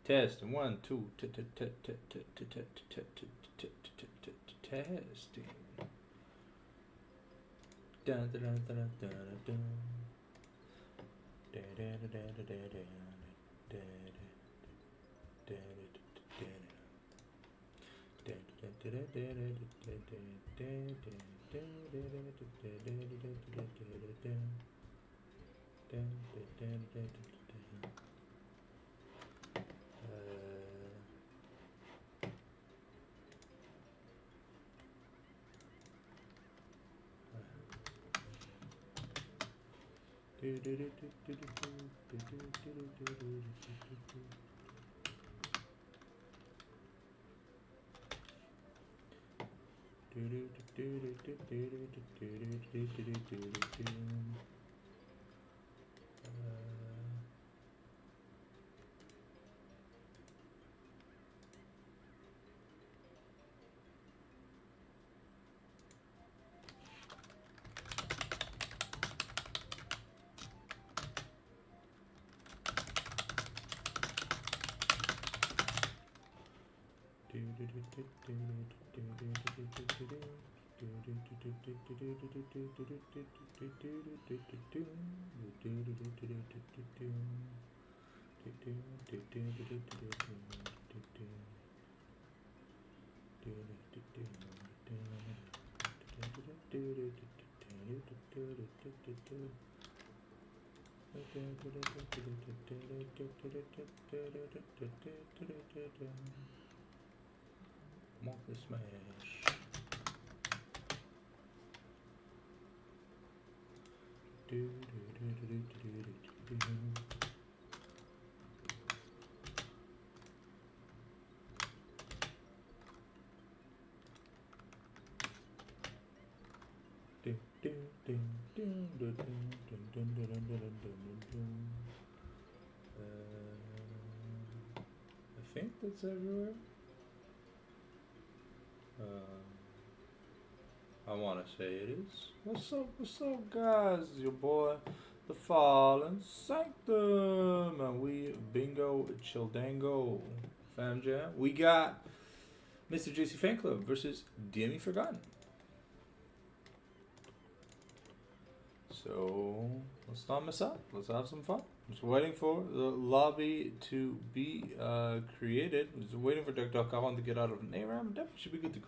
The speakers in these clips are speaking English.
Testing 1 2 testing. Dun dun dun dun dun dun. Monkey smash. I think that's everywhere. I want to say it is. What's up, guys? Your boy, the Fallen Sanctum, and we bingo childango fam jam. We got MRJC Fanclub versus DME Forgotten. So let's not miss out. Let's have some fun. Just waiting for the lobby to be created. Just waiting for Duck.com to get out of an ARAM. Definitely should be good to go.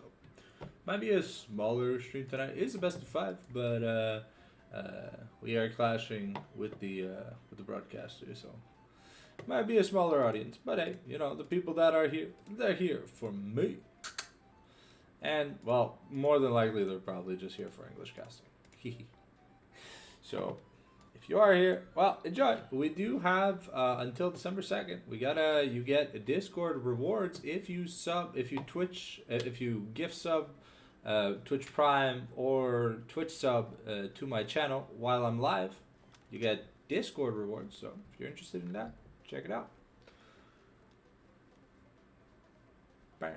Might be a smaller stream tonight. It is the best of 5, but we are clashing with the broadcaster, so might be a smaller audience. But hey, you know, the people that are here, they're here for me. And well, more than likely they're probably just here for English casting. So if you are here, well, enjoy. We do have until December 2nd. You get Discord rewards if you Twitch, if you gift sub, Twitch Prime or Twitch sub to my channel while I'm live. You get Discord rewards. So if you're interested in that, check it out. Okay,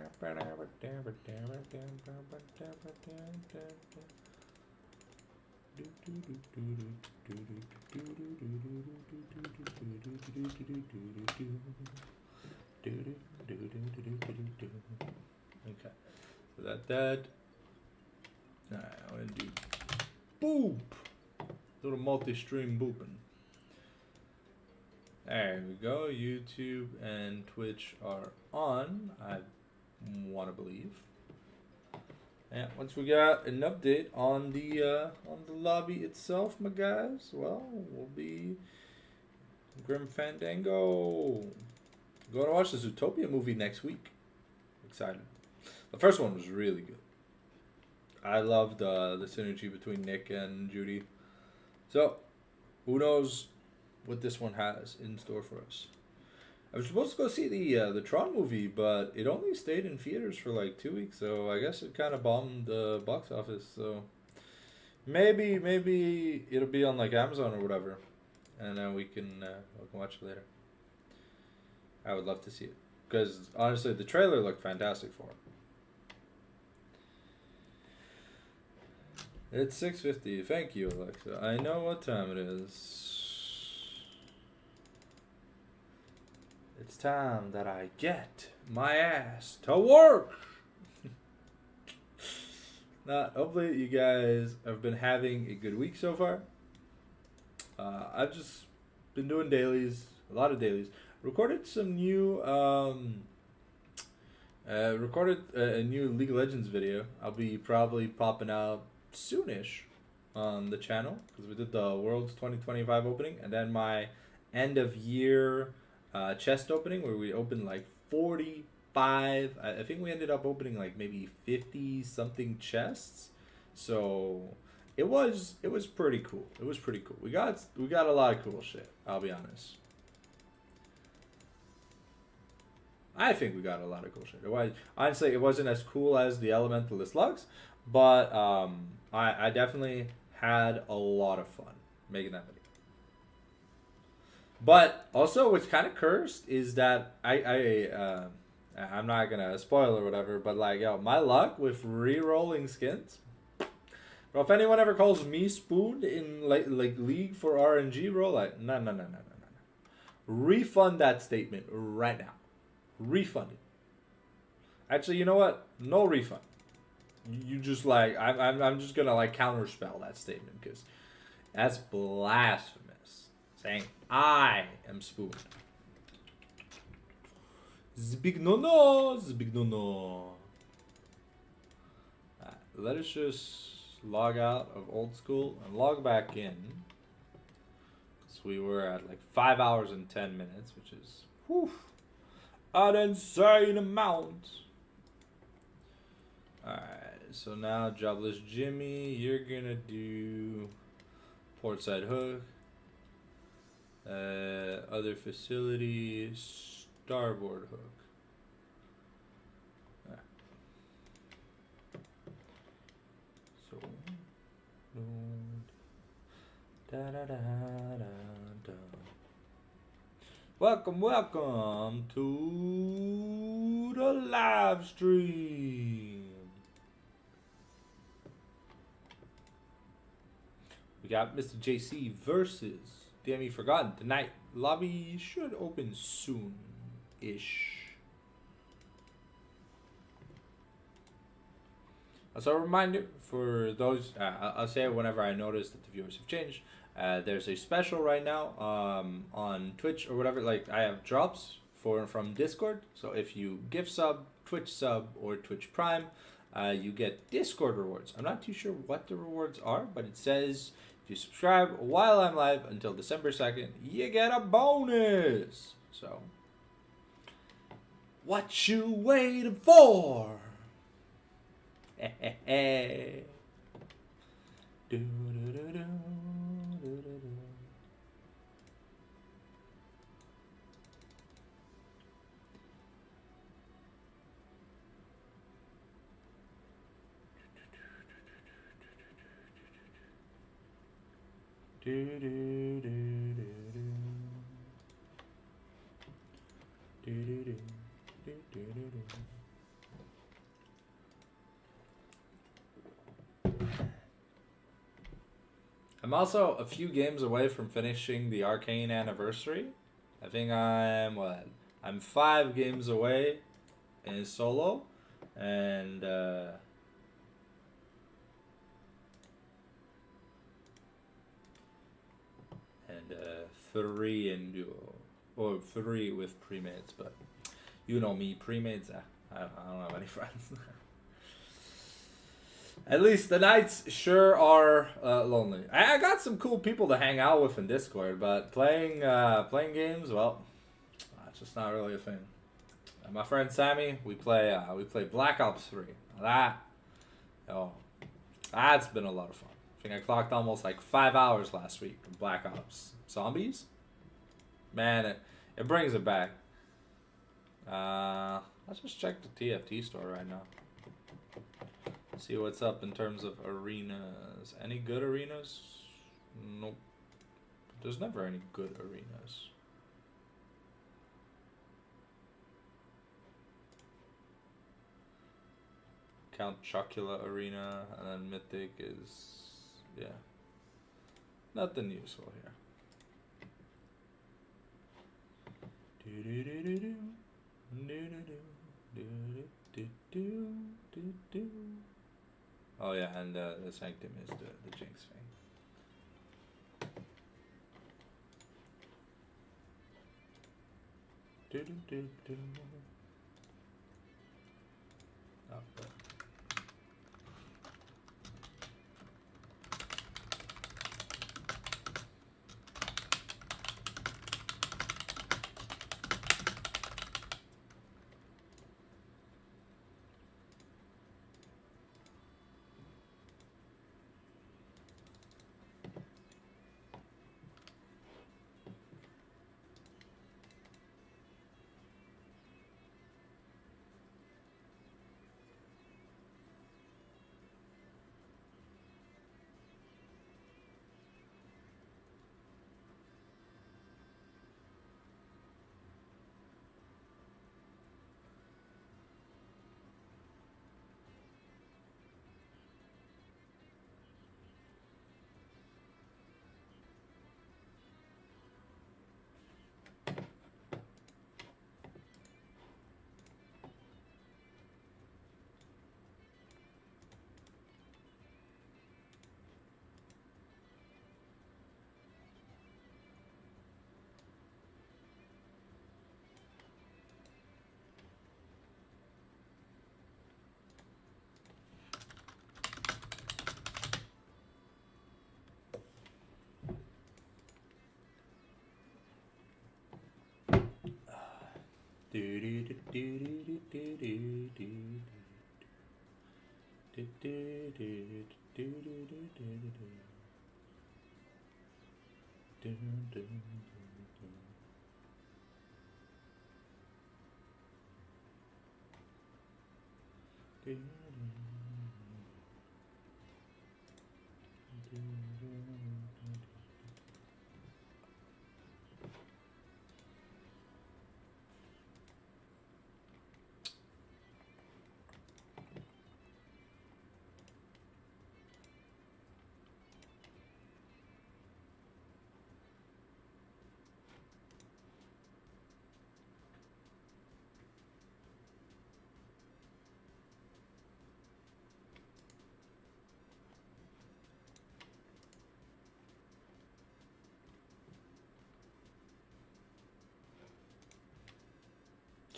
so that. Alright, I'm gonna do boop. Little multi-stream booping. There we go. YouTube and Twitch are on. I want to believe. And once we got an update on the lobby itself, my guys, well, we'll be Grim Fandango. Going to watch the Zootopia movie next week. Excited. The first one was really good. I loved the synergy between Nick and Judy. So, who knows what this one has in store for us. I was supposed to go see the Tron movie, but it only stayed in theaters for like 2 weeks, so I guess it kind of bombed the box office. So maybe it'll be on like Amazon or whatever, and then we can watch it later. I would love to see it because honestly, the trailer looked fantastic for it. It's 6:50. Thank you, Alexa. I know what time it is. It's time that I get my ass to work. Hopefully you guys have been having a good week so far. I've just been doing dailies, a lot of dailies. Recorded some new, recorded a new League of Legends video. I'll be probably popping out soonish on the channel because we did the Worlds 2025 opening and then my end of year chest opening where we opened like 45. I think we ended up opening like maybe 50 something chests. So it was pretty cool. It was pretty cool. We got a lot of cool shit. I'll be honest. I think we got a lot of cool shit. Honestly, it wasn't as cool as the Elementalist Lugs, but I definitely had a lot of fun making that video. But also, what's kind of cursed is that I'm not gonna spoil or whatever, but like, yo, my luck with re-rolling skins. Bro, if anyone ever calls me spooned in like League for RNG, bro, like, no. Refund that statement right now. Refund it. Actually, you know what? No refund. You just like, I'm just gonna like counterspell that statement because that's blasphemous. Saying I am spooned. This is big no. This is big no. Let us just log out of old school and log back in. So we were at like 5 hours and 10 minutes, which is an insane amount. Alright, so now Jobless Jimmy, you're gonna do Portside Hook. Other facility, Starboard Hook. Right. So, welcome to the live stream. We got Mr. JC versus DME Forgotten tonight. Lobby should open soon-ish. As a reminder for those, I'll say it whenever I notice that the viewers have changed. There's a special right now on Twitch or whatever. Like, I have drops from Discord. So if you gift sub, Twitch sub, or Twitch Prime, you get Discord rewards. I'm not too sure what the rewards are, but it says if you subscribe while I'm live until December 2nd, you get a bonus. So, what you waiting for? I'm also a few games away from finishing the Arcane Anniversary. I think I'm 5 games away in solo, and 3 in duo, or 3 with premates. But you know me, premates. I don't have any friends. At least the nights sure are lonely. I got some cool people to hang out with in Discord, but playing games, well, it's just not really a thing. My friend Sammy, we play Black Ops 3. That's been a lot of fun. I think I clocked almost like 5 hours last week in Black Ops Zombies. Man, it brings it back. Let's just check the TFT store right now. See what's up in terms of arenas. Any good arenas? Nope. There's never any good arenas. Count Chocula Arena, and then Mythic is, yeah, nothing useful here. Oh yeah, and the Sanctum is the Jinx thing. Oh, but.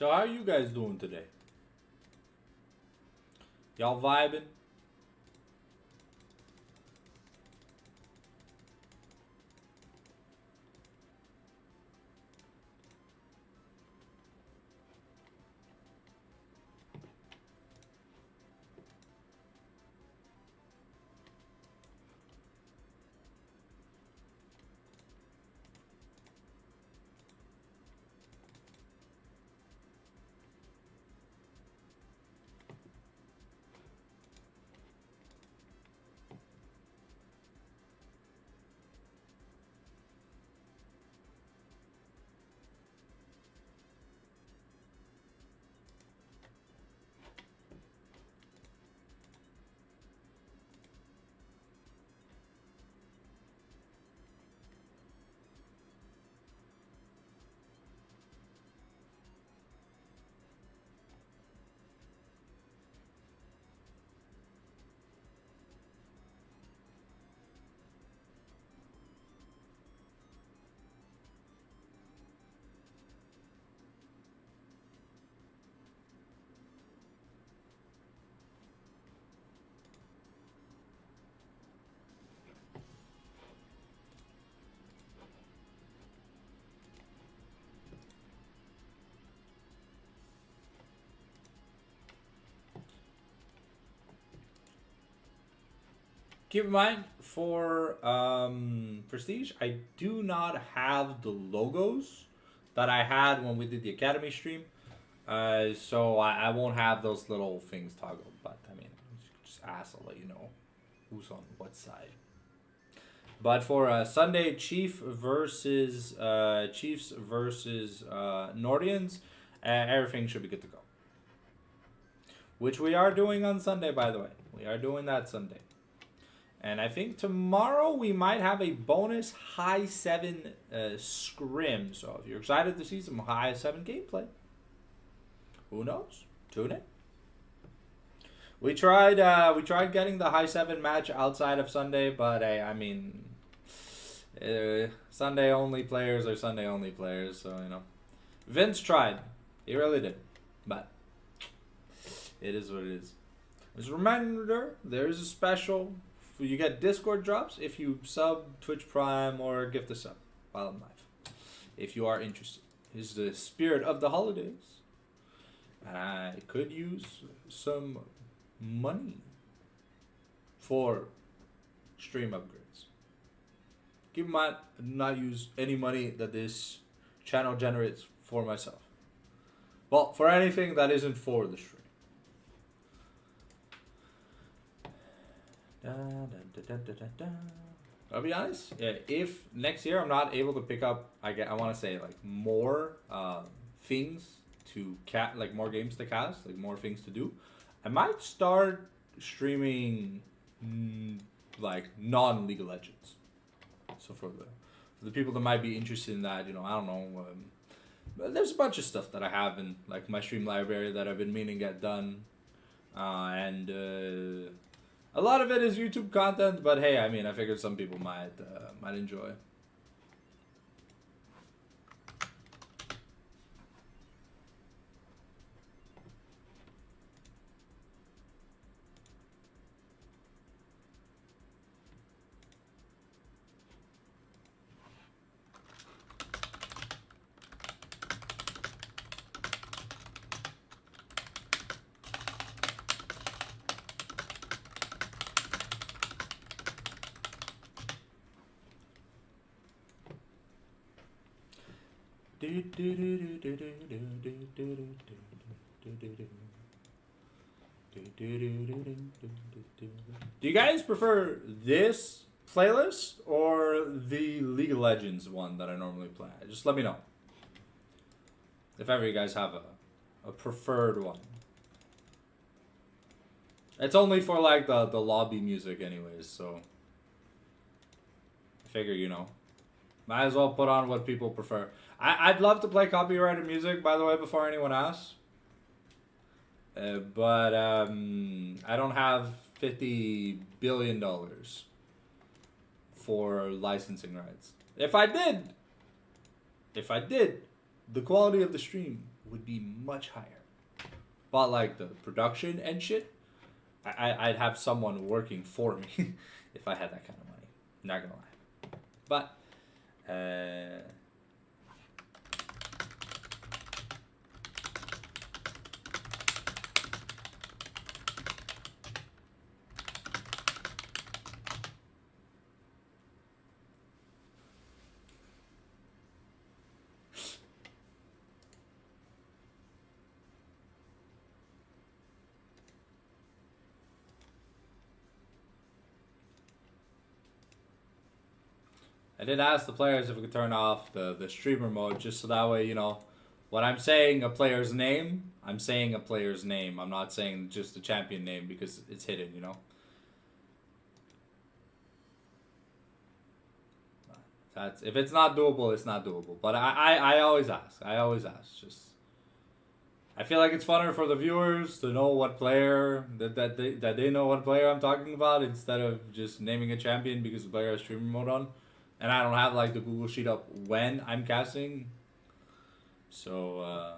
So how are you guys doing today? Y'all vibing? Keep in mind, for Prestige, I do not have the logos that I had when we did the Academy stream. So I won't have those little things toggled. But, I mean, just ask, I'll let you know who's on what side. But for Sunday, Chiefs versus Nordians, everything should be good to go. Which we are doing on Sunday, by the way. We are doing that Sunday. And I think tomorrow we might have a bonus high 7 scrim. So if you're excited to see some high 7 gameplay, who knows? Tune in. We tried getting the high 7 match outside of Sunday, but I mean, Sunday only players are Sunday only players, so you know. Vince tried, he really did, but it is what it is. As a reminder, there is a special. You get Discord drops if you sub Twitch Prime or gift a sub while I'm live. If you are interested, it's the spirit of the holidays, and I could use some money for stream upgrades. Keep in mind, I do not use any money that this channel generates for myself. Well, for anything that isn't for the stream. I'll be honest. If next year I'm not able to pick up, I want to say like more things to like more games to cast, like more things to do. I might start streaming like non-League of Legends. So for the people that might be interested in that, you know, I don't know. There's a bunch of stuff that I have in like my stream library that I've been meaning to get done, and a lot of it is YouTube content. But hey, I mean, I figured some people might enjoy. Do you guys prefer this playlist or the League of Legends one that I normally play? Just let me know. If ever you guys have a preferred one. It's only for like the lobby music anyways, so I figure, you know, might as well put on what people prefer. I'd love to play copyrighted music, by the way, before anyone asks. But I don't have $50 billion for licensing rights. If I did, the quality of the stream would be much higher. But like the production and shit, I'd have someone working for me if I had that kind of money. Not gonna lie. But I did ask the players if we could turn off the streamer mode, just so that way, you know, when I'm saying a player's name, I'm saying a player's name. I'm not saying just the champion name because it's hidden, you know. That's, if it's not doable, it's not doable. But I always ask. I always ask. Just, I feel like it's funner for the viewers to know what player that they know what player I'm talking about instead of just naming a champion because the player has streamer mode on. And I don't have like the Google Sheet up when I'm casting. So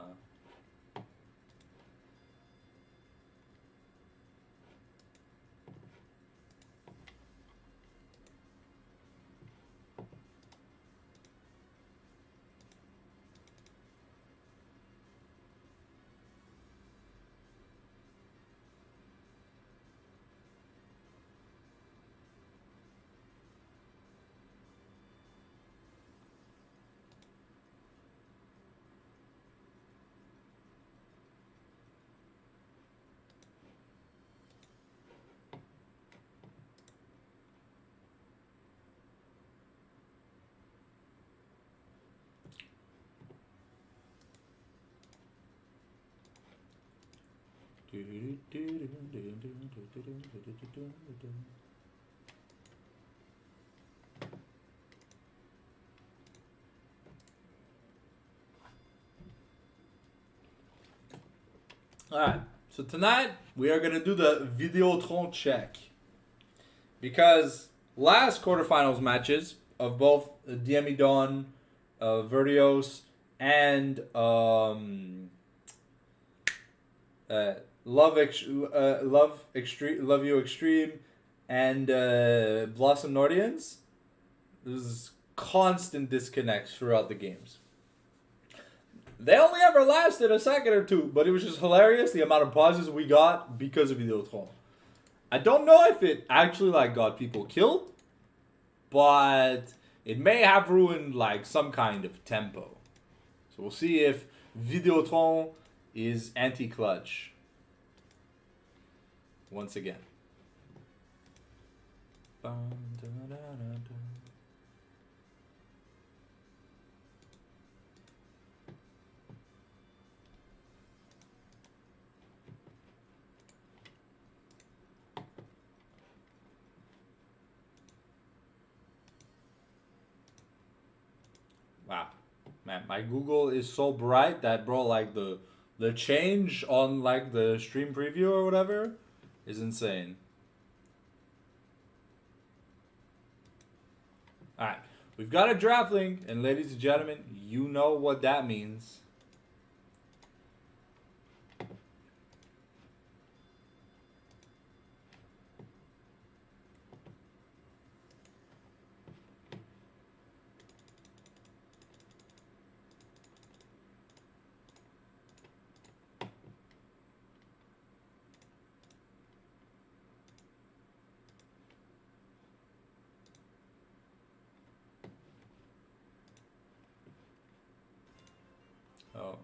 Alright, so tonight we are going to do the Videotron check. Because last quarterfinals matches of both DME Dawn, Vertios, and Love You Extreme, and Blossom Nordians, there's constant disconnects throughout the games. They only ever lasted a second or two, but it was just hilarious the amount of pauses we got because of Videotron. I don't know if it actually got people killed, but it may have ruined some kind of tempo. So we'll see if Videotron is anti-clutch once again. Wow, man, my Google is so bright that, bro, the change on the stream preview or whatever is insane. All right, we've got a draft link, and ladies and gentlemen, you know what that means. Oh.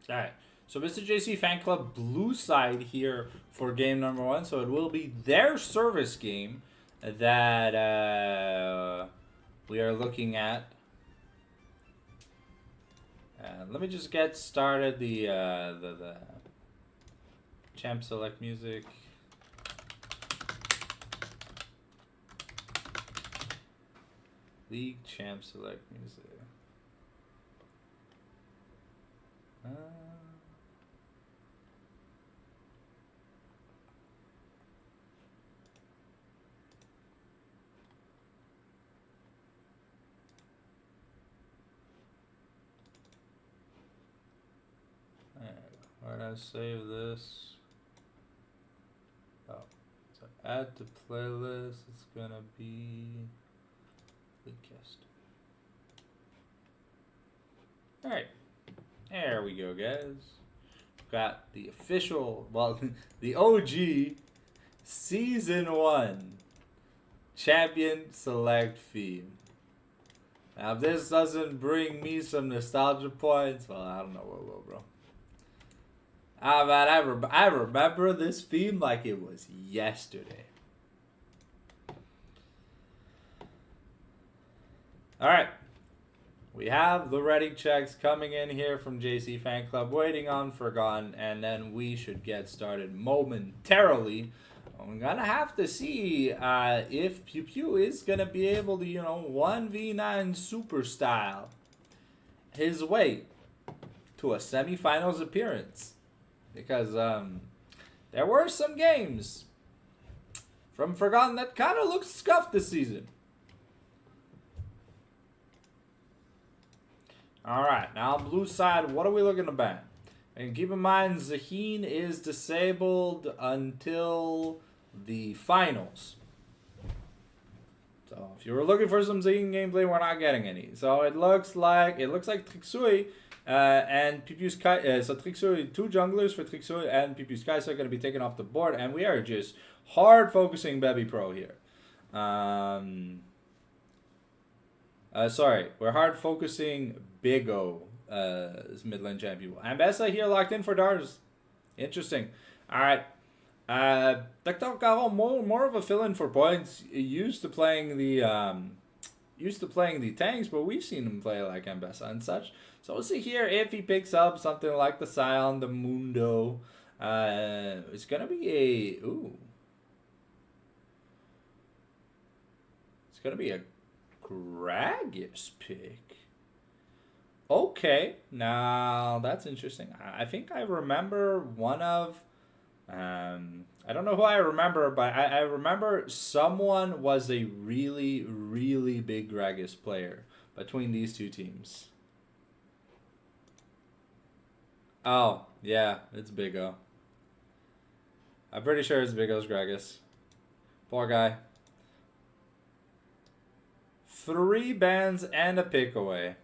Alright, so Mr. JC Fanclub blue side here for game number 1. So it will be their service game that we are looking at. Let me just get started the champ select music. League champ select music. Where did I save this? Oh, so add to playlist. It's gonna be Leadcast. All right. There we go, guys. Got the official, well, the OG Season 1 Champion Select theme. Now, if this doesn't bring me some nostalgia points, well, I don't know what will, bro. Ah, man, I remember this theme like it was yesterday. All right. We have the ready checks coming in here from JC Fanclub, waiting on Forgotten, and then we should get started momentarily. I'm gonna have to see if Pew Pew is gonna be able to, 1v9 super style his way to a semifinals appearance, because there were some games from Forgotten that kind of looked scuffed this season. Alright, now blue side, what are we looking to ban? And keep in mind, Zaheen is disabled until the finals. So if you were looking for some Zaheen gameplay, we're not getting any. So it looks like Trixui and Pipiu Sky. So Trixui, 2 junglers for Trixui and Pipiu Sky are going to be taken off the board, and we are just hard focusing Baby Pro here. Sorry, we're hard focusing Big O as mid lane champion. Ambessa here locked in for Dars. Interesting. All right. Dr. Caron, more of a fill-in for points. Used to playing the tanks, but we've seen him play like Ambessa and such. So we'll see here if he picks up something like the Scion, the Mundo. It's gonna be a It's gonna be a Gragas pick. Okay, now that's interesting. I think I remember one of, I don't know who I remember, but I remember someone was a really, really big Gragas player between these two teams. Oh, yeah, it's Big O. I'm pretty sure it's Big O's Gragas. Poor guy. 3 bans and a pick away.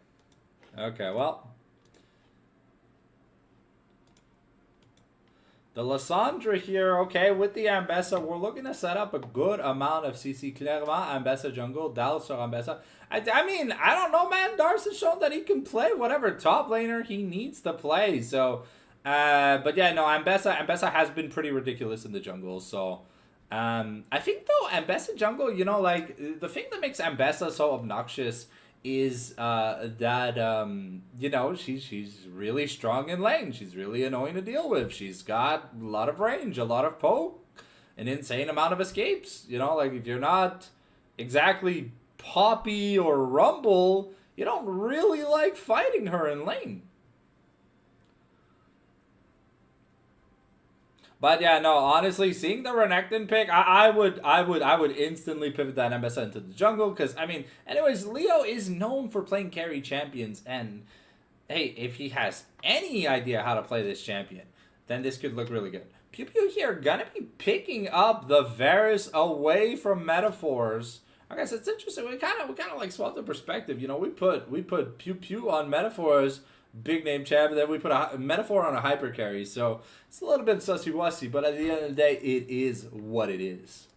Okay, well. The Lysandra here, okay, with the Ambessa, we're looking to set up a good amount of CC. Clairement, Ambessa jungle, Dal sur Ambessa. I mean, I don't know, man. Dars has shown that he can play whatever top laner he needs to play. So, but yeah, no, Ambessa has been pretty ridiculous in the jungle. So, I think though Ambessa jungle, you know, like the thing that makes Ambessa so obnoxious is that you know, she's really strong in lane. She's really annoying to deal with. She's got a lot of range, a lot of poke, an insane amount of escapes. You know, like if you're not exactly Poppy or Rumble, you don't really like fighting her in lane. But yeah, no, honestly, seeing the Renekton pick, I would instantly pivot that Ambessa into the jungle, because I mean, anyways, Leo is known for playing carry champions, and hey, if he has any idea how to play this champion, then this could look really good. Pew Pew here gonna be picking up the Varus away from Metaphors. Okay, so it's interesting. We kind of like swapped the perspective. You know, we put Pew Pew on Metaphors, big name champ, and then we put a Metaphor on a hyper carry. So it's a little bit sussy-wussy, but at the end of the day, it is what it is.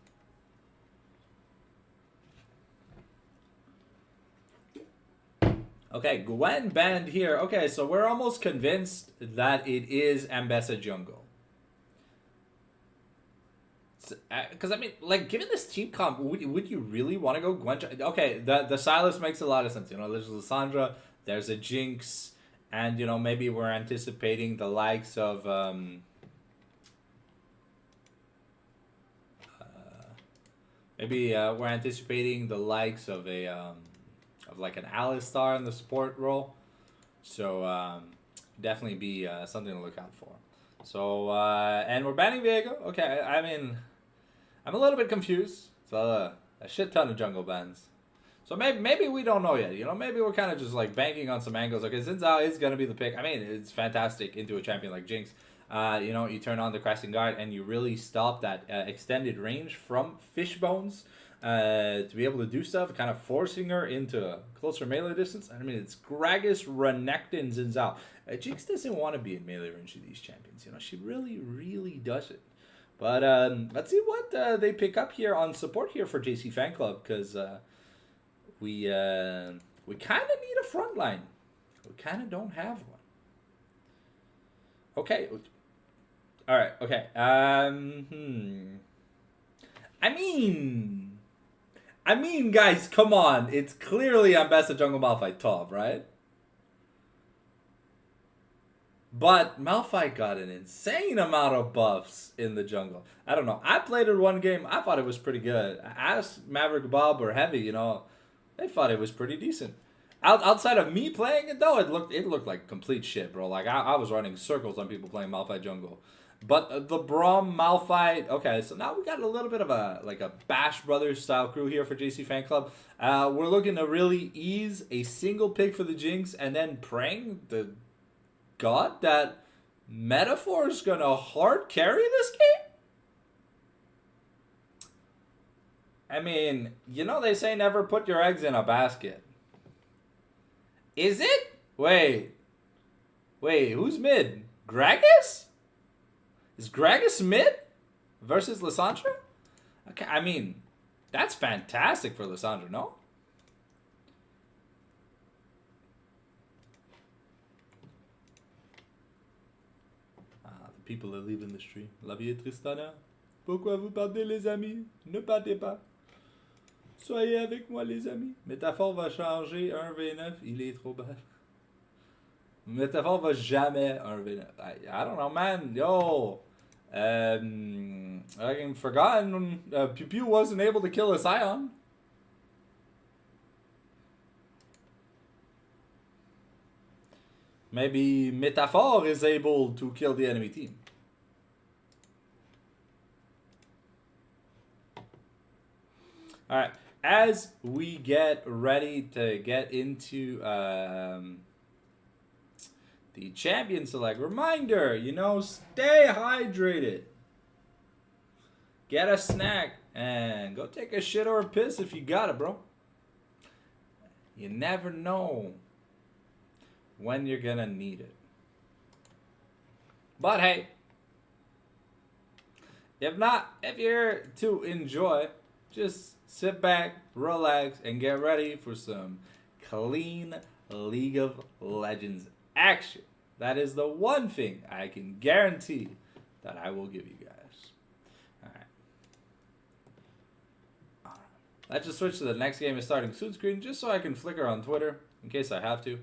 Okay, Gwen banned here. Okay, so we're almost convinced that it is Ambessa jungle. Because I mean, like, given this team comp, would you really want to go Gwen? Okay, the Silas makes a lot of sense. You know, there's Lysandra, there's a Jinx, and you know, maybe we're anticipating the likes of we're anticipating the likes of a of like an Alistar in the support role. So definitely be something to look out for. So and we're banning Viego. Okay, I mean, I'm a little bit confused. So a shit ton of jungle bans. So maybe we don't know yet. You know, maybe we're kind of just like banking on some angles. Okay, Xin Zhao is gonna be the pick. I mean, it's fantastic into a champion like Jinx. You know, you turn on the Crescent Guard and you really stop that extended range from Fishbones to be able to do stuff, kind of forcing her into closer melee distance. I mean, it's Gragas, Renekton, Xin Zhao. Jinx doesn't want to be in melee range of these champions. You know, she really doesn't. But let's see what they pick up here on support here for JC Fanclub, because we kind of need a front line. We kind of don't have one. Okay. All right. Okay. I mean, guys, come on. It's clearly Ambessa Jungle Malphite top, right? But Malphite got an insane amount of buffs in the jungle. I don't know. I played it one game. I thought it was pretty good. Ask Maverick Bob or Heavy, you know, they thought it was pretty decent. Outside of me playing it, though, it looked like complete shit, bro. Like, I was running circles on people playing Malphite jungle. But the Braum, Malphite, okay, so now we got a little bit of a Bash Brothers style crew here for JC Fanclub. We're looking to really ease a single pick for the Jinx and then praying the God that Metaphor is going to hard carry this game? I mean, you know they say never put your eggs in a basket. Is it? Wait, who's mid? Gragas? Is Gragas mid versus Lysandra? Okay, I mean, That's fantastic for Lissandra, no? The people are leaving the stream. La vie est Tristana. Pourquoi vous partez, les amis? Ne partez pas. Soyez avec moi, les amis. Métaphore va changer 1v9. Il est trop bas. Métaphore va jamais 1v9. I don't know, man. Yo. I forgotten Pew Pew wasn't able to kill a Scion. Maybe Métaphore is able to kill the enemy team. Alright, as we get ready to get into the champion select, reminder, you know, stay hydrated. Get a snack and go take a shit or a piss if you got it, bro. You never know when you're gonna need it. But hey, if you're to enjoy, just sit back, relax, and get ready for some clean League of Legends action. That is the one thing I can guarantee that I will give you guys. Alright. Let's just switch to the next game is starting soon screen just so I can flicker on Twitter in case I have to.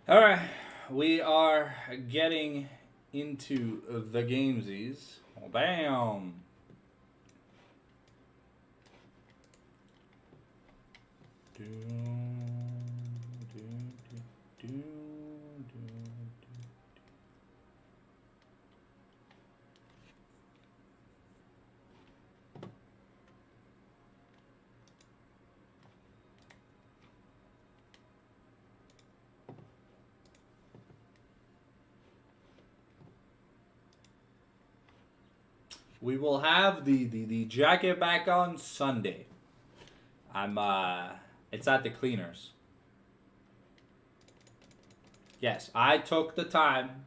All right, we are getting into the gamesies. Bam. We will have the jacket back on Sunday. It's at the cleaners. Yes, I took the time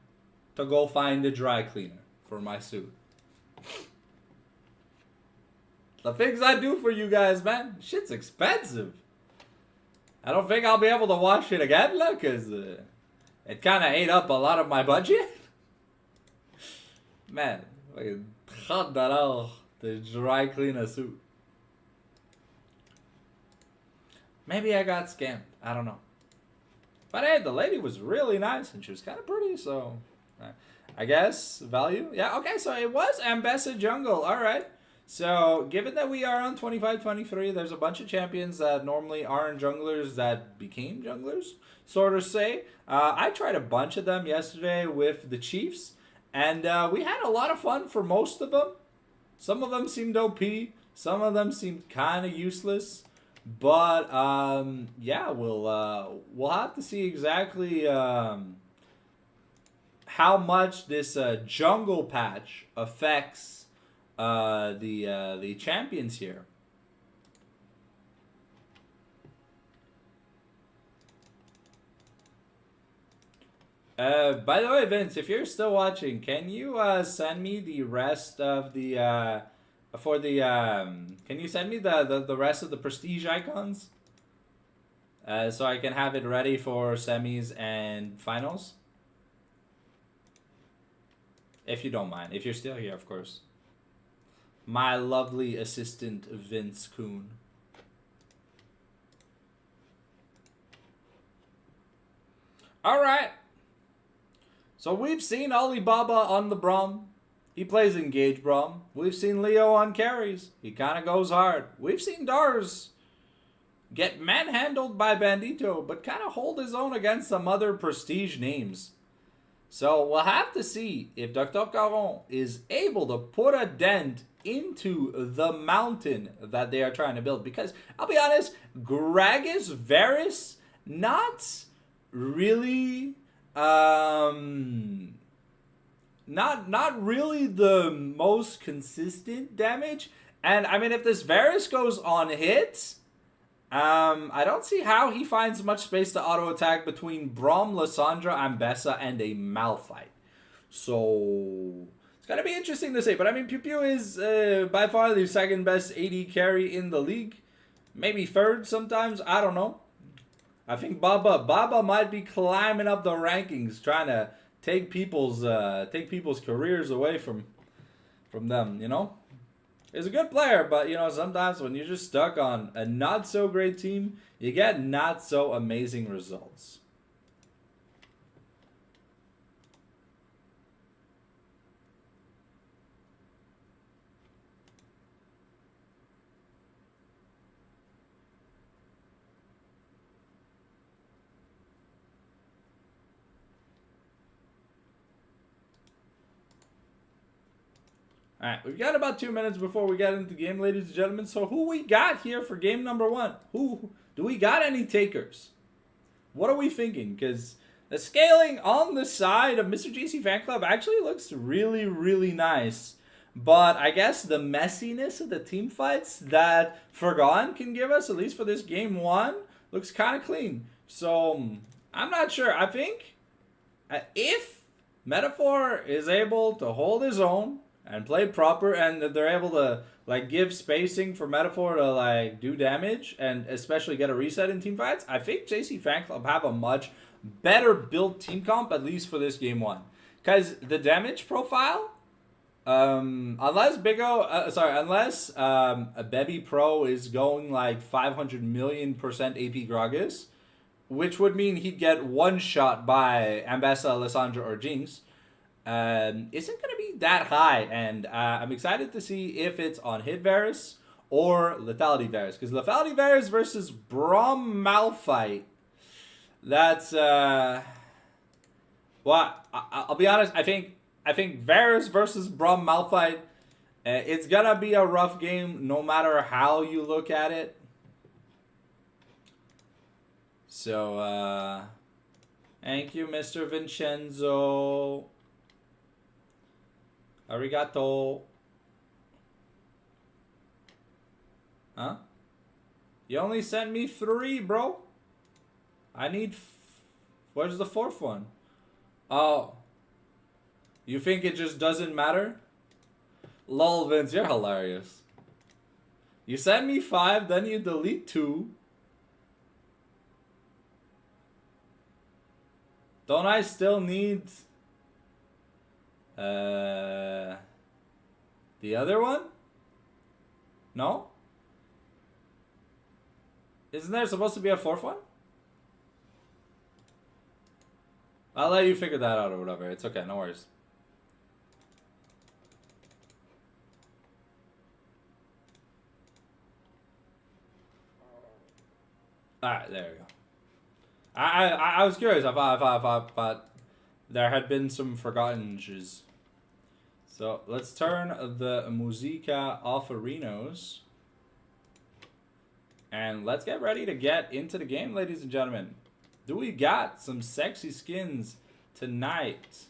to go find a dry cleaner for my suit. The things I do for you guys, man, shit's expensive. I don't think I'll be able to wash it again, look, because it kind of ate up a lot of my budget. Man, like $30 to dry clean a suit. Maybe I got scammed. I don't know. But hey, the lady was really nice and she was kind of pretty, so I guess value. Yeah, okay, so it was Ambessa Jungle. All right. So given that we are on 25-23, there's a bunch of champions that normally aren't junglers that became junglers, sort of say. I tried a bunch of them yesterday with the Chiefs, and we had a lot of fun for most of them. Some of them seemed OP. Some of them seemed kind of useless. But yeah, we'll have to see exactly how much this jungle patch affects the champions here. By the way, Vince, if you're still watching, can you send me the rest of the can you send me the rest of the prestige icons? So I can have it ready for semis and finals? If you don't mind. If you're still here, of course. My lovely assistant, Vince Kuhn. Alright. So we've seen Alibaba on the Braum. He plays engage Braum. We've seen Leo on carries. He kind of goes hard. We've seen Dars get manhandled by Bandito, but kind of hold his own against some other prestige names. So we'll have to see if Dr. Caron is able to put a dent into the mountain that they are trying to build. Because I'll be honest, Gragas Varus, not really, not really the most consistent damage. And I mean, if this Varus goes on hits, I don't see how he finds much space to auto attack between Braum, Lissandra, Ambessa, and a Malphite. So it's gonna be interesting to see. But I mean, Pew Pew is by far the second best AD carry in the league, maybe third sometimes. I don't know. I think Baba might be climbing up the rankings, trying to take people's careers away from them. You know. He's a good player, but, you know, sometimes when you're just stuck on a not-so-great team, you get not-so-amazing results. Alright, we've got about 2 minutes before we get into the game, ladies and gentlemen. So who we got here for game number 1? Who do we got any takers? What are we thinking? Because the scaling on the side of MRJC Fanclub actually looks really, really nice. But I guess the messiness of the team fights that Forgotten can give us, at least for this game 1, looks kind of clean. So I'm not sure. I think if Metaphor is able to hold his own and play proper, and that they're able to like give spacing for Metaphor to like do damage and especially get a reset in team fights, I think JC Fanclub have a much better built team comp, at least for this game 1. Because the damage profile, unless a Bebby Pro is going like 500 million% AP Gragas, which would mean he'd get one shot by Ambessa, Alessandra, or Jinx, isn't going to be that high. And I'm excited to see if it's on Hit Varus or Lethality Varus. Because Lethality Varus versus Braum Malphite, that's, well, I'll be honest, I think Varus versus Braum Malphite, it's going to be a rough game no matter how you look at it. So, thank you, Mr. Vincenzo. Arigato. Huh? You only sent me 3, bro. I need... Where's the 4th one? Oh. You think it just doesn't matter? Lol, Vince, you're hilarious. You sent me 5, then you delete 2. Don't I still need... the other one? No? Isn't there supposed to be a 4th one? I'll let you figure that out or whatever. It's okay, no worries. Alright, there we go. I was curious. I thought there had been some forgottens. So let's turn the Musica off Arenos. And let's get ready to get into the game, ladies and gentlemen. Do we got some sexy skins tonight?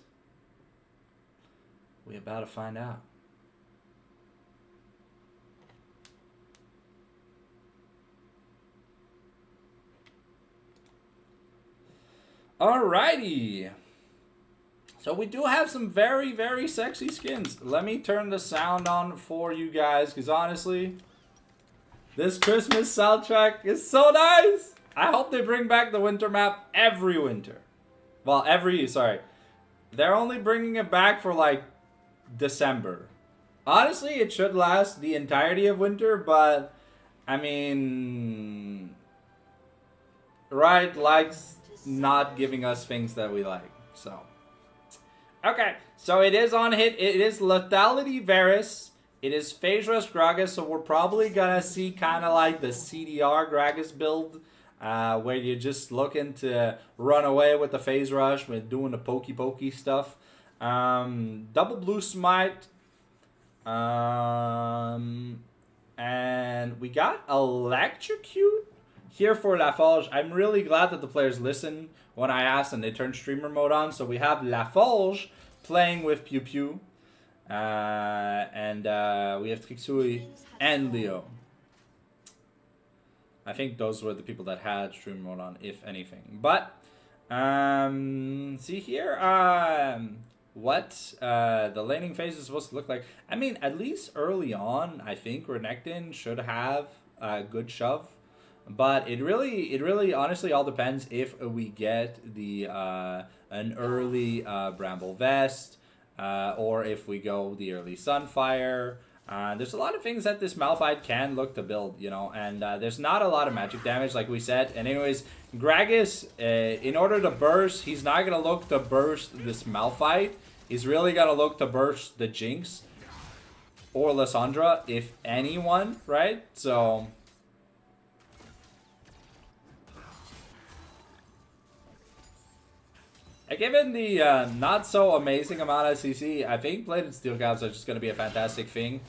We're about to find out. Alrighty. So we do have some very, very sexy skins. Let me turn the sound on for you guys, because honestly, this Christmas soundtrack is so nice. I hope they bring back the winter map every winter. Well, they're only bringing it back for like December. Honestly, it should last the entirety of winter, but I mean, Riot likes not giving us things that we like. So Okay, so it is on hit. It is Lethality Varus. It is Phase Rush Gragas, so we're probably gonna see kind of like the CDR Gragas build, where you're just looking to run away with the Phase Rush with doing the pokey stuff. Double Blue Smite. And we got Electrocute here for Laforge. I'm really glad that the players listened when I asked and they turned streamer mode on. So we have Laforge playing with Pew Pew. And we have Trixui and Leo. I think those were the people that had stream mode on, if anything. But see here what the laning phase is supposed to look like. I mean, at least early on, I think Renekton should have a good shove. But it really honestly all depends if we get the an early Bramble Vest. Or if we go the early Sunfire. There's a lot of things that this Malphite can look to build, you know, and there's not a lot of magic damage, like we said. And anyways, Gragas, in order to burst, he's not going to look to burst this Malphite. He's really going to look to burst the Jinx or Lissandra, if anyone, right? So... given the not so amazing amount of CC, I think Bladed Steel Caps are just going to be a fantastic thing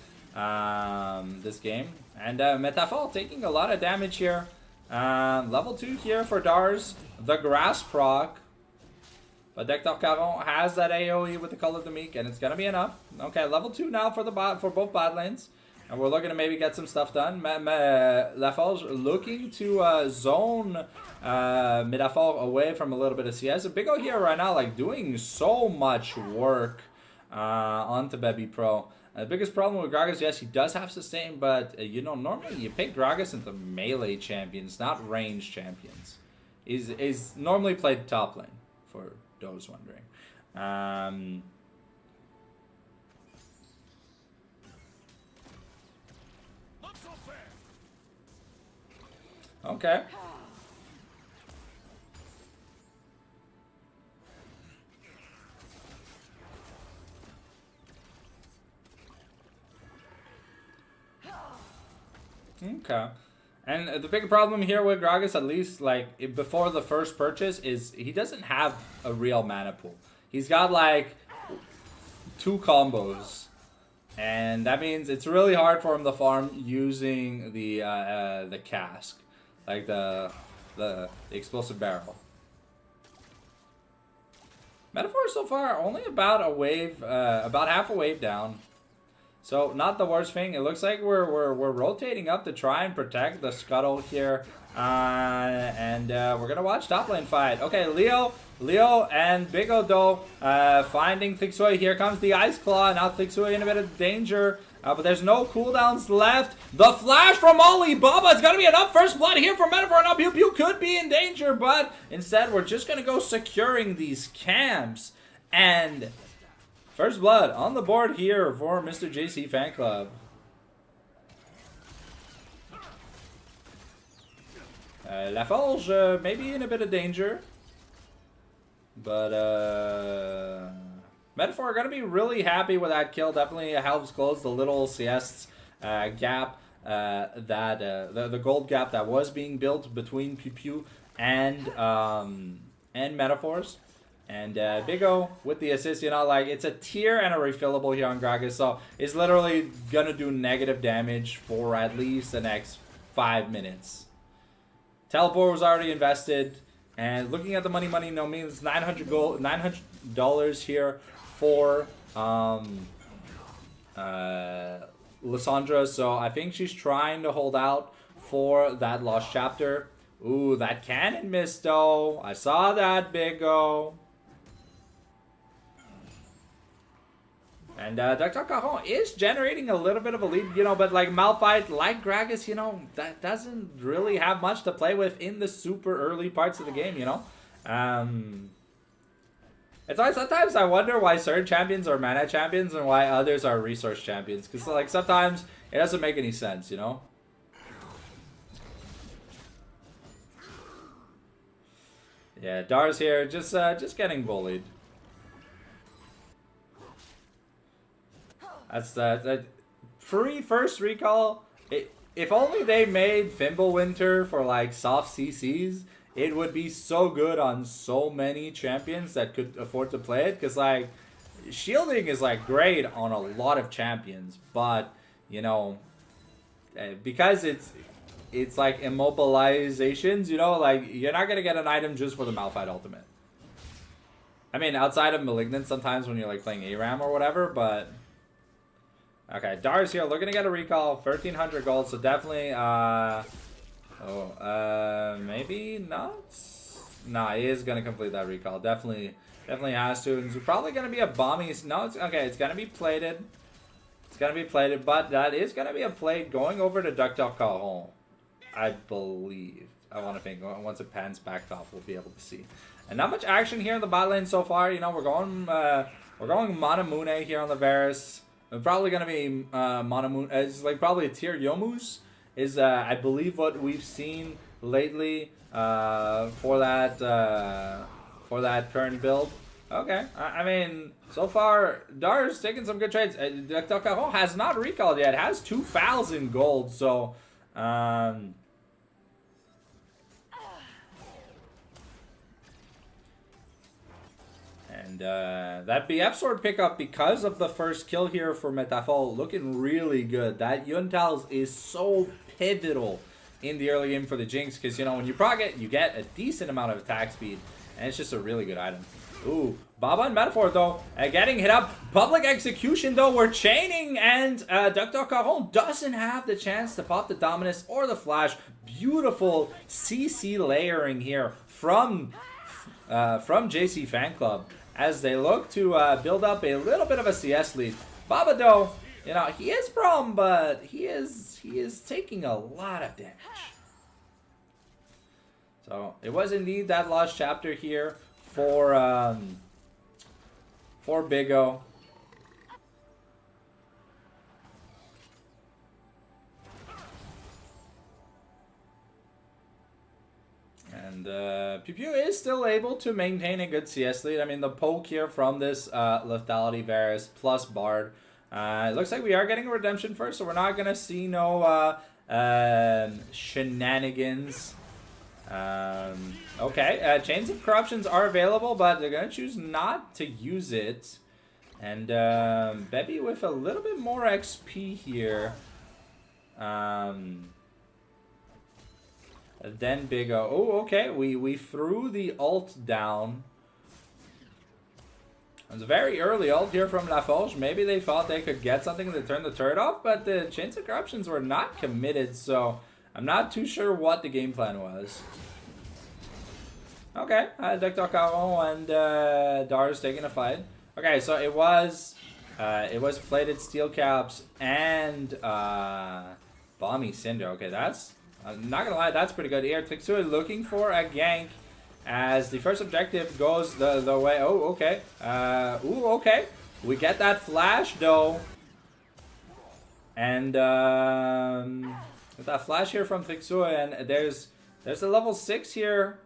this game. And Metaphor taking a lot of damage here. Level 2 here for Dars. The Grass proc. But Dr. Caron has that AoE with the Call of the Meek, and it's going to be enough. Okay, level 2 now for the for both bot lanes. And we're looking to maybe get some stuff done. Laforge looking to zone Metaphor away from a little bit of CS. Big O here right now, like, doing so much work onto Baby Pro. The biggest problem with Gragas, yes, he does have sustain, but, you know, normally you pick Gragas into melee champions, not range champions. He's normally played top lane, for those wondering. Okay. Okay. And the big problem here with Gragas, at least like before the first purchase, is he doesn't have a real mana pool. He's got like 2 combos. And that means it's really hard for him to farm using the cask. Like the explosive barrel. Metaphor so far only about a wave, about half a wave down. So not the worst thing. It looks like we're rotating up to try and protect the scuttle here, and we're gonna watch top lane fight. Okay, Leo and Big Odo finding Thixui. Here comes the Ice Claw. Now Thixui in a bit of danger. But there's no cooldowns left. The flash from Alibaba. It's going to be enough first blood here for Metaphor. Now Pew Pew could be in danger, but instead we're just going to go securing these camps. And first blood on the board here for Mr. JC Fanclub. Club. Laforge maybe in a bit of danger. But Metaphor are going to be really happy with that kill. Definitely helps close the little CS gap, the gold gap that was being built between Pew Pew and Metaphors. And Big O with the assist, you know, like it's a tier and a refillable here on Gragas, so it's literally going to do negative damage for at least the next 5 minutes. Teleport was already invested. And looking at the money, no means $900 here for Lissandra. So I think she's trying to hold out for that lost chapter. Ooh, that cannon missed though. I saw that, Big O. And Dr. Caron is generating a little bit of a lead, you know, but like Malphite, like Gragas, you know, that doesn't really have much to play with in the super early parts of the game, you know. It's like sometimes I wonder why certain champions are mana champions and why others are resource champions. Because like sometimes it doesn't make any sense, you know. Yeah, Dar's here, just getting bullied. That's the free first recall. If only they made Fimbulwinter for like soft CCs, it would be so good on so many champions that could afford to play it. Because like shielding is like great on a lot of champions, but you know, because it's like immobilizations, you know, like you're not gonna get an item just for the Malphite ultimate. I mean, outside of Malignant sometimes when you're like playing ARAM or whatever, but okay, Dar's here looking to get a recall, 1,300 gold, so definitely maybe not? Nah, he is gonna complete that recall. Definitely has to. It's probably gonna be a bomby. No, it's okay, it's gonna be plated. It's gonna be plated, but that is gonna be a plate going over to Dr. Caron, I believe. I want to think once it pans back top, we'll be able to see. And not much action here in the bot lane so far. You know, we're going Manamune here on the Varus. We're probably gonna be Manamune. It's like probably a tier Yomu's is I believe what we've seen lately for that current build. Okay, I mean, so far, Dar's taking some good trades. Dr. Caron has not recalled yet. Has 2,000 gold, so that BF sword pickup, because of the first kill here for Metafol, looking really good. That Yuntals is so pivotal in the early game for the Jinx, because, you know, when you proc it, you get a decent amount of attack speed, and it's just a really good item. Ooh, Baba and Metaphor, though, getting hit up. Public execution, though, we're chaining, and Dr. Caron doesn't have the chance to pop the Dominus or the Flash. Beautiful CC layering here from JC Fanclub, as they look to build up a little bit of a CS lead. Baba, though, you know, he is prone, but he is taking a lot of damage. So it was indeed that lost chapter here for Big O. And Pew Pew is still able to maintain a good CS lead. I mean, the poke here from this Lethality Varus plus Bard. It looks like we are getting a redemption first, so we're not going to see no shenanigans. Okay, Chains of Corruptions are available, but they're going to choose not to use it. And Bebby with a little bit more XP here. Then Big O. Oh, okay. We threw the ult down. It was a very early ult here from Laforge. Maybe they thought they could get something to turn the turret off, but the Chains of Corruptions were not committed, so I'm not too sure what the game plan was. Okay, Dr. Caron and Dar's taking a fight. Okay, so it was plated steel caps and Bomby Cinder. Okay, that's, I'm not gonna lie, that's pretty good here. Tixui looking for a gank as the first objective goes the way. Oh, okay. Ooh, okay. We get that flash though, and with that flash here from Tixui, and there's a level 6 here.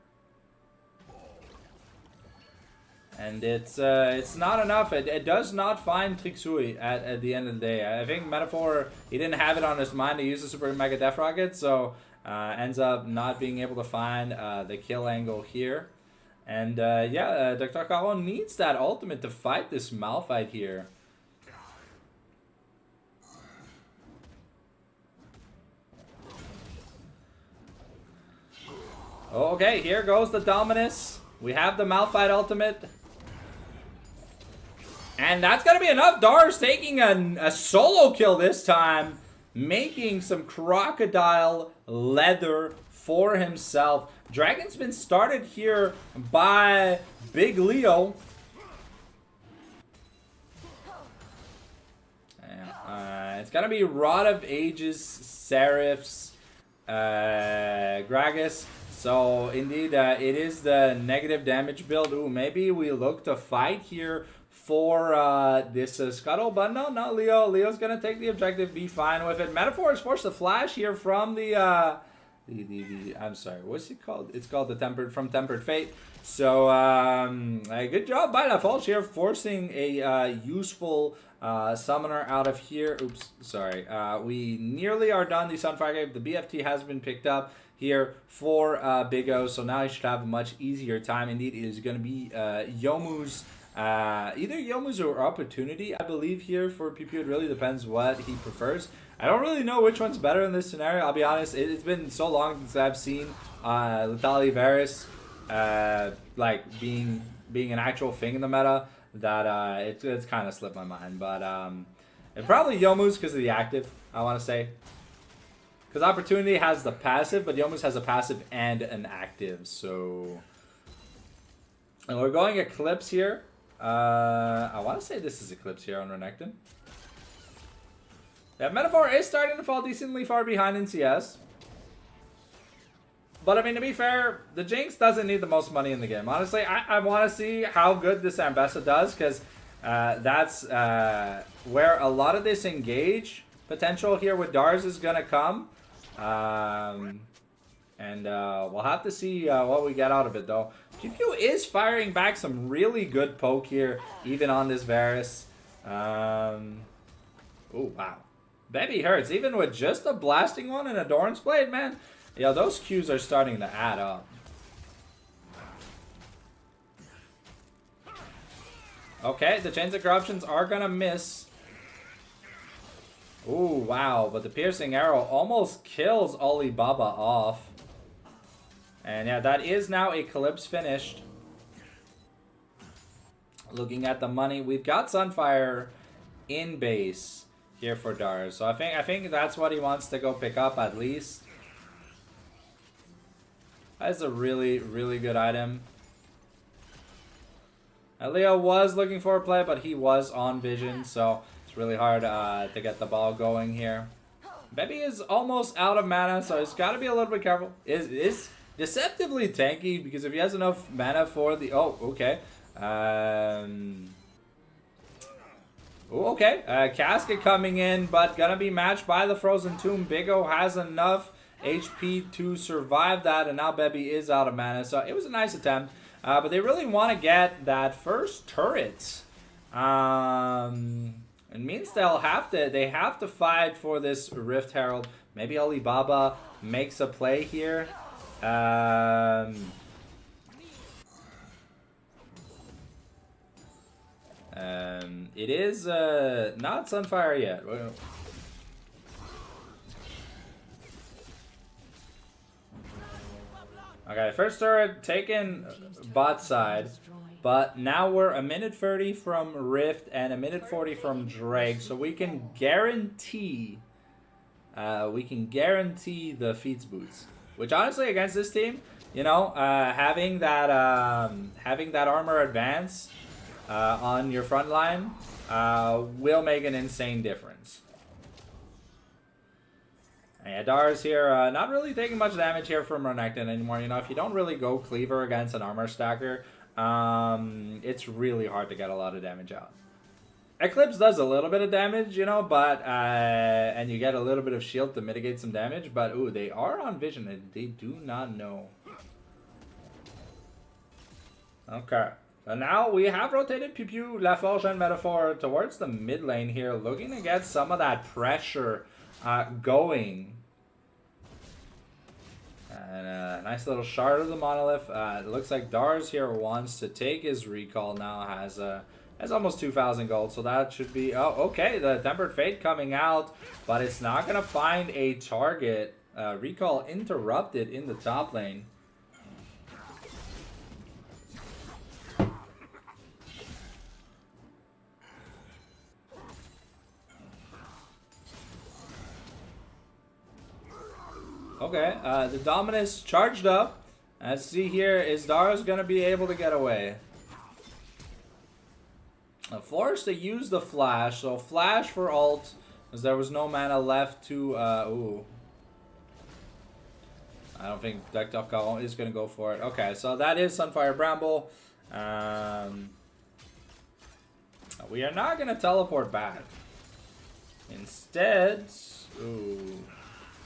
And it's not enough. It does not find Tixui at the end of the day. I think Metaphor, he didn't have it on his mind to use the Super Mega Death Rocket, so ends up not being able to find the kill angle here. And yeah, Dr. Caron needs that ultimate to fight this Malphite here. Okay, here goes the Dominus. We have the Malphite ultimate. And that's going to be enough. Dar's taking a solo kill this time, making some crocodile leather for himself. Dragon's been started here by Big Leo. It's going to be Rod of Ages, Seraphs, Gragas. So indeed, it is the negative damage build. Ooh, maybe we look to fight here for this Scuttle, but no, Leo. Leo's gonna take the objective, be fine with it. Metaphor is forced to flash here from the I'm sorry, what's it called? It's called the Tempered Fate. So a good job by Laforge here, forcing a useful Summoner out of here. Oops, sorry. We nearly are done the Sunfire game. The BFT has been picked up here for Big O, so now he should have a much easier time. Indeed, it is going to be Youmuu's, either Youmuu's or Opportunity, I believe, here for Pew Pew. It really depends what he prefers. I don't really know which one's better in this scenario. I'll be honest, it's been so long since I've seen Letali Varus like being an actual thing in the meta that it's kind of slipped my mind. But and probably Youmuu's because of the active, I want to say. Because Opportunity has the passive, but Youmuu's has a passive and an active. So, and we're going Eclipse here. I want to say this is Eclipse here on Renekton. Yeah, Metaphor is starting to fall decently far behind in CS. But I mean, to be fair, the Jinx doesn't need the most money in the game. Honestly, I want to see how good this Ambessa does, because that's where a lot of this engage potential here with Dars is going to come. And we'll have to see what we get out of it, though. QQ is firing back some really good poke here, even on this Varus. Oh, wow. Baby hurts, even with just a blasting one and a Doran's Blade, man. Yeah, those Qs are starting to add up. Okay, the Chains of Corruptions are gonna miss. Ooh, wow, but the Piercing Arrow almost kills Alibaba off. And yeah, that is now Eclipse finished. Looking at the money, we've got Sunfire in base here for Dars. So I think that's what he wants to go pick up at least. That's a really, really good item. Leo was looking for a play, but he was on vision, so it's really hard to get the ball going here. Baby is almost out of mana, so he's got to be a little bit careful. Is deceptively tanky, because if he has enough mana for the... Oh, okay. Okay. Casket coming in, but gonna be matched by the Frozen Tomb. Big O has enough HP to survive that, and now Bebby is out of mana, so it was a nice attempt. But they really want to get that first turret. It means they have to fight for this Rift Herald. Maybe Alibaba makes a play here. It is not Sunfire yet. Okay, first turret taken bot side, but now we're a minute 30 from Rift and a minute 40 from Drake, so we can guarantee the feats boots. Which honestly, against this team, you know, having that armor advance on your front line will make an insane difference. Yeah, Dars here, not really taking much damage here from Renekton anymore. You know, if you don't really go Cleaver against an armor stacker, it's really hard to get a lot of damage out. Eclipse does a little bit of damage, you know, but and you get a little bit of shield to mitigate some damage, but ooh, they are on vision and they do not know. Okay. So now we have rotated Pew Pew, La Forge, and Metaphor towards the mid lane here, looking to get some of that pressure going. And a nice little shard of the Monolith. It looks like Dars here wants to take his recall now, has almost 2,000 gold, so that should be... Oh, okay, the Tempered Fate coming out, but it's not going to find a target. Recall interrupted in the top lane. Okay, the Dominus charged up. Let's see here, is Dars going to be able to get away? Forced to use the flash, so flash for ult, as there was no mana left to, ooh. I don't think Deck Call is going to go for it. Okay, so that is Sunfire Bramble. We are not going to teleport back. Instead, ooh,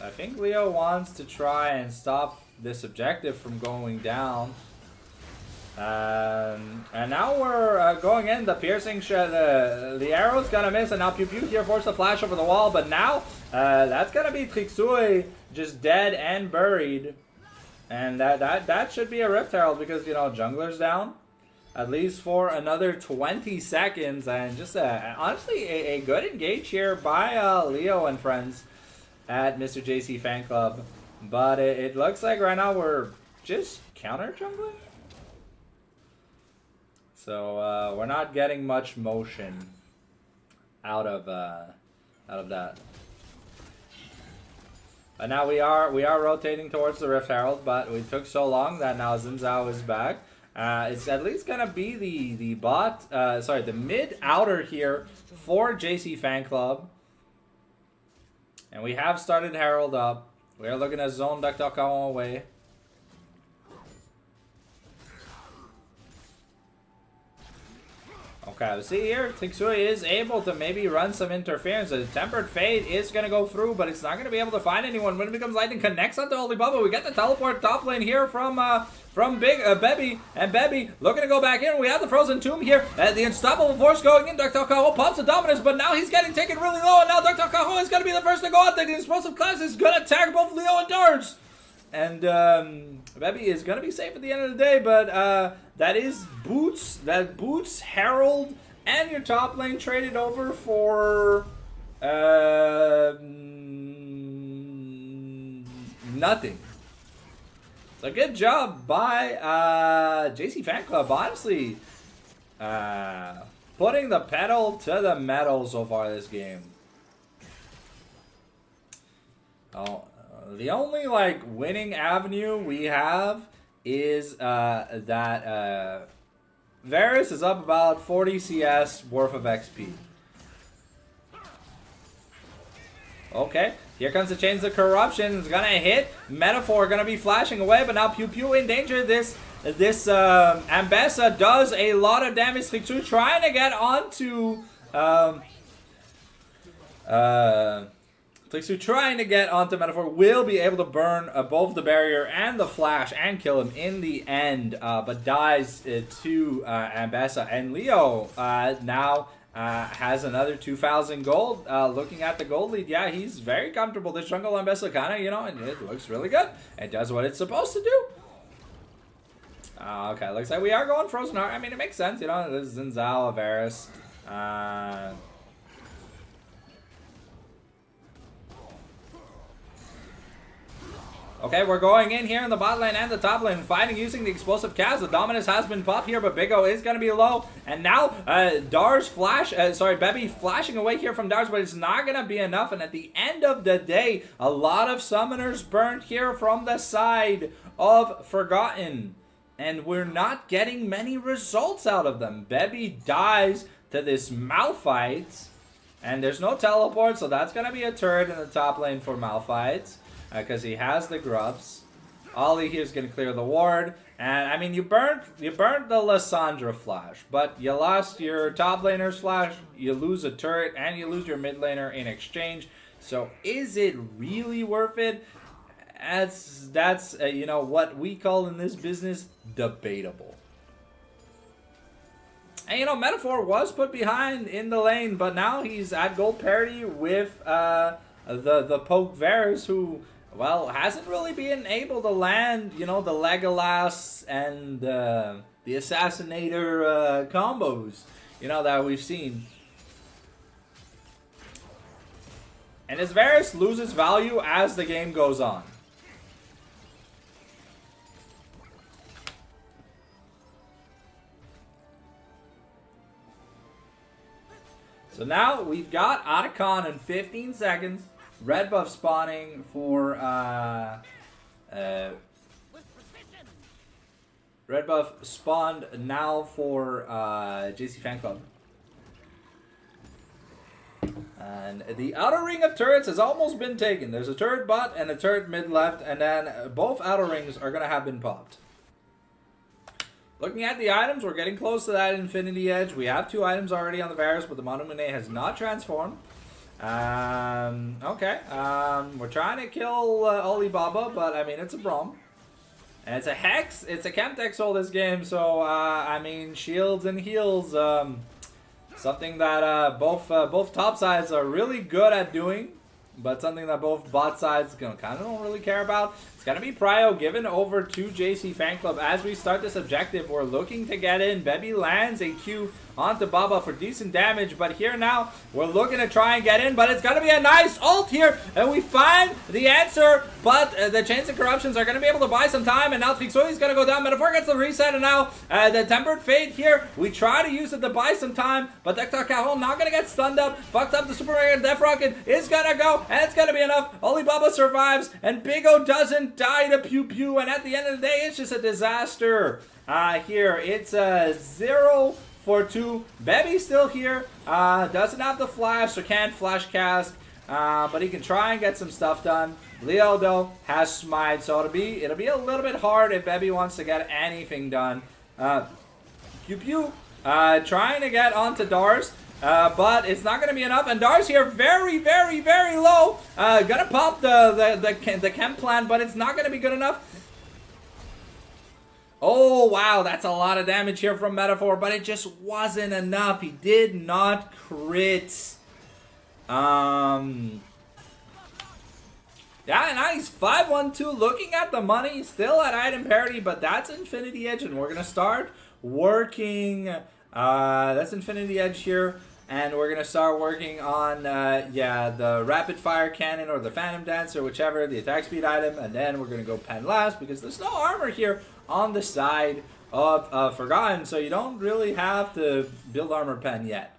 I think Leo wants to try and stop this objective from going down. And now we're going in. The piercing, the arrow's gonna miss, and now Pew Pew here forced a flash over the wall. But now that's gonna be Trixui just dead and buried, and that should be a Rift Herald because you know jungler's down, at least for another 20 seconds, and just honestly a good engage here by Leo and friends at MRJC Fanclub. But it looks like right now we're just counter jungling. So we're not getting much motion out of that. But now we are rotating towards the Rift Herald, but we took so long that now Xin Zhao is back. It's at least gonna be the mid outer here for JC Fanclub, and we have started Herald up. We are looking at zone Dr. away. Okay, we see here, Trixui is able to maybe run some interference. The Tempered Fate is going to go through, but it's not going to be able to find anyone. When it becomes Lightning connects onto Alibaba, we get the teleport top lane here from Big Bebby, and Bebby looking to go back in. We have the Frozen Tomb here. The Unstoppable Force going in. Dr. Cajo pops the Dominance, but now he's getting taken really low, and now Dr. Cajo is going to be the first to go out there. The Explosive Class is going to tag both Leo and Darts. And Bebby is going to be safe at the end of the day, but that is Boots. That Boots, Herald, and your top lane traded over for nothing. So good job by JC Fanclub, honestly. Putting the pedal to the metal so far this game. Oh. The only like winning avenue we have is that Varus is up about 40 CS worth of XP. Okay, here comes the Chains of Corruption. It's gonna hit. Metaphor gonna be flashing away, but now Pew Pew in danger. This Ambessa does a lot of damage. Trixui trying to get onto Trixui trying to get onto Metaphor, will be able to burn both the barrier and the flash and kill him in the end, but dies to Ambessa. And Leo now has another 2,000 gold. Looking at the gold lead, yeah, he's very comfortable. This jungle Ambessa kind of, you know, it looks really good. It does what it's supposed to do. Okay, looks like we are going Frozen Heart. I mean, it makes sense, you know, this is Xin Zhao, Varus. Okay, we're going in here in the bot lane and the top lane, fighting using the explosive cast. The Dominus has been popped here, but Big O is going to be low. And now, Bebby flashing away here from Dars, but it's not going to be enough. And at the end of the day, a lot of summoners burned here from the side of Forgotten. And we're not getting many results out of them. Bebby dies to this Malphite. And there's no teleport, so that's going to be a turret in the top lane for Malphite. Because he has the grubs. Ollie here is going to clear the ward. And, I mean, you burnt the Lysandra flash. But you lost your top laner's flash. You lose a turret. And you lose your mid laner in exchange. So, is it really worth it? That's you know, what we call in this business, debatable. And, you know, Metaphor was put behind in the lane. But now he's at gold parity with the Poke Varus, who... well, hasn't really been able to land, you know, the Legolas and the Assassinator combos, you know, that we've seen. And as Varus loses value as the game goes on. So now we've got Otacon in 15 seconds. Red buff spawning for red buff spawned now for JC Fanclub. And the outer ring of turrets has almost been taken. There's a turret bot and a turret mid left, and then both outer rings are going to have been popped. Looking at the items, we're getting close to that Infinity Edge. We have 2 items already on the Varus, but the Monomune has not transformed. Okay. We're trying to kill Alibaba, but I mean, it's a Braum. And it's a Hex. It's a Chemtech Soul this game. So, I mean, shields and heals. Something that both top sides are really good at doing. But something that both bot sides kind of don't really care about. It's going to be Prio given over to JC Fanclub. As we start this objective, we're looking to get in. Bebby lands a Q onto Baba for decent damage. But here now, we're looking to try and get in. But it's going to be a nice ult here. And we find the answer. But the Chains of Corruptions are going to be able to buy some time. And now Trixoi is going to go down. Metaphor gets the reset. And now the Tempered Fate here. We try to use it to buy some time. But Dr. Caron not going to get stunned up. Fucked up. The Super Mega Death Rocket is going to go. And it's going to be enough. Only Baba survives. And Big O doesn't die to Pew Pew. And at the end of the day, it's just a disaster. Here, it's 0 for 2. Bebby's still here. Doesn't have the flash, so can't flash cast. But he can try and get some stuff done. Leo, though, has smite. So it'll be a little bit hard if Bebby wants to get anything done. Pew Pew trying to get onto Dars. But it's not going to be enough. And Dar's here very, very, very low. Gonna pop the chem plant, but it's not going to be good enough. Oh, wow. That's a lot of damage here from Metaphor, but it just wasn't enough. He did not crit. Yeah, and he's 5-1-2. Looking at the money, still at item parity, but that's Infinity Edge, and we're going to start working. That's Infinity Edge here. And we're going to start working on, yeah, the Rapid Fire Cannon or the Phantom Dancer, whichever, the attack speed item. And then we're going to go pen last because there's no armor here on the side of Forgotten. So you don't really have to build armor pen yet.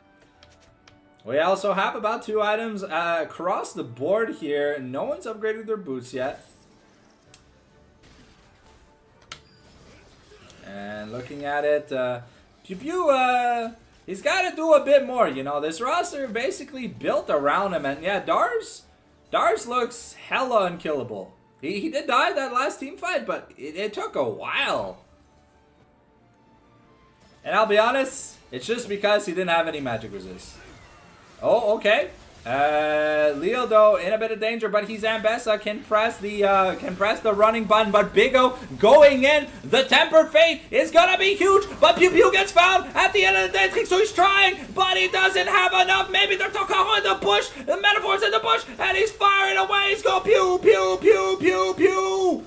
We also have about 2 items across the board here. No one's upgraded their boots yet. And looking at it, Pew Pew, he's got to do a bit more. You know, this roster basically built around him. And yeah, Dars looks hella unkillable. He did die that last team fight, but it took a while. And I'll be honest, it's just because he didn't have any magic resist. Oh, okay. Leo though in a bit of danger, but he's Ambessa, can press the running button, but Big O going in. The Tempered Fate is gonna be huge, but Pew Pew gets found at the end of the day. So he's trying, but he doesn't have enough. Maybe they're Tokaro in the bush. The Metaphor's in the bush, and he's firing away. He's going Pew Pew Pew Pew Pew.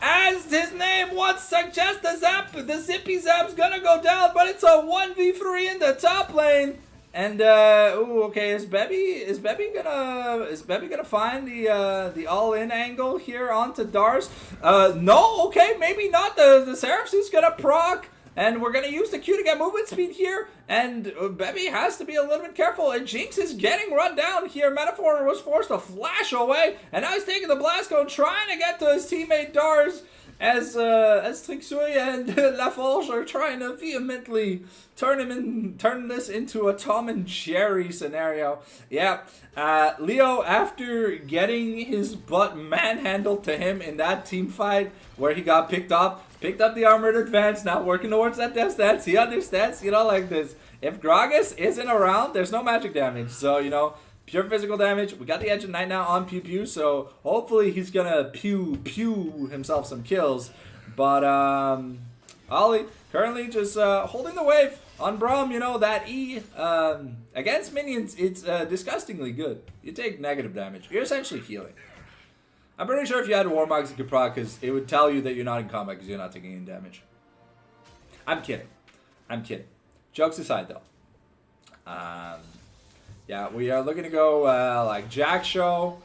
As his name would suggest, the Zippy Zap's gonna go down, but it's a 1v3 in the top lane. And ooh, okay, is Bebby gonna find the all-in angle here onto Dars? No, okay, maybe not. The Seraph Suit's gonna proc, and we're gonna use the Q to get movement speed here. And Bebby has to be a little bit careful. And Jinx is getting run down here. Metaphor was forced to flash away, and now he's taking the blast cone, trying to get to his teammate Dars. As Trixoi and Laforge are trying to vehemently turn this into a Tom and Jerry scenario. Yeah, Leo, after getting his butt manhandled to him in that team fight where he got picked up the armored advance, now working towards that death stance. He understands, you know, like this. If Gragas isn't around, there's no magic damage. So, you know, pure physical damage. We got the Edge of Night now on Pew Pew, so hopefully he's gonna pew himself some kills. But Ollie currently just holding the wave on Braum. You know that E against minions, it's disgustingly good. You take negative damage. You're essentially healing. I'm pretty sure if you had Warmogs you could proc, because it would tell you that you're not in combat because you're not taking any damage. I'm kidding. Jokes aside though. Yeah, we are looking to go like Jack Show.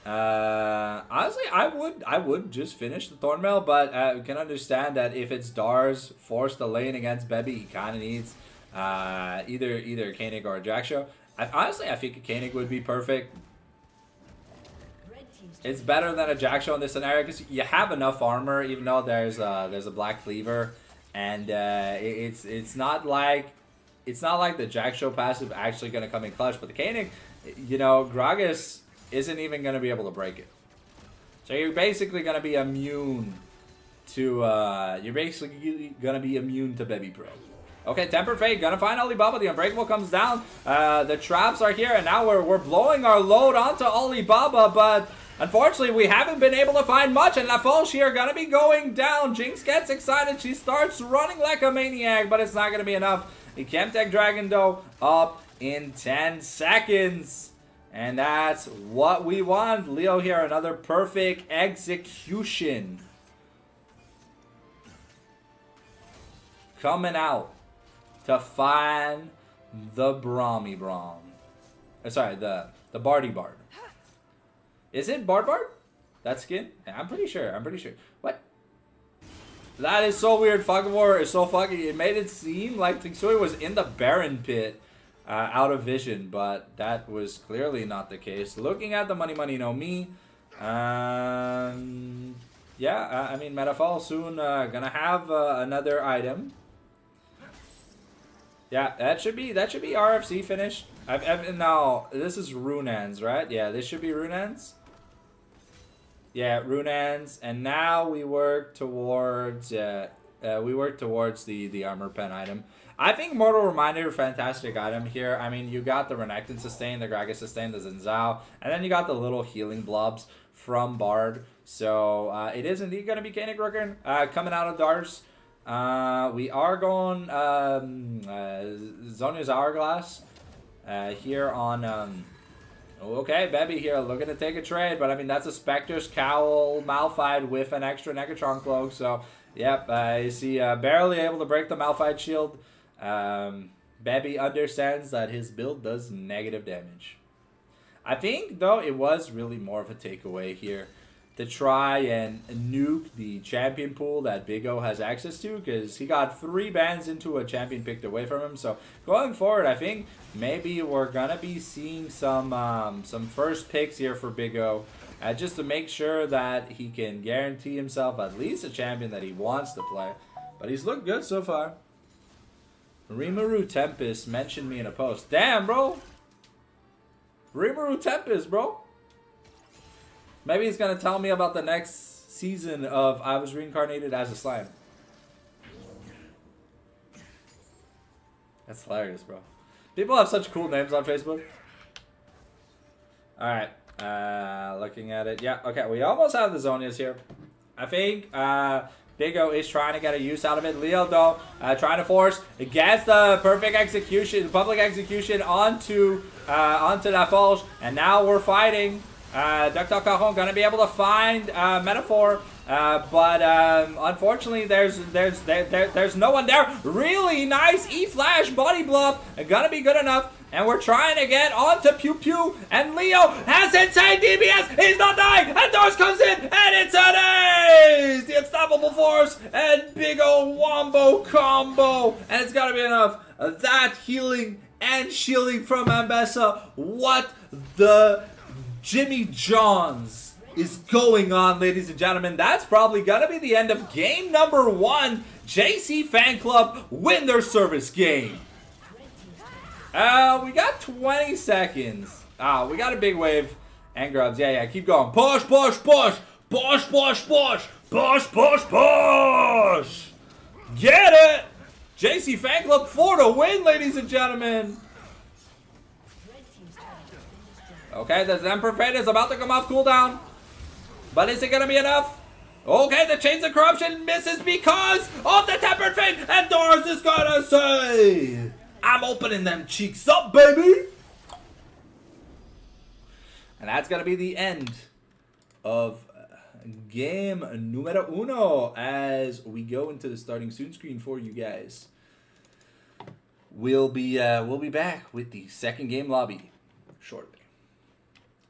Honestly, I would just finish the Thornmail, but we can understand that if it's Dars forced the lane against Bebby, he kind of needs either a Koenig or a Jack Show. Honestly, I think a Koenig would be perfect. It's better than a Jack Show in this scenario because you have enough armor, even though there's a Black Cleaver, and it's not like the Jack Show passive actually going to come in clutch. But the Koenig, you know, Gragas isn't even going to be able to break it. So you're basically going to be immune to Bebby Pro. Okay, Tempered Fate gonna find Alibaba. The Unbreakable comes down. The traps are here, and now we're blowing our load onto Alibaba, but Unfortunately, we haven't been able to find much, and La Falche here gonna be going down. Jinx gets excited. She starts running like a maniac, but it's not gonna be enough. The Chemtech Dragon, though, up in 10 seconds. And that's what we want. Leo here, another perfect execution. Coming out to find the Brahmi Brahm. Sorry, the Bardy Bard. Is it Bard? That skin? Yeah, I'm pretty sure. What? That is so weird. Fogavor is so fucking... It made it seem like Tingsui was in the Baron Pit. Out of vision, but that was clearly not the case. Looking at the Money No Me, yeah, I mean, Metafall soon gonna have another item. Yeah, that should be RFC finished. Now this is Runans, right? Yeah, this should be Runans. Yeah, Runans, and now we work towards the armor pen item. I think Mortal Reminder, fantastic item here. I mean, you got the Renekton sustain, the Gragas sustain, the Zinzao, and then you got the little healing blobs from Bard. So it is indeed going to be Kanik Rooker coming out of Dars. We are going Zonia's Hourglass here on... okay, Bebby here looking to take a trade, but I mean, that's a Spectre's Cowl Malphite with an extra Negatron Cloak. So, yep, you see barely able to break the Malphite shield. Bebby understands that his build does negative damage. I think, though, it was really more of a takeaway here to try and nuke the champion pool that Big O has access to, because he got 3 bans into a champion picked away from him. So going forward, I think maybe we're gonna be seeing some first picks here for Big O, just to make sure that he can guarantee himself at least a champion that he wants to play. But he's looked good so far. Rimuru Tempest mentioned me in a post. Damn, bro. Rimuru Tempest, bro. Maybe he's going to tell me about the next season of I Was Reincarnated as a Slime. That's hilarious, bro. People have such cool names on Facebook. Alright. Looking at it. Yeah, okay. We almost have the Zonias here. I think Big O is trying to get a use out of it. Leo, though, trying to force. It gets the perfect execution, public execution onto La Falche. And now we're fighting. Dr. Cajon gonna be able to find Metaphor, but unfortunately there's no one there. Really nice E-Flash body bluff, gonna be good enough. And we're trying to get onto Pew Pew, and Leo has insane DBS. He's not dying, and Doris comes in, and it's an ace! The Unstoppable Force and Big O Wombo combo, and it's gotta be enough. That healing and shielding from Ambessa. What the Jimmy Johns is going on, ladies and gentlemen? That's probably gonna be the end of game number 1. JC Fanclub win their service game. We got 20 seconds. We got a big wave. And Grubs, yeah, keep going. Push, push, push. Push, push, push. Push, push, push. Get it. JC Fanclub for the win, ladies and gentlemen. Okay, the Emperor Fate is about to come off cooldown. But is it going to be enough? Okay, the Chains of Corruption misses because of the Tempered Fate. And Doris is going to say, I'm opening them cheeks up, baby. And that's going to be the end of game numero uno as we go into the starting soon screen for you guys. We'll be back with the second game lobby shortly.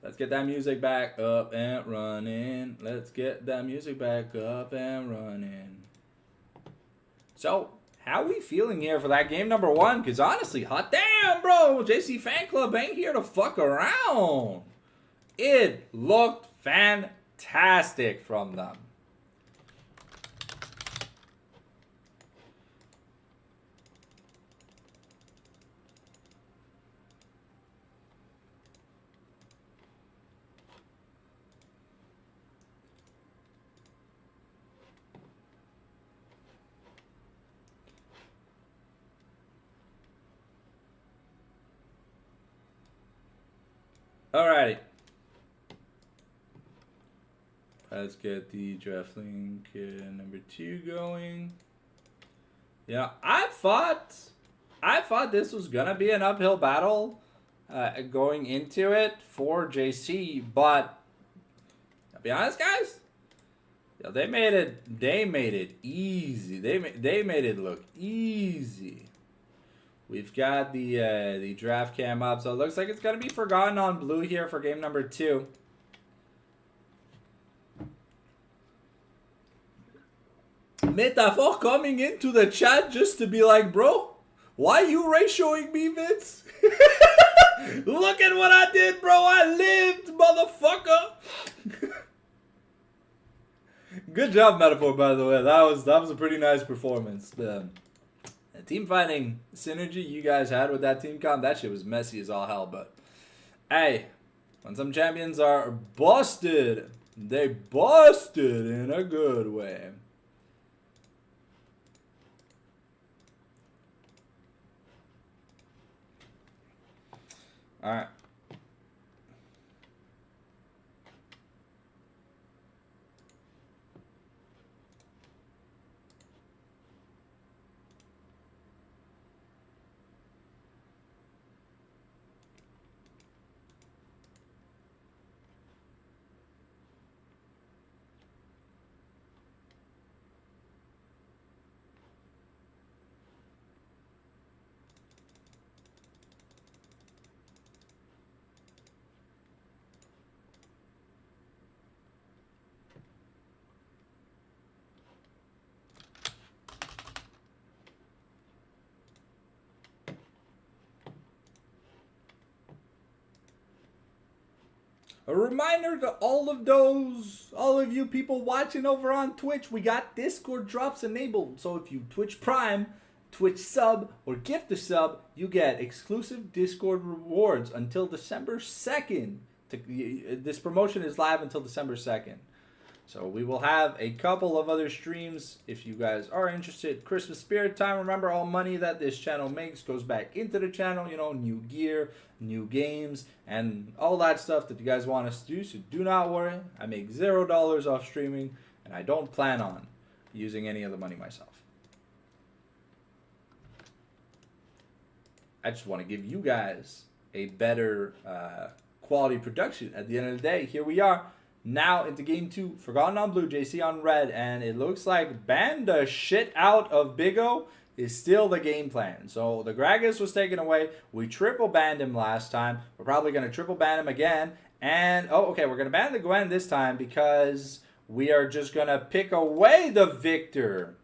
Let's get that music back up and running. Let's get that music back up and running. So, how we feeling here for that game number 1? Because honestly, hot damn, bro. JC Fanclub ain't here to fuck around. It looked fantastic from them. Alrighty. Let's get the draft link number 2 going. Yeah, I thought this was gonna be an uphill battle going into it for JC, but I'll be honest, guys. Yeah, they made it easy. They made it look easy. We've got the draft cam up, so it looks like it's gonna be Forgotten on blue here for game number 2. Metaphor coming into the chat just to be like, bro, why you ratioing me, Vince? Look at what I did, bro. I lived, motherfucker. Good job, Metaphor, by the way. That was a pretty nice performance. The team fighting synergy you guys had with that team comp, that shit was messy as all hell. But hey, when some champions are busted, they busted in a good way. All right. A reminder to all of you people watching over on Twitch, we got Discord drops enabled. So if you Twitch Prime, Twitch sub, or gift a sub, you get exclusive Discord rewards until December 2nd. This promotion is live until December 2nd. So we will have a couple of other streams if you guys are interested. Christmas spirit time. Remember, all money that this channel makes goes back into the channel. You know, new gear, new games, and all that stuff that you guys want us to do. So do not worry. I make $0 off streaming, and I don't plan on using any of the money myself. I just want to give you guys a better quality production. At the end of the day, here we are. Now into game 2, Forgotten on blue, JC on red, and it looks like ban the shit out of Big O is still the game plan. So the Gragas was taken away. We triple banned him last time. We're probably going to triple ban him again. And, oh, okay, we're going to ban the Gwen this time because we are just going to pick away the Victor.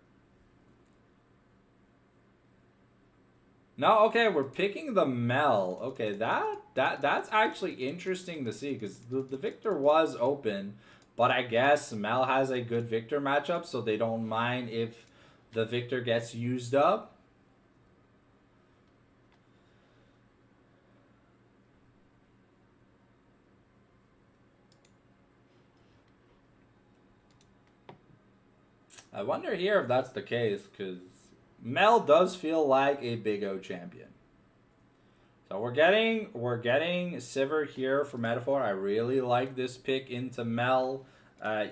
No, okay, we're picking the Mel. Okay, that's actually interesting to see because the Victor was open, but I guess Mel has a good Victor matchup, so they don't mind if the Victor gets used up. I wonder here if that's the case because Mel does feel like a Big O champion. So we're getting Sivir here for Metaphor. I really like this pick into Mel.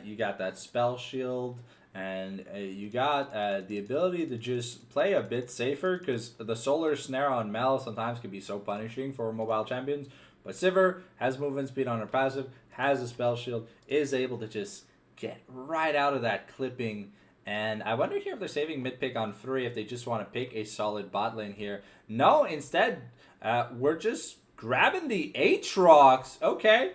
You got that spell shield, and you got the ability to just play a bit safer because the solar snare on Mel sometimes can be so punishing for mobile champions. But Sivir has movement speed on her passive, has a spell shield, is able to just get right out of that clipping. And I wonder here if they're saving mid pick on 3 if they just want to pick a solid bot lane here. No, instead, we're just grabbing the Aatrox. Okay,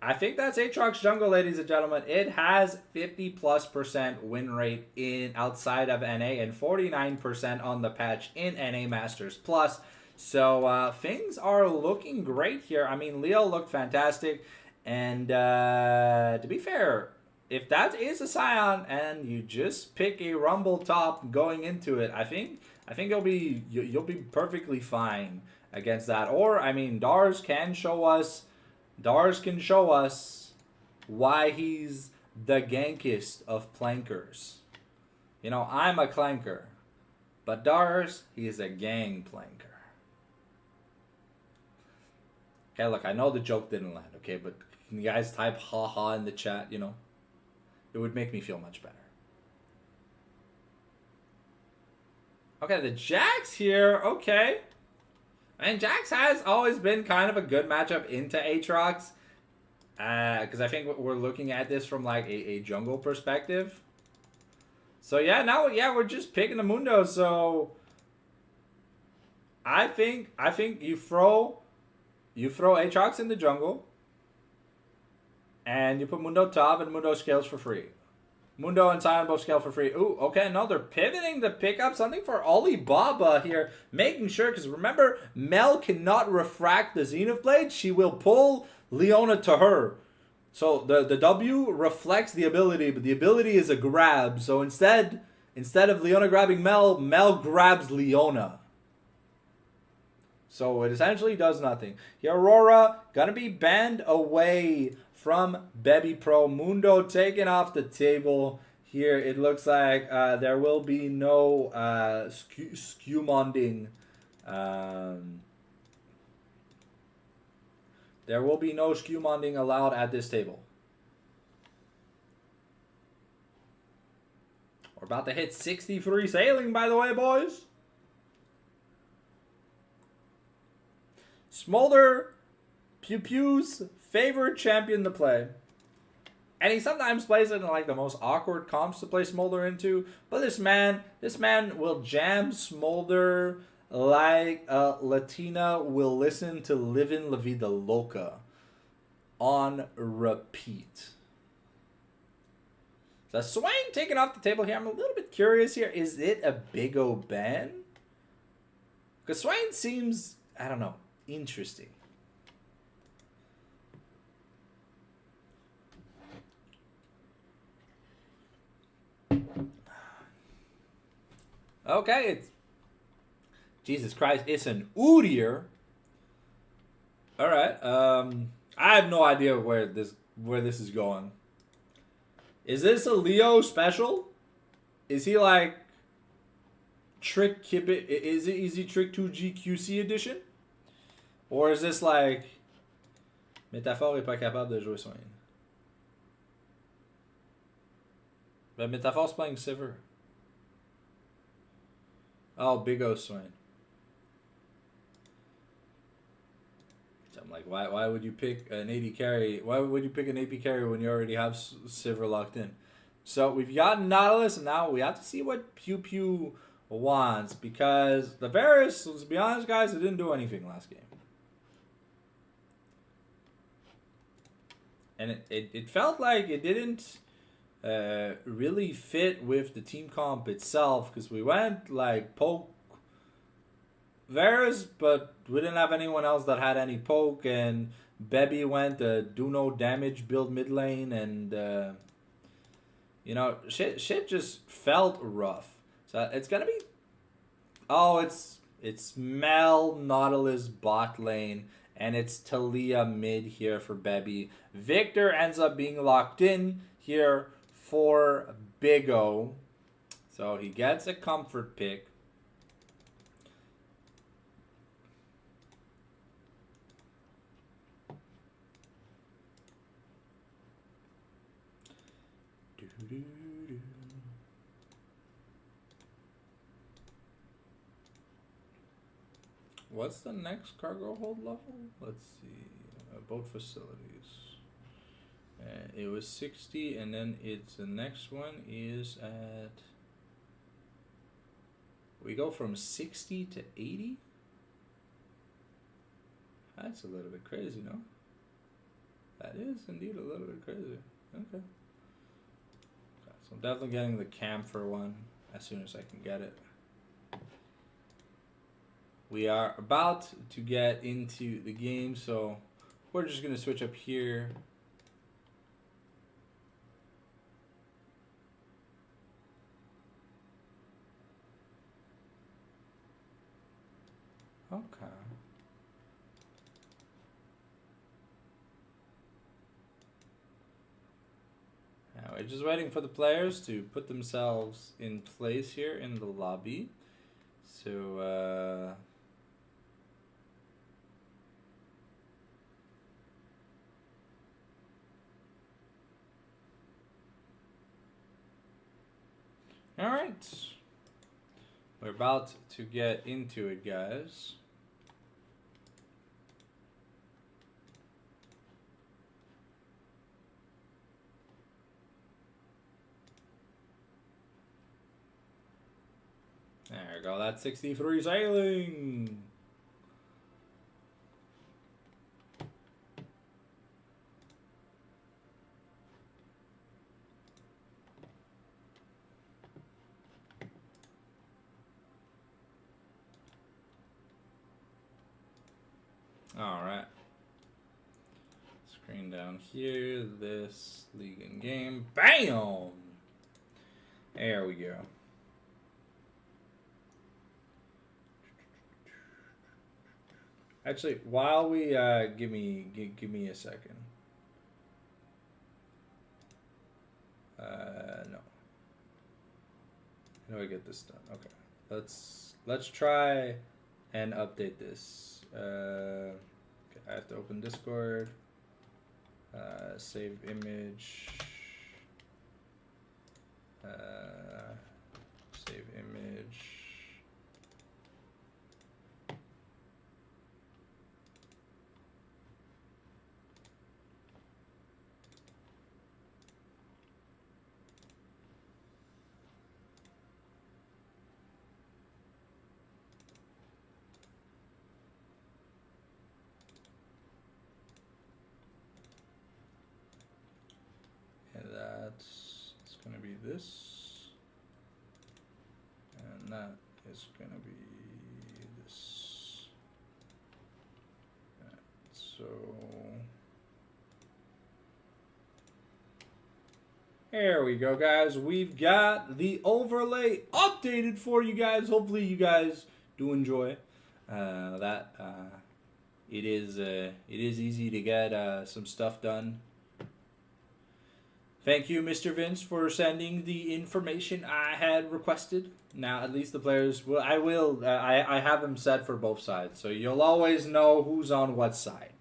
I think that's Aatrox jungle, ladies and gentlemen. It has 50+% win rate in outside of NA and 49% on the patch in NA Masters Plus. So things are looking great here. I mean, Leo looked fantastic. And to be fair, if that is a Scion and you just pick a Rumble top going into it, I think you'll be perfectly fine against that. Or I mean, Dars can show us why he's the gankest of plankers. You know, I'm a clanker, but Dars, he is a gang planker. Okay, look, I know the joke didn't land, okay, but can you guys type haha in the chat, you know? it would make me feel much better. Okay, the Jax here. Okay. And Jax has always been kind of a good matchup into Aatrox. Because I think we're looking at this from like a jungle perspective. So yeah, now we're just picking the Mundo. So I think you throw Aatrox in the jungle. And you put Mundo top and Mundo scales for free. Mundo and Silent both scale for free. Ooh, okay, no, they're pivoting to pick up something for Alibaba here. Making sure, because remember, Mel cannot refract the Zenith Blade. She will pull Leona to her. So the W reflects the ability, but the ability is a grab. So instead of Leona grabbing Mel, Mel grabs Leona. So it essentially does nothing. Here, Aurora gonna be banned away from Baby Pro. Mundo taken off the table. Here it looks like there will be no skewmonding. There will be no skewmonding allowed at this table. We're about to hit 63 sailing, by the way, boys. Smolder, Pew Pew's favorite champion to play. And he sometimes plays it in like the most awkward comps to play Smolder into. But this man will jam Smolder like Latina will listen to Livin' La Vida Loca on repeat. So Swain taken off the table here. I'm a little bit curious here. Is it a Big O ban? Because Swain seems, I don't know, interesting. Okay, it's Jesus Christ, it's an Udyr. Alright, I have no idea where this is going. Is this a Leo special? Is he like Trick Kibbit? Is it Easy Trick 2G QC edition? Or is this like Métaphore est pas capable de jouer Swain? But Métaphore's playing Sivir. Oh, Big O Swain. So I'm like, why would you pick an AD carry? Why would you pick an AP carry when you already have Sivir locked in? So we've got Nautilus, and now we have to see what Pew Pew wants. Because the Varus, let's be honest, guys, it didn't do anything last game. And it felt like it didn't really fit with the team comp itself, because we went like poke Varus, but we didn't have anyone else that had any poke, and Bebby went do no damage build mid lane, and you know, shit just felt rough. So it's gonna be, oh, it's Mel Nautilus bot lane, and it's Talia mid here for Bebby. Victor ends up being locked in here for Big O. So he gets a comfort pick. What's the next cargo hold level? Let's see. Boat facilities. It was 60, and then it's the next one is at. We go from 60 to 80. That's a little bit crazy, no? That is indeed a little bit crazy. Okay. So I'm definitely getting the camphor one as soon as I can get it. We are about to get into the game, so we're just going to switch up here. Okay. Now we're just waiting for the players to put themselves in place here in the lobby. So, All right. We're about to get into it, guys. There we go. That's 63 sailing. All right. Screen down here. This league and game. Bam! There we go. Actually, while we give me a second. No. How do I get this done? Okay. Let's try and update this. Okay, I have to open Discord. Save image. Save image. It's going to be this, and that is going to be this. Right, so there we go, guys. We've got the overlay updated for you guys. Hopefully you guys do enjoy that. It is easy to get some stuff done. Thank you, Mr. Vince, for sending the information I had requested. Now, at least the players will. I have them set for both sides, so you'll always know who's on what side.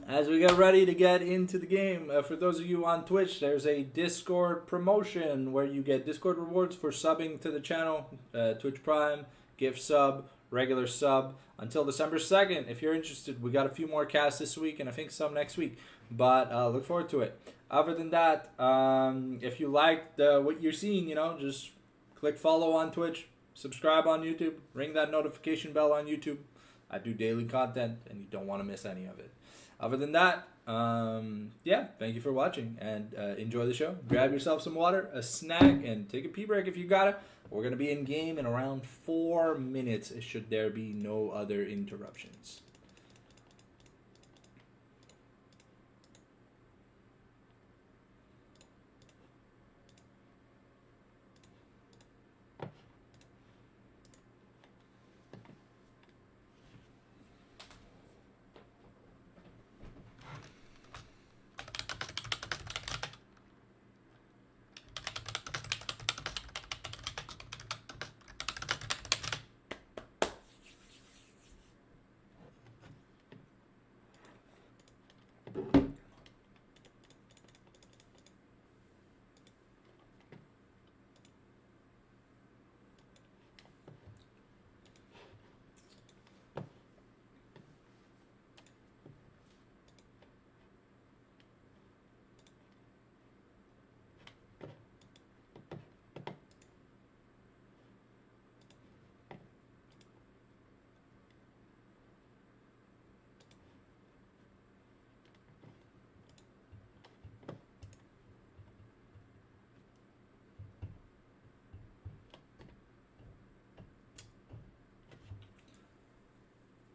As we get ready to get into the game, for those of you on Twitch, there's a Discord promotion where you get Discord rewards for subbing to the channel, Twitch Prime, gift sub, regular sub, until December 2nd. If you're interested, we got a few more casts this week and I think some next week, but look forward to it. Other than that, if you liked what you're seeing, just click follow on Twitch, subscribe on YouTube, ring that notification bell on YouTube. I do daily content and you don't want to miss any of it. Other than that, yeah, thank you for watching and enjoy the show. Grab yourself some water, a snack, and take a pee break if you got it. We're going to be in game in around 4 minutes, should there be no other interruptions.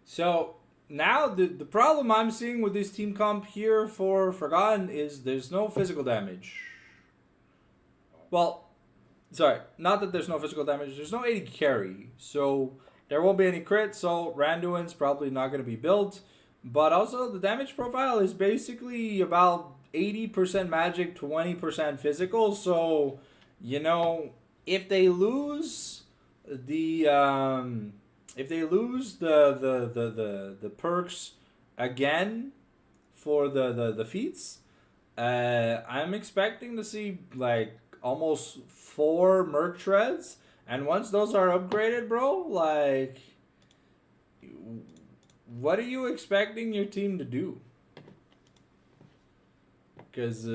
So now the problem I'm seeing with this team comp here for Forgotten is there's no physical damage. Well, sorry, not that there's no physical damage. There's no 80 carry, so there won't be any crit. So Randuin's probably not going to be built. But also the damage profile is basically about 80% magic, 20% physical. So if they lose the the perks again for the feats, I'm expecting to see like almost 4 Merc Treads, and once those are upgraded, bro, like, what are you expecting your team to do? Because it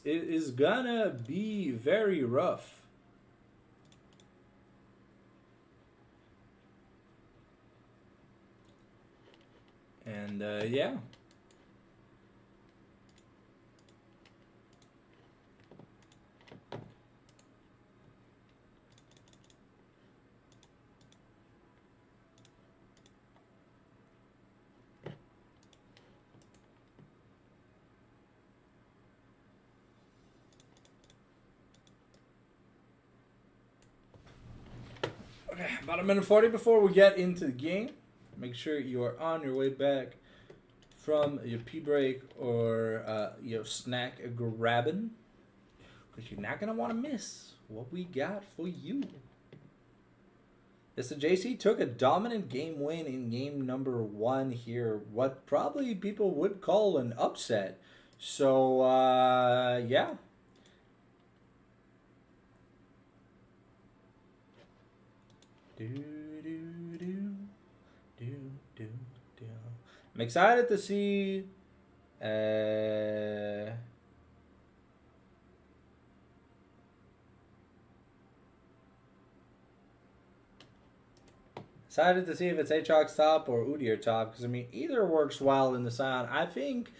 is gonna be very rough. And yeah. Okay, about 1:40 before we get into the game. Make sure you are on your way back from your pee break or your snack grabbing, because you're not gonna want to miss what we got for you. Yes, the JC took a dominant game win in game number 1 here. What probably people would call an upset. So yeah. I'm excited to see excited to see if it's Aatrox top or Udyr top, because I mean either works well in the sound. I think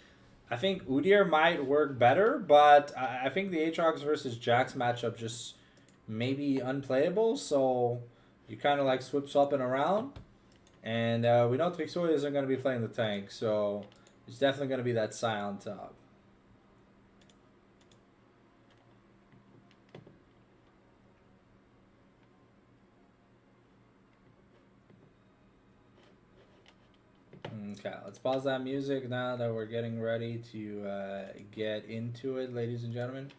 Udyr might work better, but I think the Aatrox versus Jax matchup just maybe unplayable, so you kind of like swapping around. And we know Trixoy isn't going to be playing the tank, so it's definitely going to be that Psy on top. Okay, let's pause that music now that we're getting ready to get into it, ladies and gentlemen.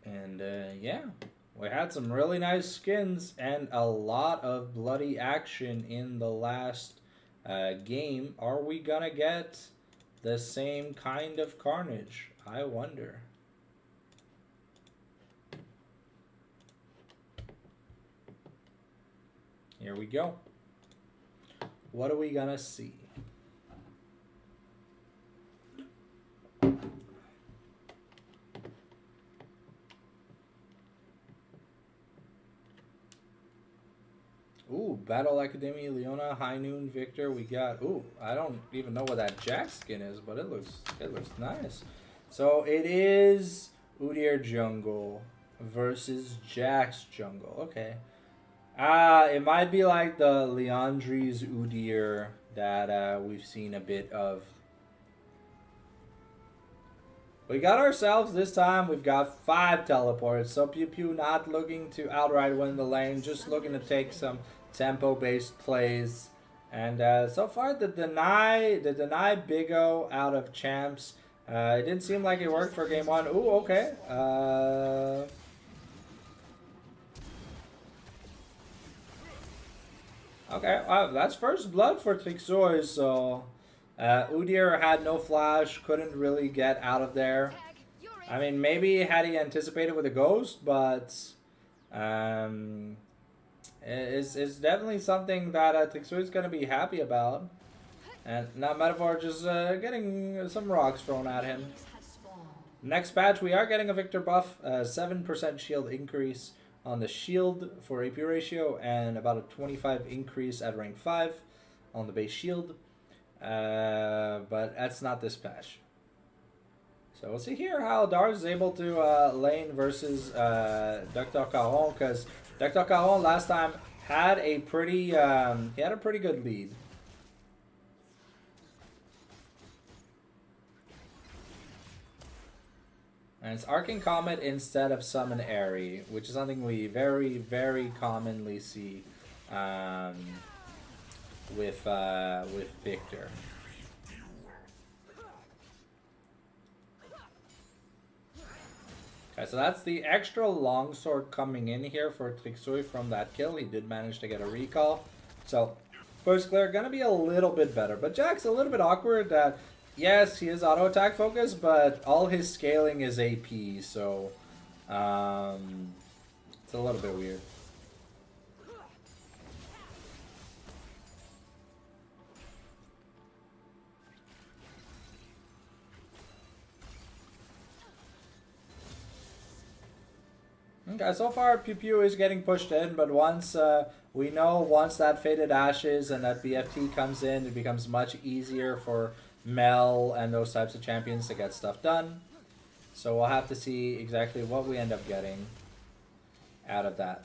And yeah, we had some really nice skins and a lot of bloody action in the last game. Are we gonna get the same kind of carnage? I wonder. Here we go. What are we gonna see? Ooh, Battle Academy, Leona, High Noon, Victor. We got. Ooh, I don't even know what that Jax skin is, but it looks nice. So it is Udyr Jungle versus Jax Jungle. Okay. It might be like the Leandri's Udyr that we've seen a bit of. We got ourselves this time. We've got 5 teleports. So Pew Pew not looking to outright win the lane, just looking to take some tempo-based plays. And so far, the deny Big O out of champs. It didn't seem like it worked for game 1. Ooh, okay. Okay, wow, that's first blood for Trixoy, so Udyr had no flash, couldn't really get out of there. I mean, maybe had he anticipated with a ghost, but it's definitely something that Trixoy is going to be happy about. And now Metaphor just getting some rocks thrown at him. Next patch, we are getting a Victor buff, 7% shield increase on the shield for AP ratio, and about a 25 increase at rank 5 on the base shield. But that's not this patch. So we'll see here how Dars is able to lane versus Dr. Caron, because Dr. Caron last time had a pretty good lead. And it's Arcane Comet instead of Summon Airy, which is something we very, very commonly see with Victor. Okay, so that's the extra longsword coming in here for Trixoy from that kill. He did manage to get a recall. So first clear gonna be a little bit better, but Jack's a little bit awkward that yes, he is auto attack focused, but all his scaling is AP, so it's a little bit weird. Okay, so far Pew Pew is getting pushed in, but once we know once that Faded Ashes and that BFT comes in, it becomes much easier for Mel and those types of champions to get stuff done. So we'll have to see exactly what we end up getting out of that.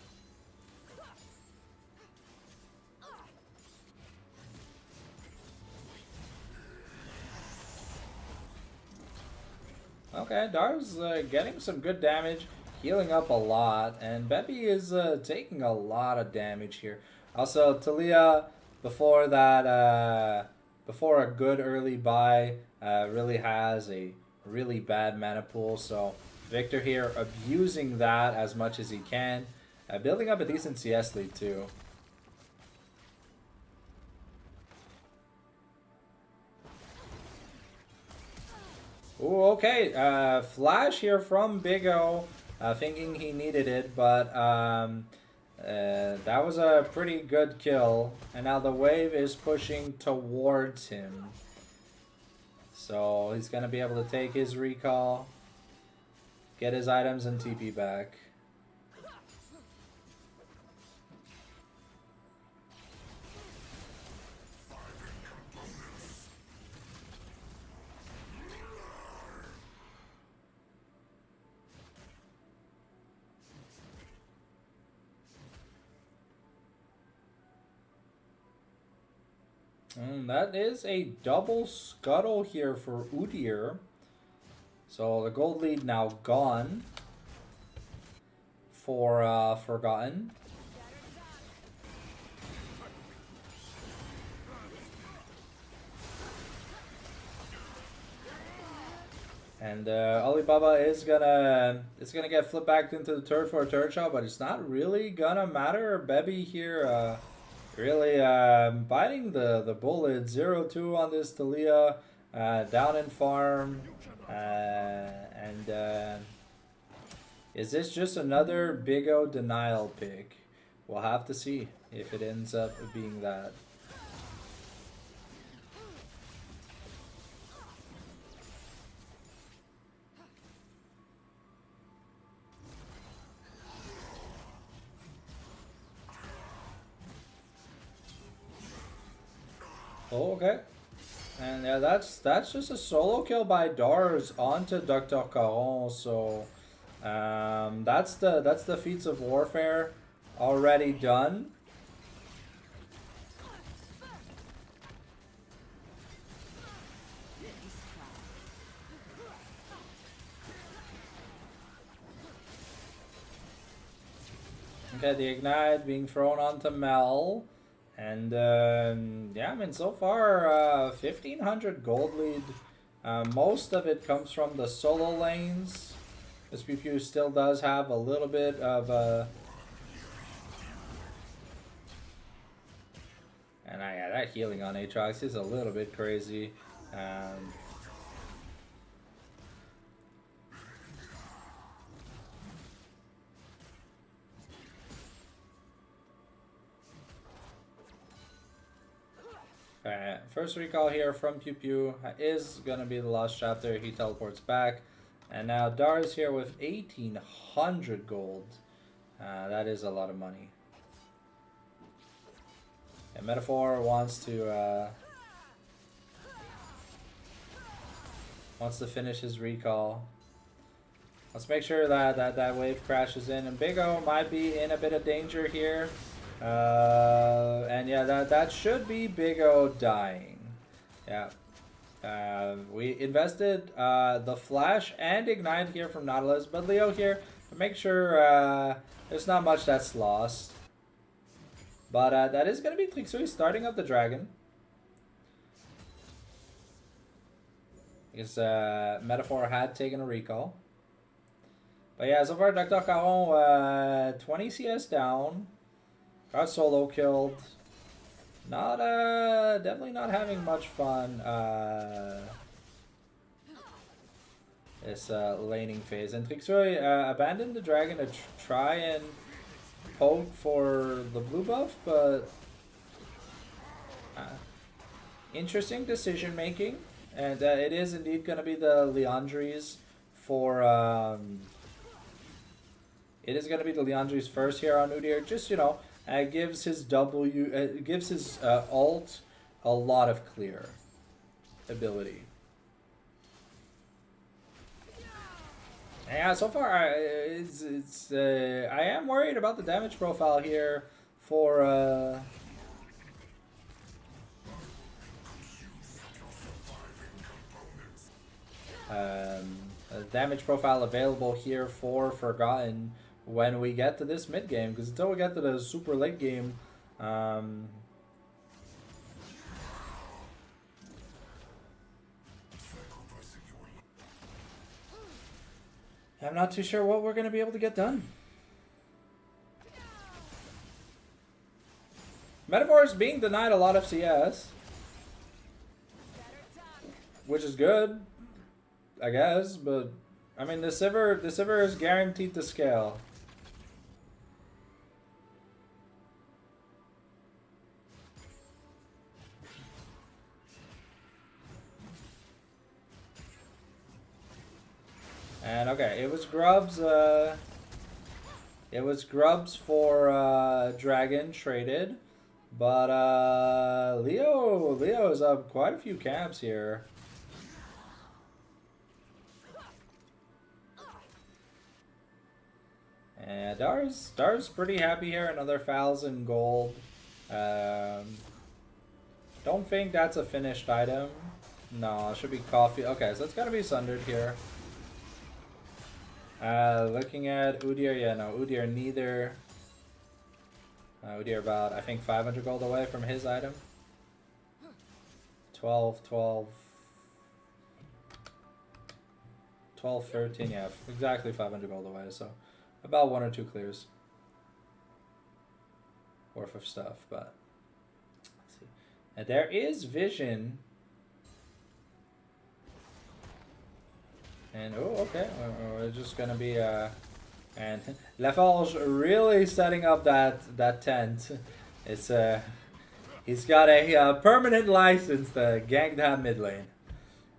Okay, Dar's getting some good damage, healing up a lot, and Bebby is taking a lot of damage here. Also, Talia, before that, before a good early buy, really has a really bad mana pool, so Victor here abusing that as much as he can, building up a decent CS lead too. Ooh, okay. Flash here from Big O, thinking he needed it, but that was a pretty good kill. And now the wave is pushing towards him. So he's going to be able to take his recall, get his items, and TP back. That is a double scuttle here for Udyr. So the gold lead now gone for Forgotten. And Alibaba is gonna get flipped back into the turret for a turret shot, but it's not really gonna matter. Bebby here really biting the bullet. 0-2 on this Talia, down in farm, and is this just another Big O denial pick? We'll have to see if it ends up being that. Oh, okay. And yeah, that's just a solo kill by Dars onto Dr. Caron. So that's the feats of warfare already done. Okay, the ignite being thrown onto Mel. And yeah, I mean, so far 1,500 gold lead. Most of it comes from the solo lanes. This Pew Pew still does have a little bit of and yeah, that healing on Aatrox is a little bit crazy. Alright, first recall here from Pew Pew is going to be the last chapter. He teleports back. And now Dar is here with 1,800 gold. That is a lot of money. And Metaphor wants to finish his recall. Let's make sure that wave crashes in. And Big O might be in a bit of danger here. And yeah, that should be Big O dying. Yeah. We invested the Flash and Ignite here from Nautilus, but Leo here to make sure there's not much that's lost. But that is going to be Trixui starting up the Dragon. Because Metaphor had taken a recall. But yeah, so far Dr. Caron 20 CS down. Got solo killed. Not definitely not having much fun this laning phase. And Trixoy abandoned the dragon to try and poke for the blue buff, but interesting decision making. And it is indeed going to be the Leandries for... it is going to be the Leandries first here on Udyr. Just, you know, gives his gives his ult a lot of clear ability. Yeah, so far I am worried about the damage profile here for damage profile available here for Forgotten when we get to this mid game, because until we get to the super late game, I'm not too sure what we're going to be able to get done. Metaphor is being denied a lot of CS, which is good, I guess, but I mean the Sivir is guaranteed to scale. And okay, it was Grubs for Dragon traded, but Leo is up quite a few camps here. And Dar's pretty happy here, another 1,000 gold. Don't think that's a finished item. No, it should be coffee. Okay, so it's gotta be Sundered here. Looking at Udyr, yeah, no, Udyr neither. Udyr about, I think, 500 gold away from his item. 12, 13, yeah, exactly 500 gold away, so about 1 or 2 clears worth of stuff, but let's see. And there is vision. And oh, okay, we're just gonna be and Laforge really setting up that tent. It's he's got a permanent license to gank that mid lane.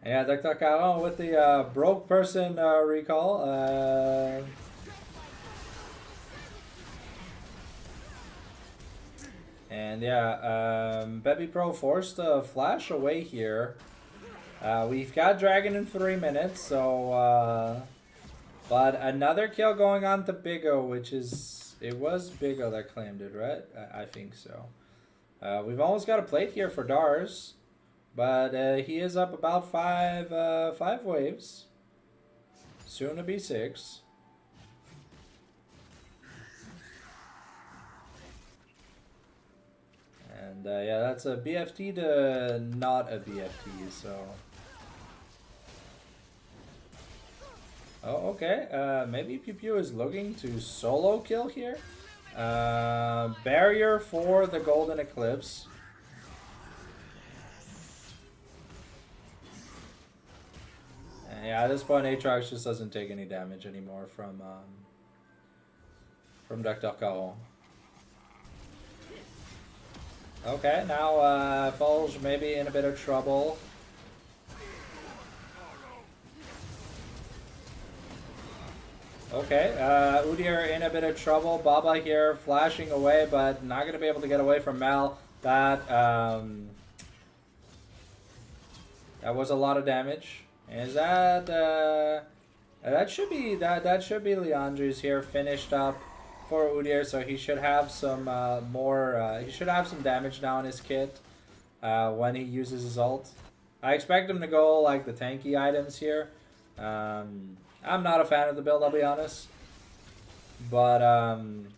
And yeah, Dr. Caron with the broke person recall. And yeah, Baby Pro forced to flash away here. We've got Dragon in 3 minutes, so but another kill going on to Bigo, which is, it was Bigo that claimed it, right? I think so. We've almost got a plate here for Dars, but he is up about 5 waves, soon to be 6. And yeah, that's a BFT to not a BFT, so. Oh, okay. Maybe Pew Pew is looking to solo kill here. Barrier for the Golden Eclipse. And yeah, at this point, Aatrox just doesn't take any damage anymore from Dr. Caron. Okay, now Fulge maybe in a bit of trouble. Okay, Udyr in a bit of trouble. Baba here flashing away, but not going to be able to get away from Mal. That was a lot of damage. Is that that should be Leandri's here finished up for Udyr, so he should have some he should have some damage now in his kit when he uses his ult. I expect him to go like the tanky items here. I'm not a fan of the build, I'll be honest. But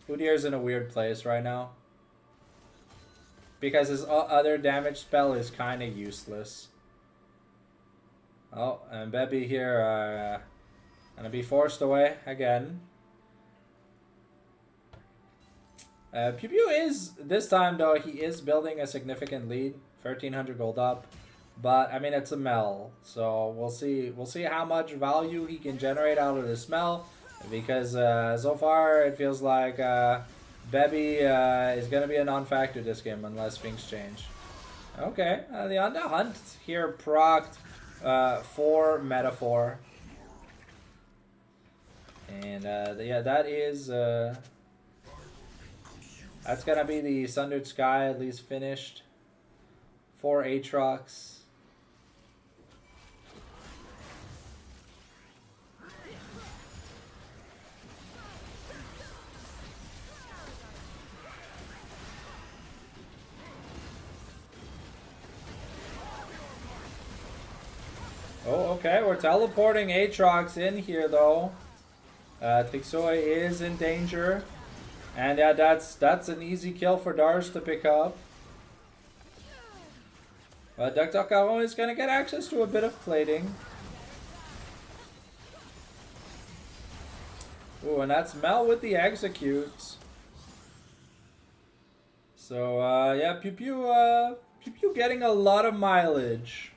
Udyr's in a weird place right now, because his other damage spell is kind of useless. Oh, and Bebby here gonna be forced away again. Pew Pew is, this time though, he is building a significant lead. 1,300 gold up. But I mean, it's a Mel, so we'll see. We'll see how much value he can generate out of this Mel, because so far it feels like Bebby is gonna be a non-factor this game unless things change. Okay, the Under Hunt here procced for Metaphor, and yeah, that is that's gonna be the Sundered Sky at least finished for Aatrox. Oh, okay, we're teleporting Aatrox in here though. Tixoi is in danger. And yeah, that's an easy kill for Dars to pick up. But Dr. Caron is going to get access to a bit of plating. Ooh, and that's Mel with the executes. So, yeah, Pew Pew getting a lot of mileage.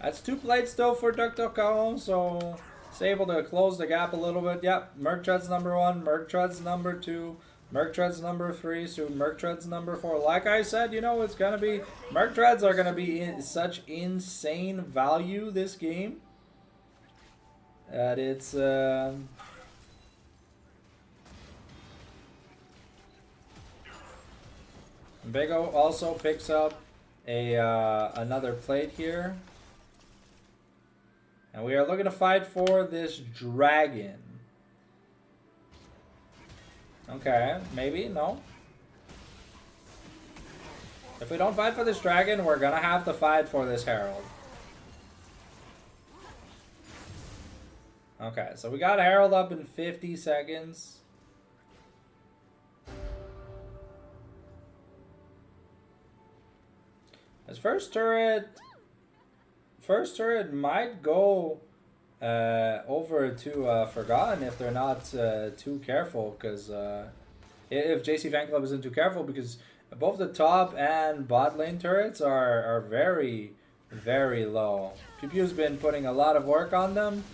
That's 2 plates though for Dr. Caron, so it's able to close the gap a little bit. Yep, Merctread's number 1, Merctread's number 2, Merctread's number 3, so Merctread's number 4. Like I said, you know, it's gonna be Merctreads are gonna be such insane value this game that it's Big O also picks up a another plate here. And we are looking to fight for this dragon. Okay, maybe, no. If we don't fight for this dragon, we're gonna have to fight for this Herald. Okay, so we got Herald up in 50 seconds. His first turret might go over to Forgotten if they're not too careful, because if JC Fanclub isn't too careful, because both the top and bot lane turrets are very, very low. Pew Pew's been putting a lot of work on them,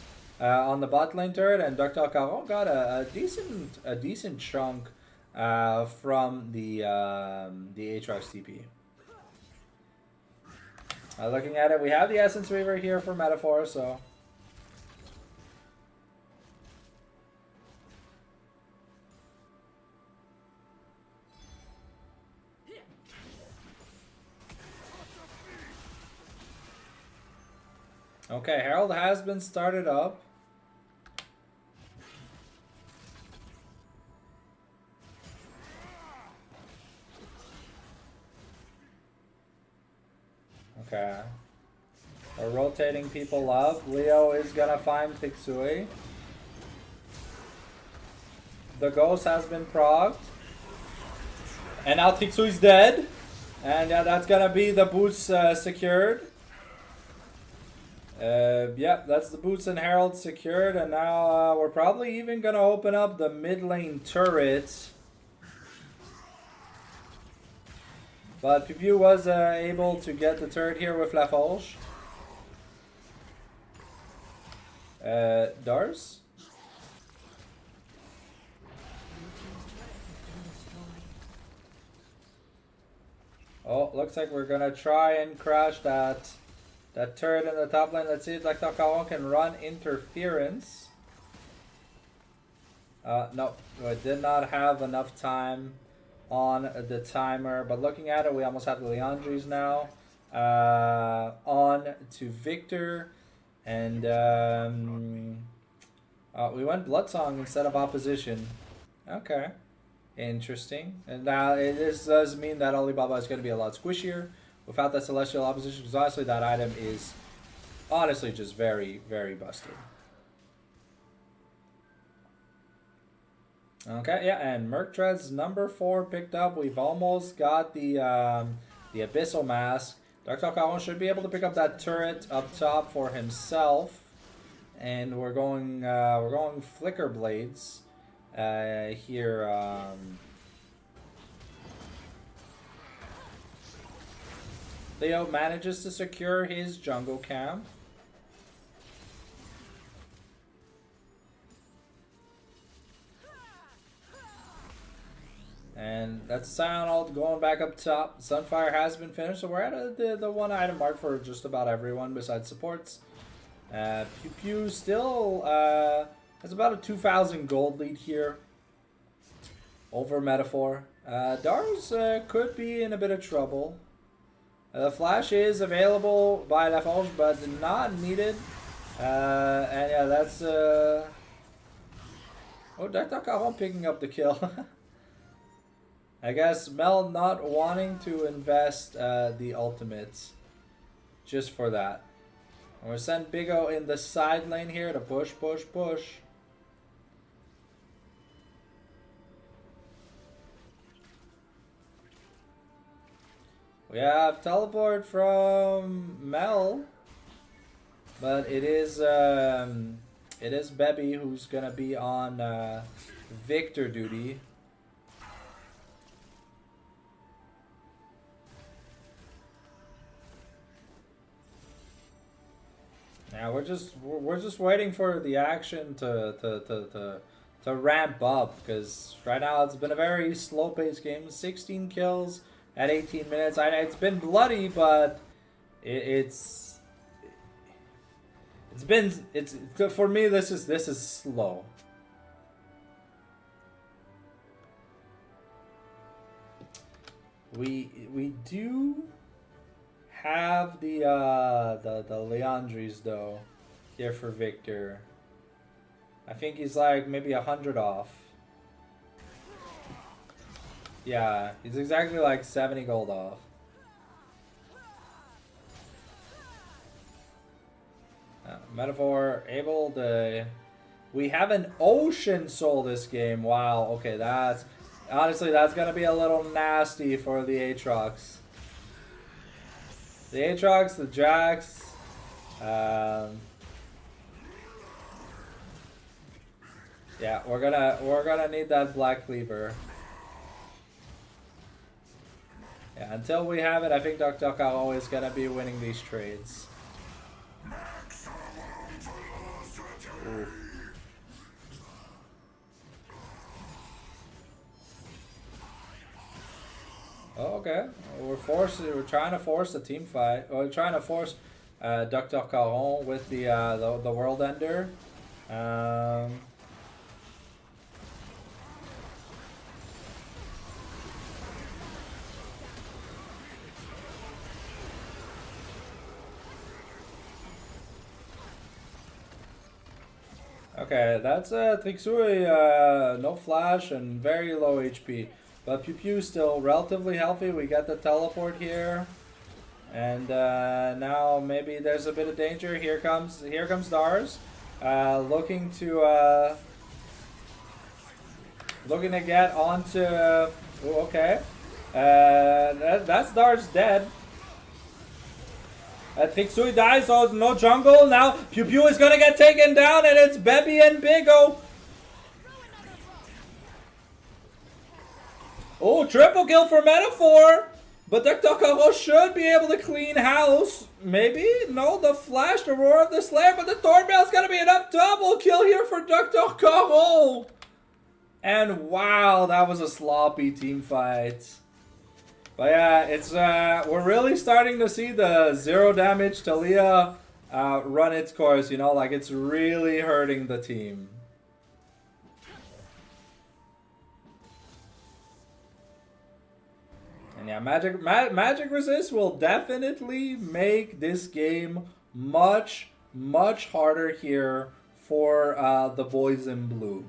on the bot lane turret, and Dr. Caron got a decent chunk from the Aatrox TP. Looking at it, we have the Essence Weaver here for Metaphor, so. Okay, Herald has been started up. Okay. We're rotating people up. Leo is gonna find Tixui. The ghost has been progged. And now Tixui's dead. And yeah, that's gonna be the boots secured. Yeah, that's the boots and Herald secured. And now we're probably even gonna open up the mid lane turret. But Pew Pew was able to get the turret here with La Forge. Dars? Oh, looks like we're gonna try and crash that turret in the top lane. Let's see if Dr. Caron can run interference. No, we did not have enough time on the timer, but looking at it, we almost have the Leandries now. On to Victor, and we went Bloodsong instead of Opposition. Okay, interesting. And now this does mean that Alibaba is going to be a lot squishier without that Celestial Opposition, because honestly that item is honestly just very, very busted. Okay, yeah, and Merctread's number 4 picked up. We've almost got the Abyssal Mask. Dr. Caron should be able to pick up that turret up top for himself, and we're going Flicker Blades here. Leo manages to secure his jungle camp. And that's Sion ult going back up top. Sunfire has been finished, so we're at the one item mark for just about everyone besides supports. Pew Pew still has about a 2,000 gold lead here over Metaphor. Dars could be in a bit of trouble. The flash is available by Laforge, but not needed. And yeah, that's... Oh, Dr. Caron picking up the kill. I guess Mel not wanting to invest the ultimates just for that. And we're sending Big O in the side lane here to push, push, push. We have teleport from Mel, but it is Bebby who's gonna be on Victor duty. Yeah, we're just waiting for the action to ramp up, because right now it's been a very slow paced game. 16 kills at 18 minutes. I know it's been bloody, but it's for me this is slow. We do have the Leandries though here for Victor. I think he's like maybe 100 off. Yeah, he's exactly like 70 gold off. Metaphor able to... We have an Ocean Soul this game. Wow, okay, that's... Honestly, that's gonna be a little nasty for the Aatrox. The Aatrox, the Jax, yeah, we're gonna need that Black Cleaver. Yeah, until we have it, I think Dr. Caro is gonna be winning these trades. Ooh. Oh, okay. We're trying to force a team fight. We're trying to force Dr. Caron with the World Ender. Okay, that's Trixui, no flash and very low HP. But Pew Pew still relatively healthy. We got the teleport here. And now maybe there's a bit of danger. Here comes Dars. Looking to get onto okay. That's Dars dead. Trixui dies, so it's no jungle. Now Pew Pew is gonna get taken down, and it's Bebby and Big O. Oh, triple kill for Metaphor! But Dr. Caro should be able to clean house. Maybe? No, the flash, the roar of the Slayer, but the Thornmail's gonna be enough double kill here for Dr. Caro! And wow, that was a sloppy team fight. But yeah, it's we're really starting to see the 0 damage Talia run its course, you know, like it's really hurting the team. And yeah, Magic Resist will definitely make this game much harder here for the boys in blue.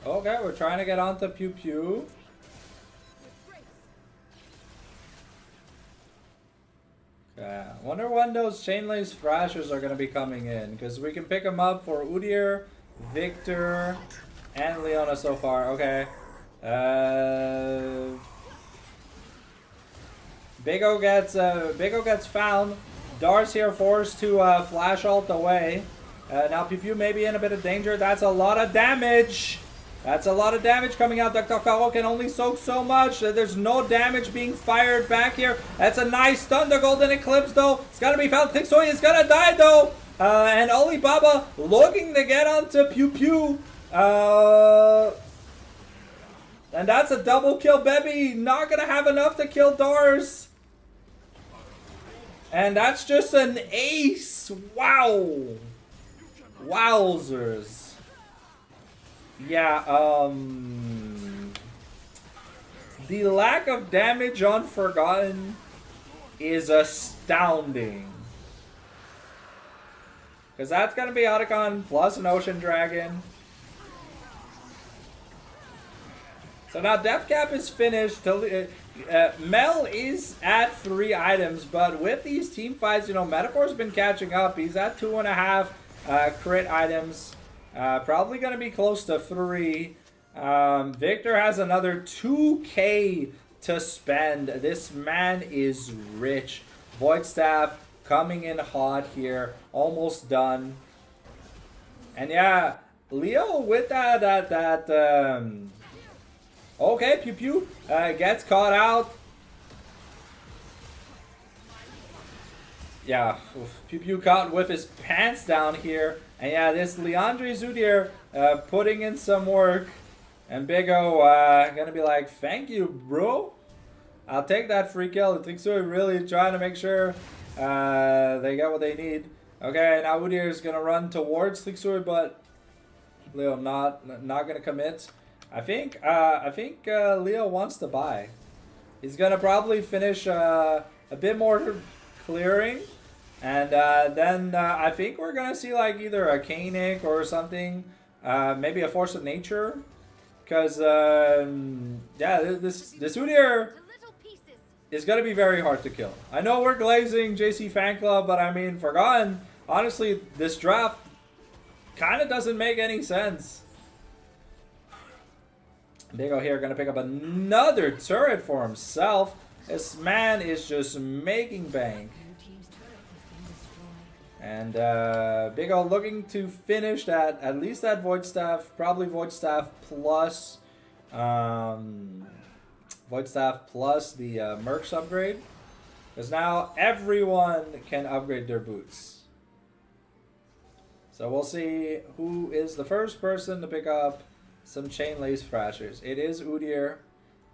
Okay, we're trying to get onto Pew Pew. Okay, wonder when those Chainlace Thrashers are going to be coming in. Because we can pick them up for Udyr, Victor, and Leona so far. Okay. Big O gets found. Dar's here forced to flash ult away. Now Pew Pew may be in a bit of danger. That's a lot of damage. That's a lot of damage coming out. Dr. Karo can only soak so much. There's no damage being fired back here. That's a nice stun. The Golden Eclipse, though. It's got to be found. Tixoy is going to die, though. And Alibaba looking to get onto Pew Pew. And that's a double kill. Bebby not going to have enough to kill Dars. And that's just an ace. Wow. Wowzers. Yeah, the lack of damage on Forgotten is astounding. Because that's going to be Otacon plus an Ocean Dragon. So now Death Cap is finished. Mel is at 3 items, but with these team fights, you know, Metaphor's been catching up. He's at 2.5 crit items. Probably going to be close to 3. Victor has another 2K to spend. This man is rich. Void Staff coming in hot here. Almost done. And yeah, Leo with that okay, Pew Pew gets caught out. Yeah, Pew Pew caught with his pants down here. And yeah, this Leandre Udyr putting in some work. And Big O gonna be like, thank you, bro. I'll take that free kill. Tixui really trying to make sure they get what they need. Okay, now Udyr is gonna run towards Tixui, but Leo not gonna commit. I think Leo wants to buy. He's gonna probably finish a bit more clearing. And then I think we're going to see like either a Kainic or something. Maybe a Force of Nature. Because, yeah, this Udyr is going to be very hard to kill. I know we're glazing JC Fanclub, but I mean, Forgotten, honestly, this draft kind of doesn't make any sense. Big O here going to pick up another turret for himself. This man is just making bank. And Big O looking to finish that, at least that Void Staff, probably Void Staff plus the Mercs upgrade. Because now everyone can upgrade their boots. So we'll see who is the first person to pick up some Chainlace Thrashers. It is Udyr.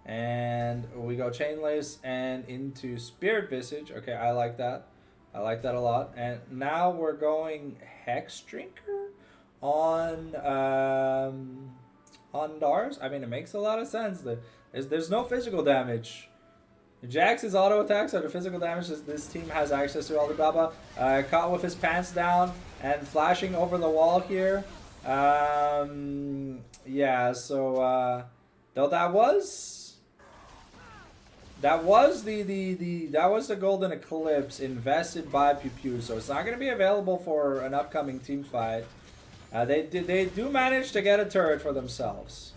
And we go Chainlace and into Spirit Visage. Okay, I like that. I like that a lot. And now we're going Hex Drinker on Dars. I mean, it makes a lot of sense. There's no physical damage. Jax's auto attacks are the physical damage this team has access to. Alibaba caught with his pants down and flashing over the wall here. Yeah, so though that was the Golden Eclipse invested by Pew Pew, so it's not going to be available for an upcoming team fight. They do manage to get a turret for themselves.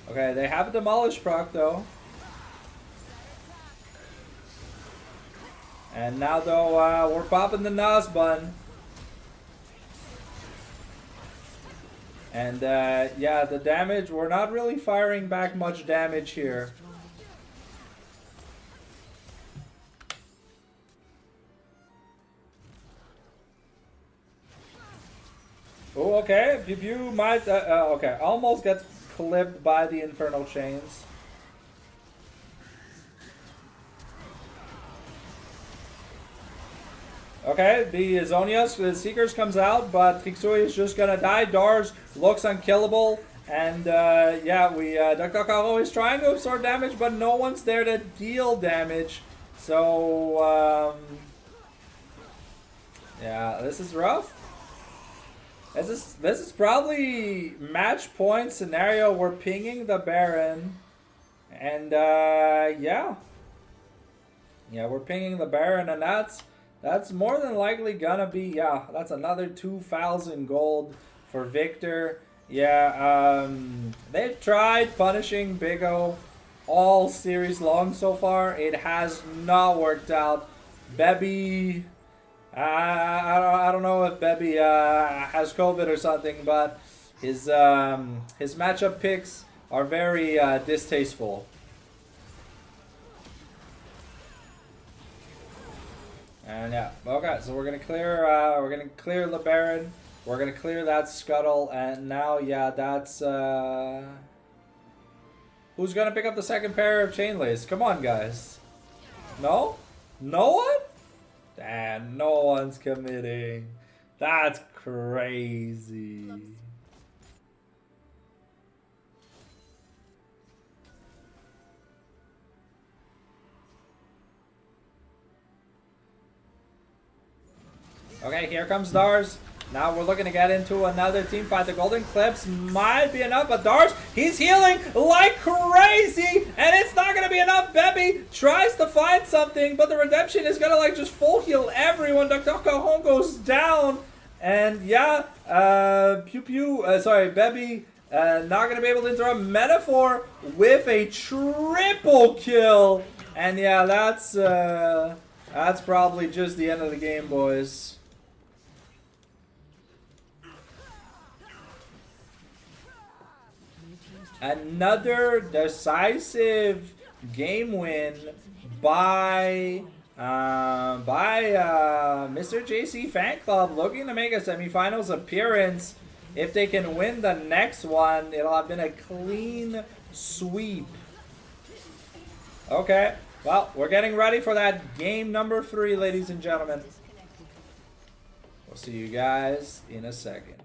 Okay, they have a Demolish proc though. And now though, we're popping the Nas bun. And yeah, the damage, we're not really firing back much damage here. Oh, okay, Pew Pew might, okay, almost gets clipped by the Infernal Chains. Okay, the Zonius, the Seekers comes out, but Kixui is just gonna die. Dars looks unkillable, and yeah, DuckDuckDuck is trying to absorb damage, but no one's there to deal damage. So Yeah, this is rough. This is probably match point scenario. We're pinging the Baron, and yeah, we're pinging the Baron, and that's more than likely gonna be that's another 2,000 gold for Victor. Yeah, they've tried punishing Big O all series long so far. It has not worked out. Bebby. I don't know if Bebby has COVID or something, but his matchup picks are very distasteful. And yeah, okay, so we're gonna clear the Baron. We're gonna clear that Scuttle, and now that's who's gonna pick up the second pair of Chainlace? Come on, guys. No, no one. Damn, no one's committing. That's crazy. Okay, here comes Dars. Now we're looking to get into another team fight. The Golden Clips might be enough, but Dars, he's healing like crazy, and it's not going to be enough. Bebby tries to find something, but the Redemption is going to like just full heal everyone. Dr. Cajon goes down, and Bebby not going to be able to interrupt Metaphor with a triple kill, and yeah, that's probably just the end of the game, boys. Another decisive game win by Mr. JC Fanclub, looking to make a semifinals appearance. If they can win the next one, it'll have been a clean sweep. Okay, well, we're getting ready for that game number 3, ladies and gentlemen. We'll see you guys in a second.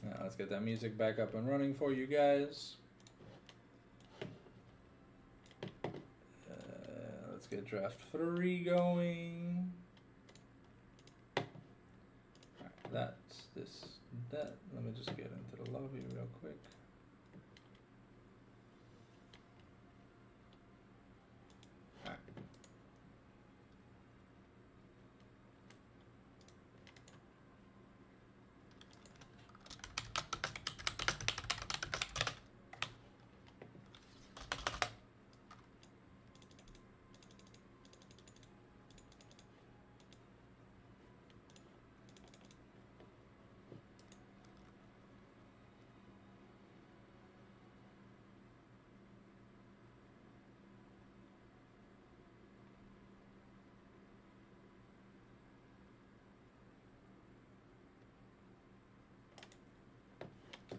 Now let's get that music back up and running for you guys. Let's get draft 3 going. Alright, that's that. Let me just get into the lobby real quick. Alright.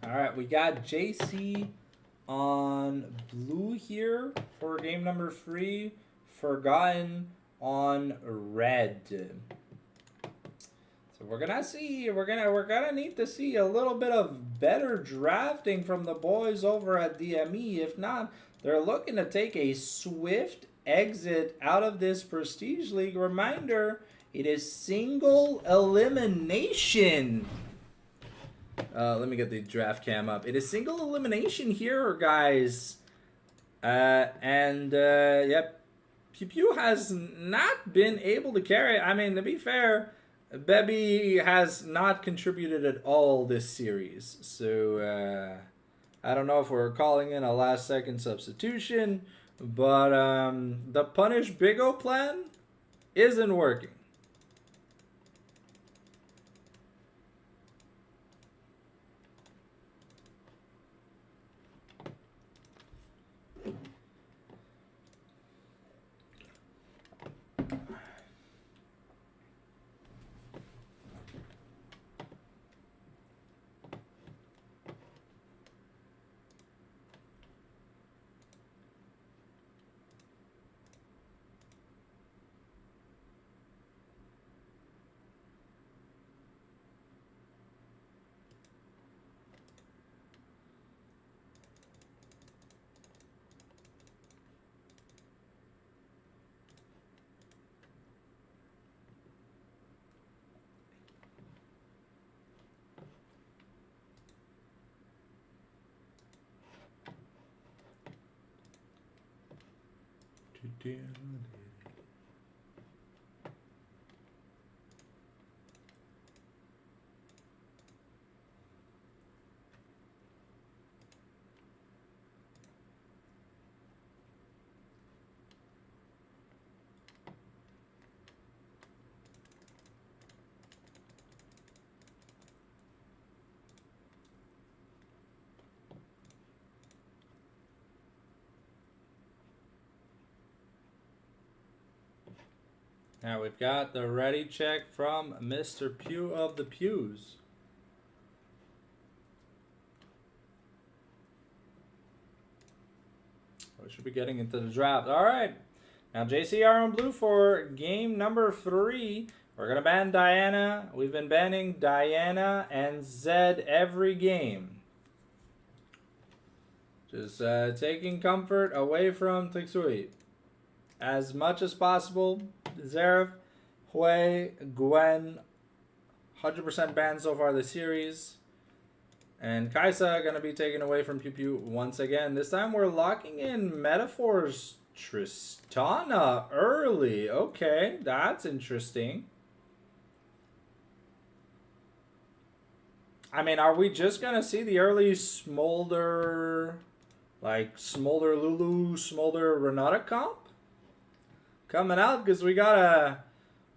Alright, we got JC on blue here for game number 3. Forgotten on red. So we're gonna need to see a little bit of better drafting from the boys over at DME. If not, they're looking to take a swift exit out of this Prestige League. Reminder, it is single elimination. Let me get the draft cam up. It is single elimination here, guys. Yep. Pew Pew has not been able to carry. I mean, to be fair, Bebby has not contributed at all this series. So, I don't know if we're calling in a last-second substitution, but the Punish Big O plan isn't working. Now we've got the ready check from Mr. Pew of the Pews. We should be getting into the draft. All right. Now JCR on blue for game number 3. We're going to ban Diana. We've been banning Diana and Zed every game. Just taking comfort away from Tixui as much as possible. Zeref, Hui, Gwen, 100% banned so far this series. And Kaisa going to be taken away from Pew Pew once again. This time we're locking in Metaphor's Tristana early. Okay, that's interesting. I mean, are we just going to see the early Smolder, like Smolder Lulu, Smolder Renata comp coming out? Because we gotta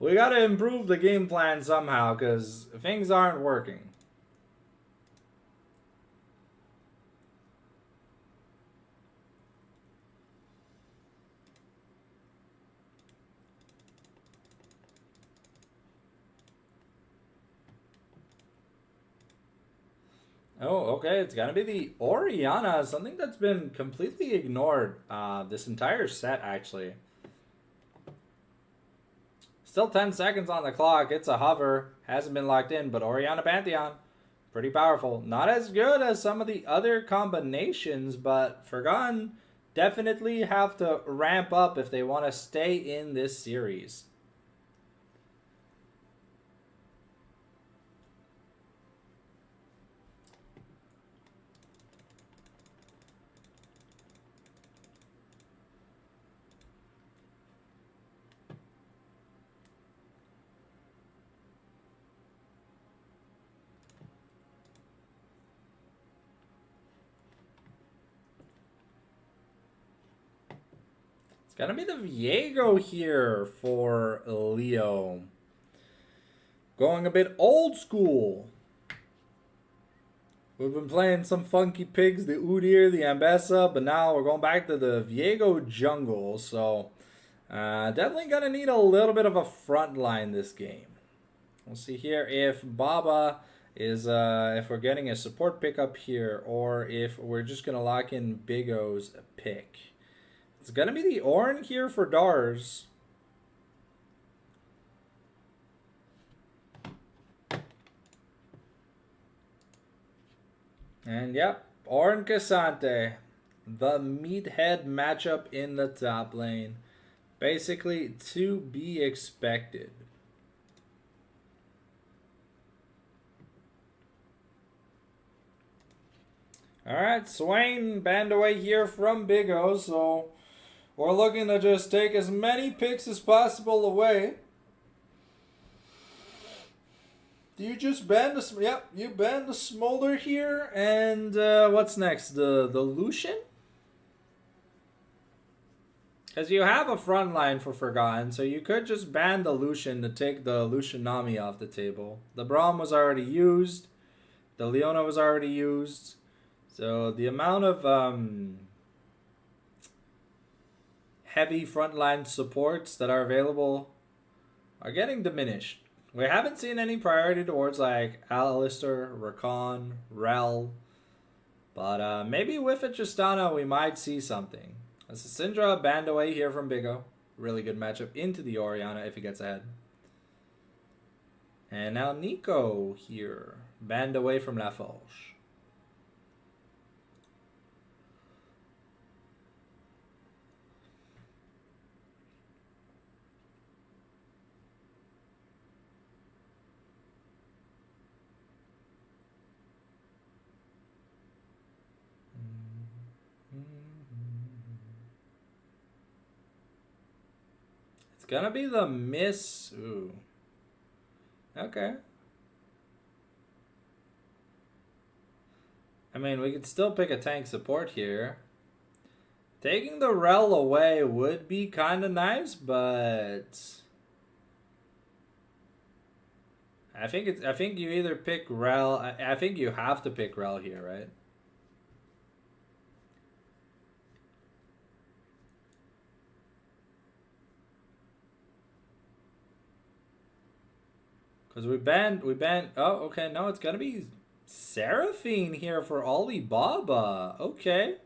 improve the game plan somehow, because things aren't working. Oh, okay. It's gonna be the Oriana, something that's been completely ignored this entire set, actually. Still 10 seconds on the clock. It's a hover. Hasn't been locked in, but Oriana Pantheon, pretty powerful. Not as good as some of the other combinations, but Forgotten definitely have to ramp up if they want to stay in this series. It's gonna be the Viego here for Leo. Going a bit old school. We've been playing some funky pigs, the Udyr, the Ambessa, but now we're going back to the Viego jungle. So definitely gonna need a little bit of a front line this game. We'll see here if Baba is if we're getting a support pickup here, or if we're just gonna lock in Big O's pick. It's going to be the Ornn here for Dars. And yep, Ornn Cassante. The meathead matchup in the top lane. Basically to be expected. Alright, Swain banned away here from Big O, so we're looking to just take as many picks as possible away. Do you just ban the... Yep, you ban the Smolder here. And what's next? The Lucian? Because you have a front line for Forgotten, so you could just ban the Lucian to take the Lucianami off the table. The Braum was already used. The Leona was already used. So the amount of... heavy frontline supports that are available are getting diminished. We haven't seen any priority towards like Alistair, Rakan, Rel, but maybe with a Tristana we might see something. As Syndra banned away here from Big O. Really good matchup into the Oriana if he gets ahead. And now Nico here, banned away from Laforge. gonna be the miss. Ooh. Okay. I mean, we could still pick a tank support here. Taking the Rel away would be kind of nice, but I think you either pick Rel. I think you have to pick Rel here, right? Because we banned. Oh, okay. No, it's gonna be Seraphine here for Alibaba. Okay,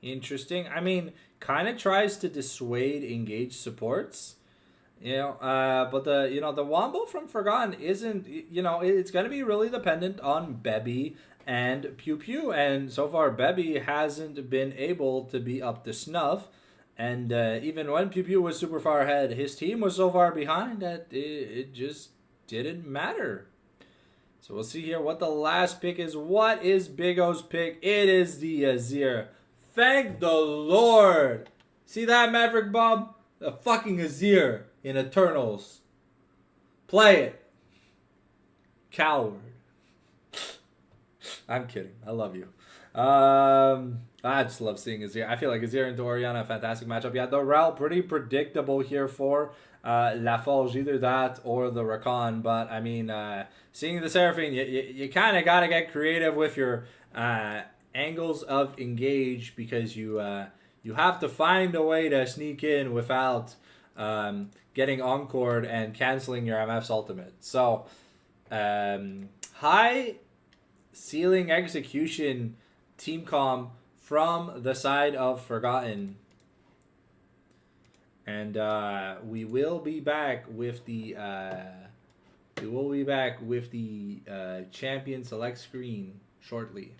interesting. I mean, kind of tries to dissuade engaged supports. But the Wombo from Forgotten isn't. It's gonna be really dependent on Bebby and Pew Pew, and so far Bebby hasn't been able to be up to snuff. And even when Pew Pew was super far ahead, his team was so far behind that it just didn't matter. So we'll see here what the last pick is. What is Big O's pick? It is the Azir. Thank the Lord. See that, Maverick Bob? The fucking Azir in Eternals. Play it. Coward. I'm kidding. I love you. I just love seeing Azir. I feel like Azir and Orianna, a fantastic matchup. Yeah, the Rel pretty predictable here for La Forge, either that or the Rakan. But I mean, seeing the Seraphine, you kind of got to get creative with your angles of engage, because you have to find a way to sneak in without getting encored and canceling your MF's ultimate. So high ceiling execution team comm from the side of Forgotten. And we will be back with the champion select screen shortly.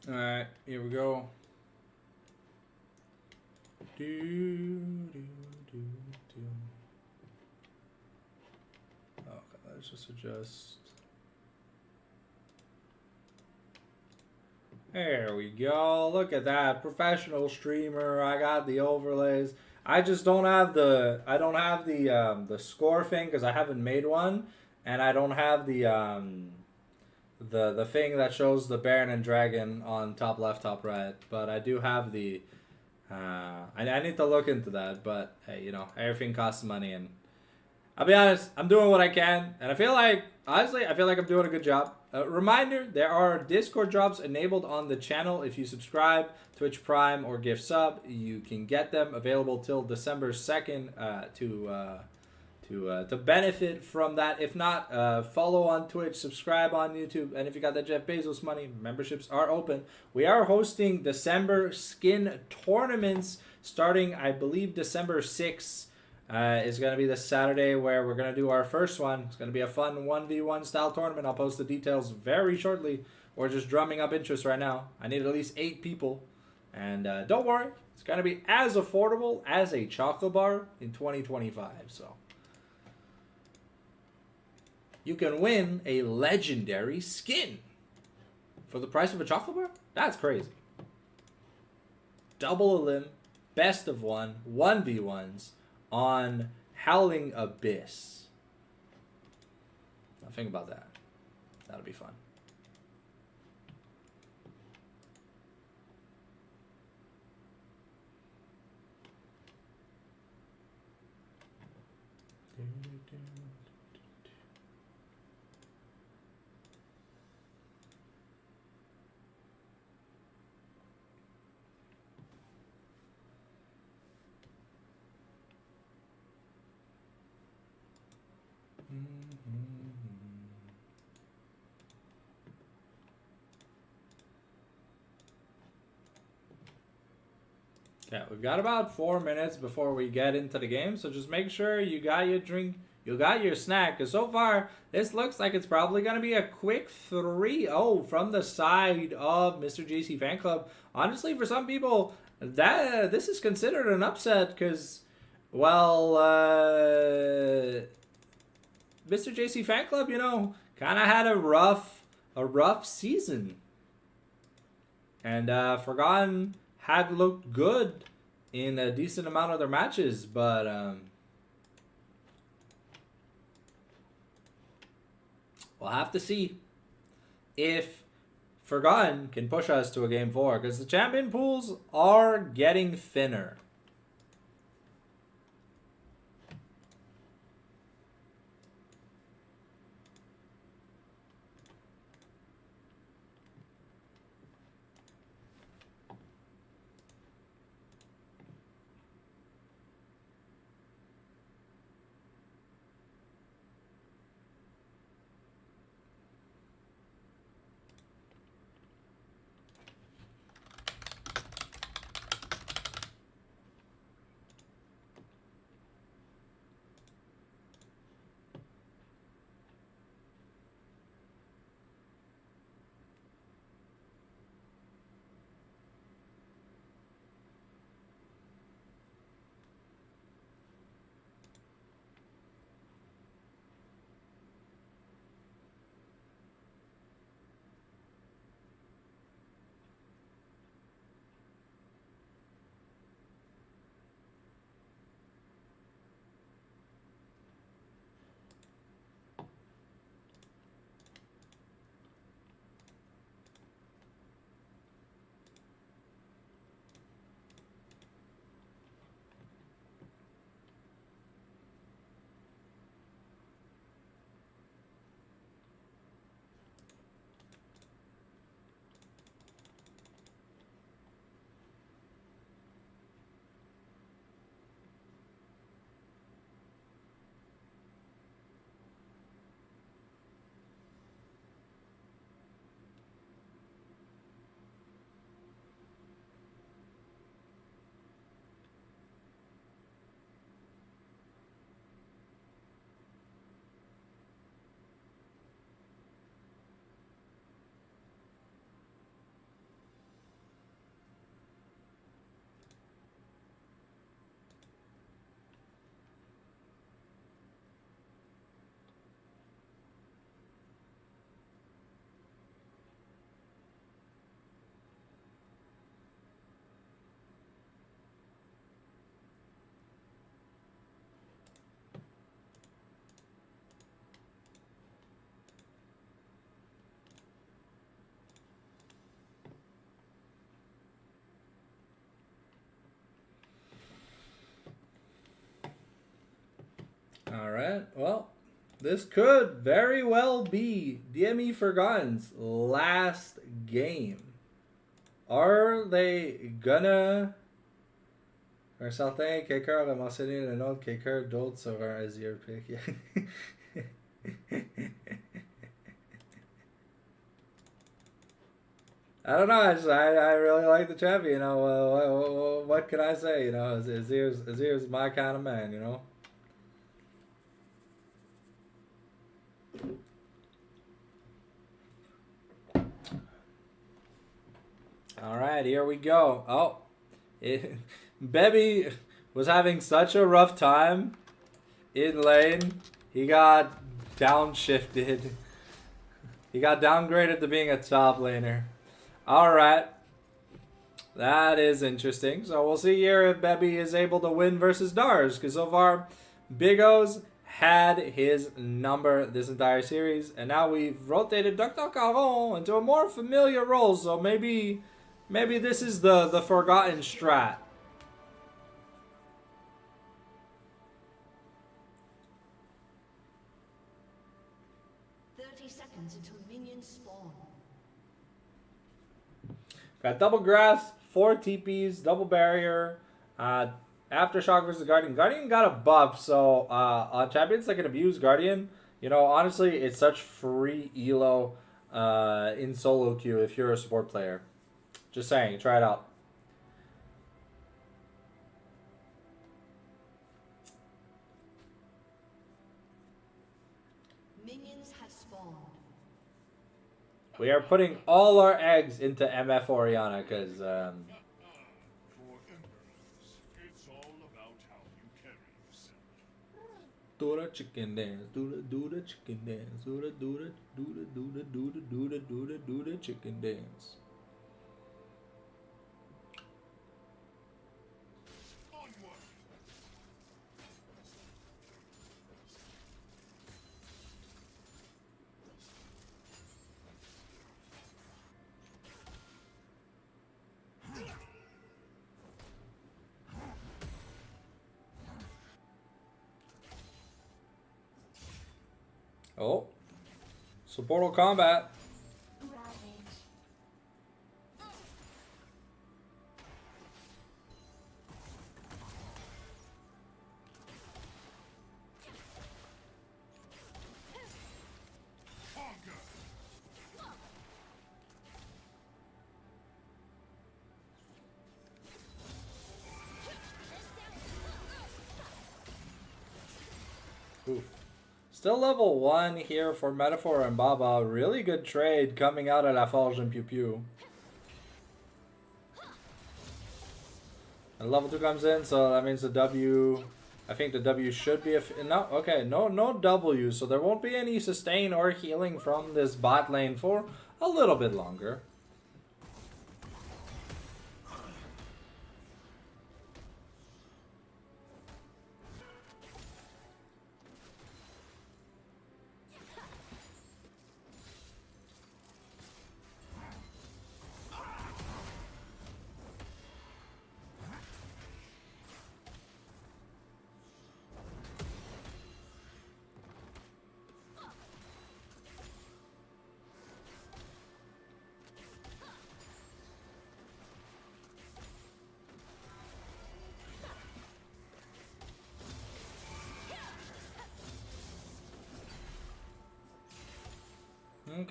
All right, here we go. Okay, let's just adjust. There we go. Look at that, professional streamer. I got the overlays. I just don't have the the score thing because I haven't made one, and I don't have the thing that shows the Baron and Dragon on top left, top right. But I do have the. I need to look into that. But hey, everything costs money, and I'll be honest, I'm doing what I can, and I feel like I'm doing a good job. Reminder: there are Discord drops enabled on the channel. If you subscribe, Twitch Prime, or gift sub, you can get them available till December 2nd to benefit from that. If not, follow on Twitch, subscribe on YouTube, and if you got that Jeff Bezos money, memberships are open. We are hosting December skin tournaments starting, I believe, December 6th. Is going to be the Saturday where we're going to do our first one. It's going to be a fun 1v1 style tournament. I'll post the details very shortly. We're just drumming up interest right now. I need at least 8 people. And don't worry, it's going to be as affordable as a chocolate bar in 2025. So you can win a legendary skin for the price of a chocolate bar? That's crazy. Double a limb, best of one, 1v1s. On Howling Abyss. Now think about that. That'll be fun. Okay, we've got about 4 minutes before we get into the game, so just make sure you got your drink, you got your snack, because so far, this looks like it's probably going to be a quick 3-0 from the side of Mr. JC Fan Club. Honestly, for some people, this is considered an upset, because, well, Mr. JC Fan Club, you know, kind of had a rough season. And Forgotten had looked good in a decent amount of their matches, but we'll have to see if Forgotten can push us to a game 4, because the champion pools are getting thinner. All right, well, this could very well be DME Forgotten's last game. Are they gonna... Un certain quelqu'un a mentionné le nom de quelqu'un d'autre sur un Azure pick. I don't know. I really like the champion. You know, what can I say? You know, Azir's my kind of man. You know. All right, here we go. Oh, Bebby was having such a rough time in lane. He got downshifted. He got downgraded to being a top laner. All right. That is interesting. So we'll see here if Bebby is able to win versus Dars. Because so far, Big O's had his number this entire series. And now we've rotated Dr. Caron into a more familiar role. So maybe this is the forgotten strat. 30 seconds until minions spawn. Got double grass, 4 TPs, double barrier. Aftershock versus Guardian. Guardian got a buff, so on champions that can abuse Guardian, you know, honestly, it's such free elo in solo queue if you're a support player. Just saying, try it out. Minions have spawned. We are putting all our eggs into MF Oriana because For Embers, it's all about how you carry yourself. Do the chicken dance, do the chicken dance, do the chicken dance. Onward! oh, supportal combat. Conquer! Oof. Still level 1 here for Metaphor and Baba. Really good trade coming out of La Forge and Pew Pew. And level 2 comes in, so that means the W... I think the W should be... no, okay, no W, so there won't be any sustain or healing from this bot lane for a little bit longer.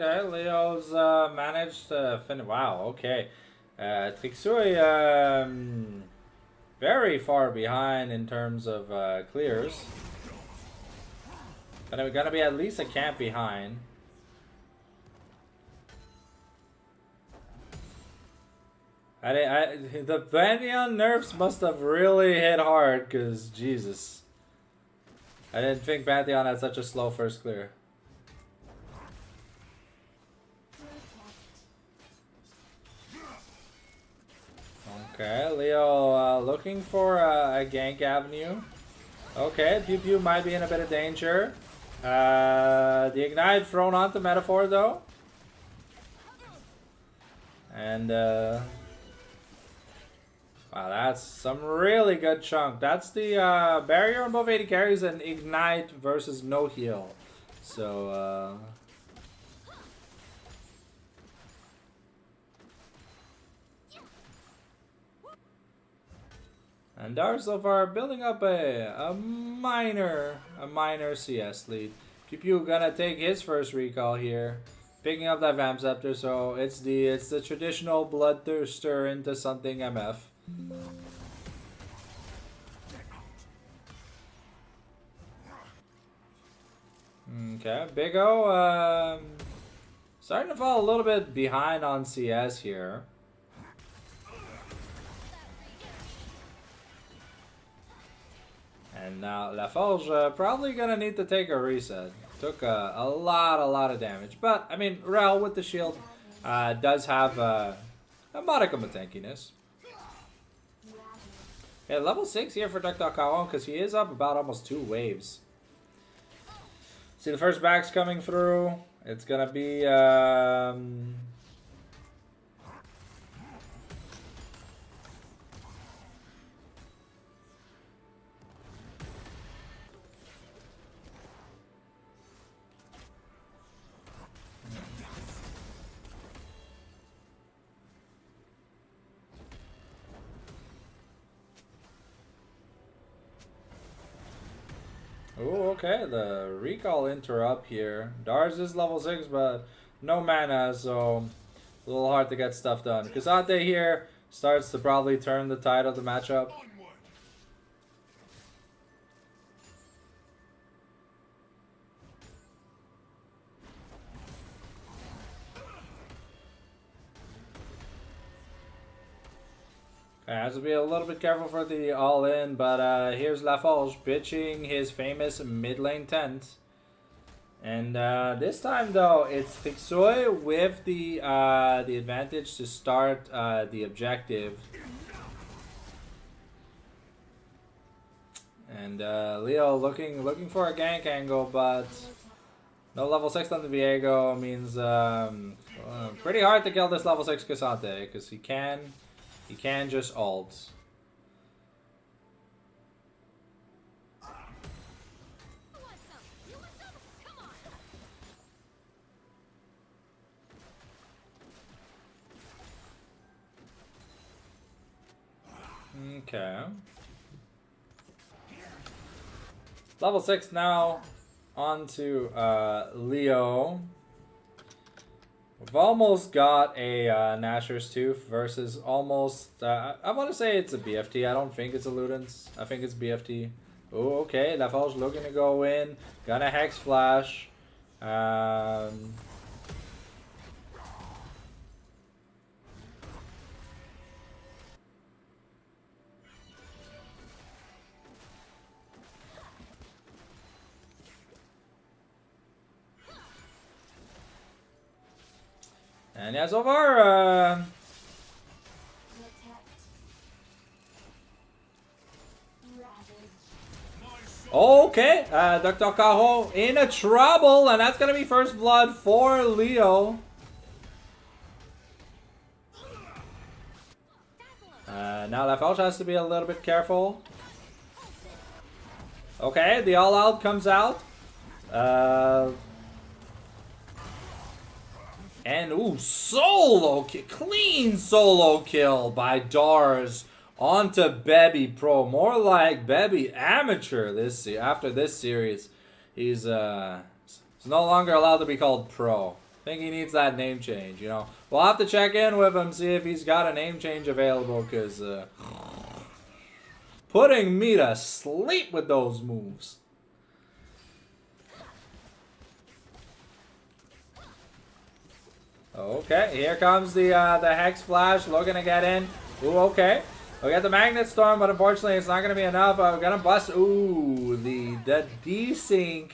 Okay, Leo's managed to finish. Wow, okay. Trixui very far behind in terms of clears. Gonna be at least a camp behind. The Pantheon nerfs must have really hit hard, because Jesus. I didn't think Pantheon had such a slow first clear. Okay, Leo looking for a gank avenue. Okay, Pew Pew might be in a bit of danger. The Ignite thrown onto Metaphor though. And wow, that's some really good chunk. That's the barrier on both 80 carries and Ignite versus no heal. So and Dar so far building up a minor CS lead. Pew Pew gonna take his first recall here, picking up that Vamp Scepter. So it's the traditional Bloodthirster into something MF. Okay, Big O starting to fall a little bit behind on CS here. And now La Forge probably gonna need to take a reset. Took a lot of damage, but I mean Rel with the shield does have a modicum of tankiness. Yeah, level 6 here for Duck.com because he is up about almost 2 waves. See the first backs coming through. It's gonna be Oh, okay. The recall interrupt here. Dars is level 6, but no mana, so a little hard to get stuff done. Cassante here starts to probably turn the tide of the matchup. Onward. Okay, has to be a little bit careful for the all-in, but here's Laforge pitching his famous mid lane tent. And this time though, it's Fixoy with the advantage to start the objective. And Leo looking for a gank angle, but no level 6 on the Viego means pretty hard to kill this level 6 Cassante, because he can just ult. Okay. Level 6 now. On to Leo. We've almost got a Nashor's Tooth versus almost... I want to say it's a BFT. I don't think it's a Ludens. I think it's BFT. Oh, okay. Laforge looking to go in. Gonna Hex Flash. And yeah, so far, okay, Dr. Caro in a trouble, and that's gonna be first blood for Leo. Now Laforge has to be a little bit careful. Okay, the all out comes out. And ooh, solo kill, clean solo kill by Dars onto Bebby Pro. More like Bebby Amateur after this series. He's no longer allowed to be called Pro. I think he needs that name change, you know. We'll have to check in with him, see if he's got a name change available, because putting me to sleep with those moves. Okay, here comes the Hex Flash, looking to get in. Ooh, okay. We got the Magnet Storm, but unfortunately it's not going to be enough. We're going to bust. Ooh, the desync.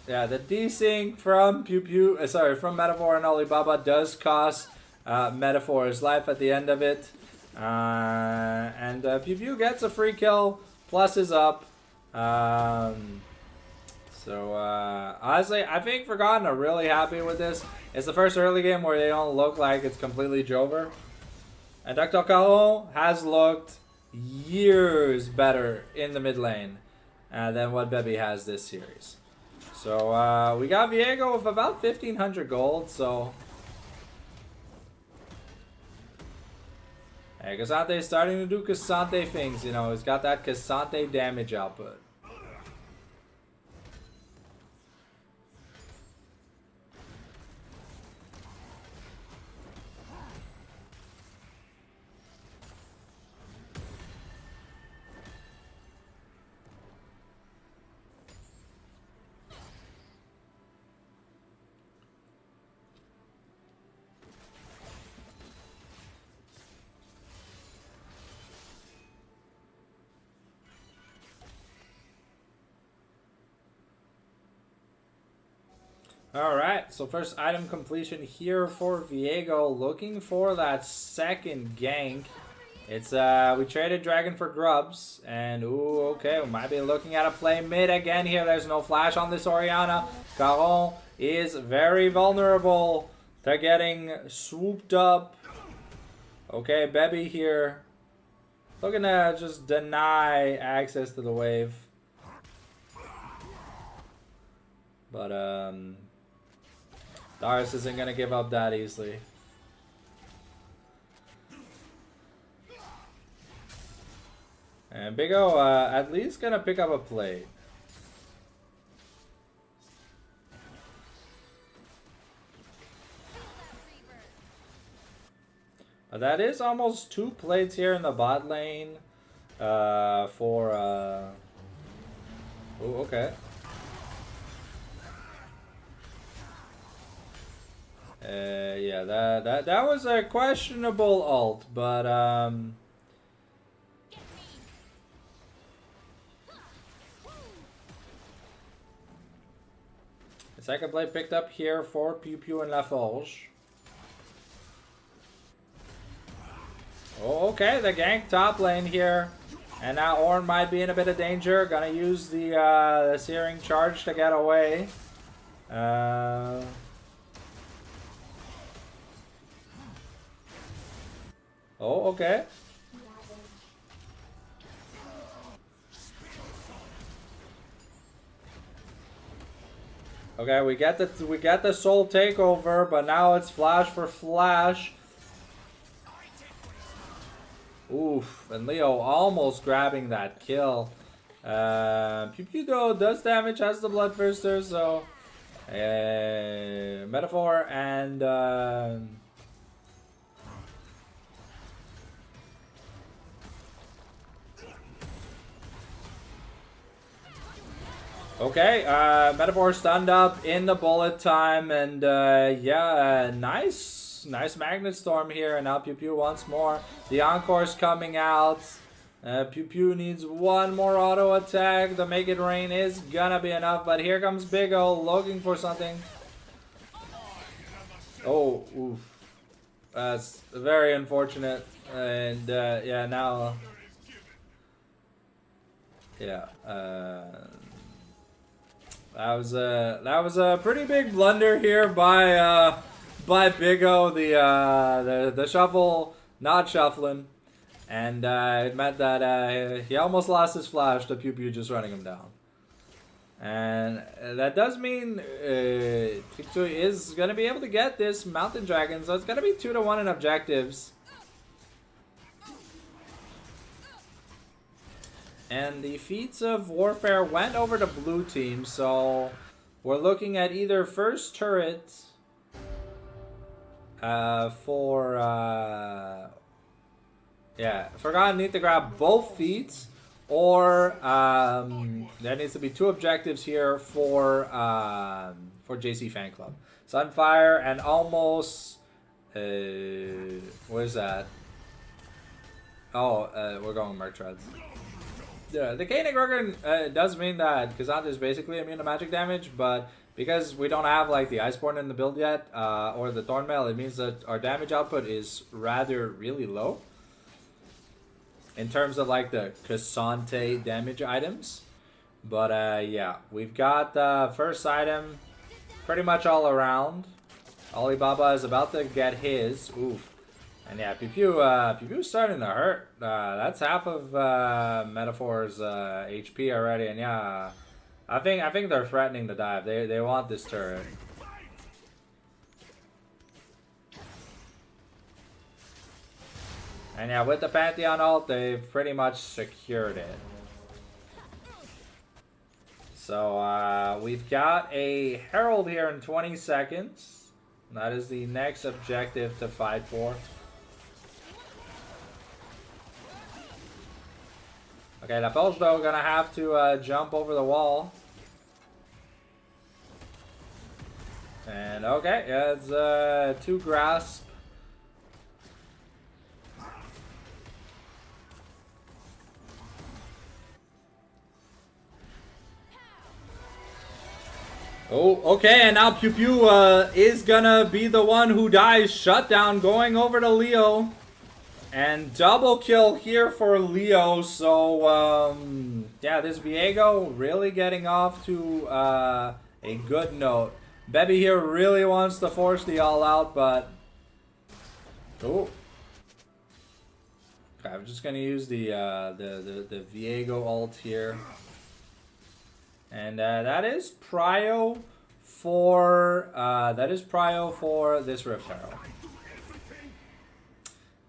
Yeah, the desync from from Metaphor and Alibaba does cost Metaphor his life at the end of it. And Pew Pew gets a free kill, plus is up. So, honestly, I think Forgotten are really happy with this. It's the first early game where they don't look like it's completely Jover. And Dr. Caro has looked years better in the mid lane than what Bebby has this series. So, we got Viego with about 1,500 gold, so... Hey, Cassante is starting to do Cassante things, you know. He's got that Cassante damage output. Alright, so first item completion here for Viego, looking for that second gank. It's we traded Dragon for Grubs, and ooh, okay, we might be looking at a play mid again here. There's no flash on this Orianna. Caron is very vulnerable to getting swooped up. Okay, Bebby here, looking to just deny access to the wave. But Darius isn't going to give up that easily. And Big O at least gonna pick up a plate. That is almost 2 plates here in the bot lane for... Oh, okay. Yeah, that was a questionable ult, but the second plate picked up here for Pew Pew and Laforge. Oh, okay, the gank top lane here. And now Ornn might be in a bit of danger. Gonna use the Searing Charge to get away. Oh, okay. Okay, we get the soul takeover, but now it's flash for flash. Oof, and Leo almost grabbing that kill. Pew Pew though does damage, has the Bloodthirster, so Metaphor and okay, Metaphor stunned up in the bullet time, and yeah, nice Magnet Storm here, and now Pew Pew once more. The Encore's coming out. Pew Pew needs one more auto attack. The Make It Rain is gonna be enough, but here comes Big O looking for something. Oh, oof. That's very unfortunate, and yeah, now... Yeah, that was a pretty big blunder here by Big O. The shuffle not shuffling, and it meant that he almost lost his flash to Pew Pew just running him down. And that does mean Pikachu is gonna be able to get this Mountain Dragon, so it's gonna be 2-1 in objectives. And the Feats of Warfare went over to blue team, so we're looking at either first turret for yeah, Forgotten need to grab both feats, or there needs to be 2 objectives here for JC Fanclub. Sunfire and almost what is that? Oh, we're going Mertreads. Yeah, the Koenig Organ does mean that Kazant is basically immune to magic damage, but because we don't have like the Iceborne in the build yet, or the Thornmail, it means that our damage output is rather really low in terms of like the Kazante damage items. But yeah, we've got the first item pretty much all around. Alibaba is about to get his. Oof. And yeah, Pew Pew's starting to hurt. That's half of Metaphor's HP already, and yeah, I think they're threatening to dive. They want this turret. And yeah, with the Pantheon ult, they've pretty much secured it. So we've got a Herald here in 20 seconds. That is the next objective to fight for. Okay, Lafelge though gonna have to jump over the wall. And okay, yeah, it's 2 grasp. Oh, okay, and now Pew Pew is gonna be the one who dies. Shutdown going over to Leo. And double kill here for Leo, so yeah, this Viego really getting off to a good note. Bebby here really wants to force the all out, but oh, okay, I'm just gonna use the Viego ult here, and that is prio for this Rift Herald.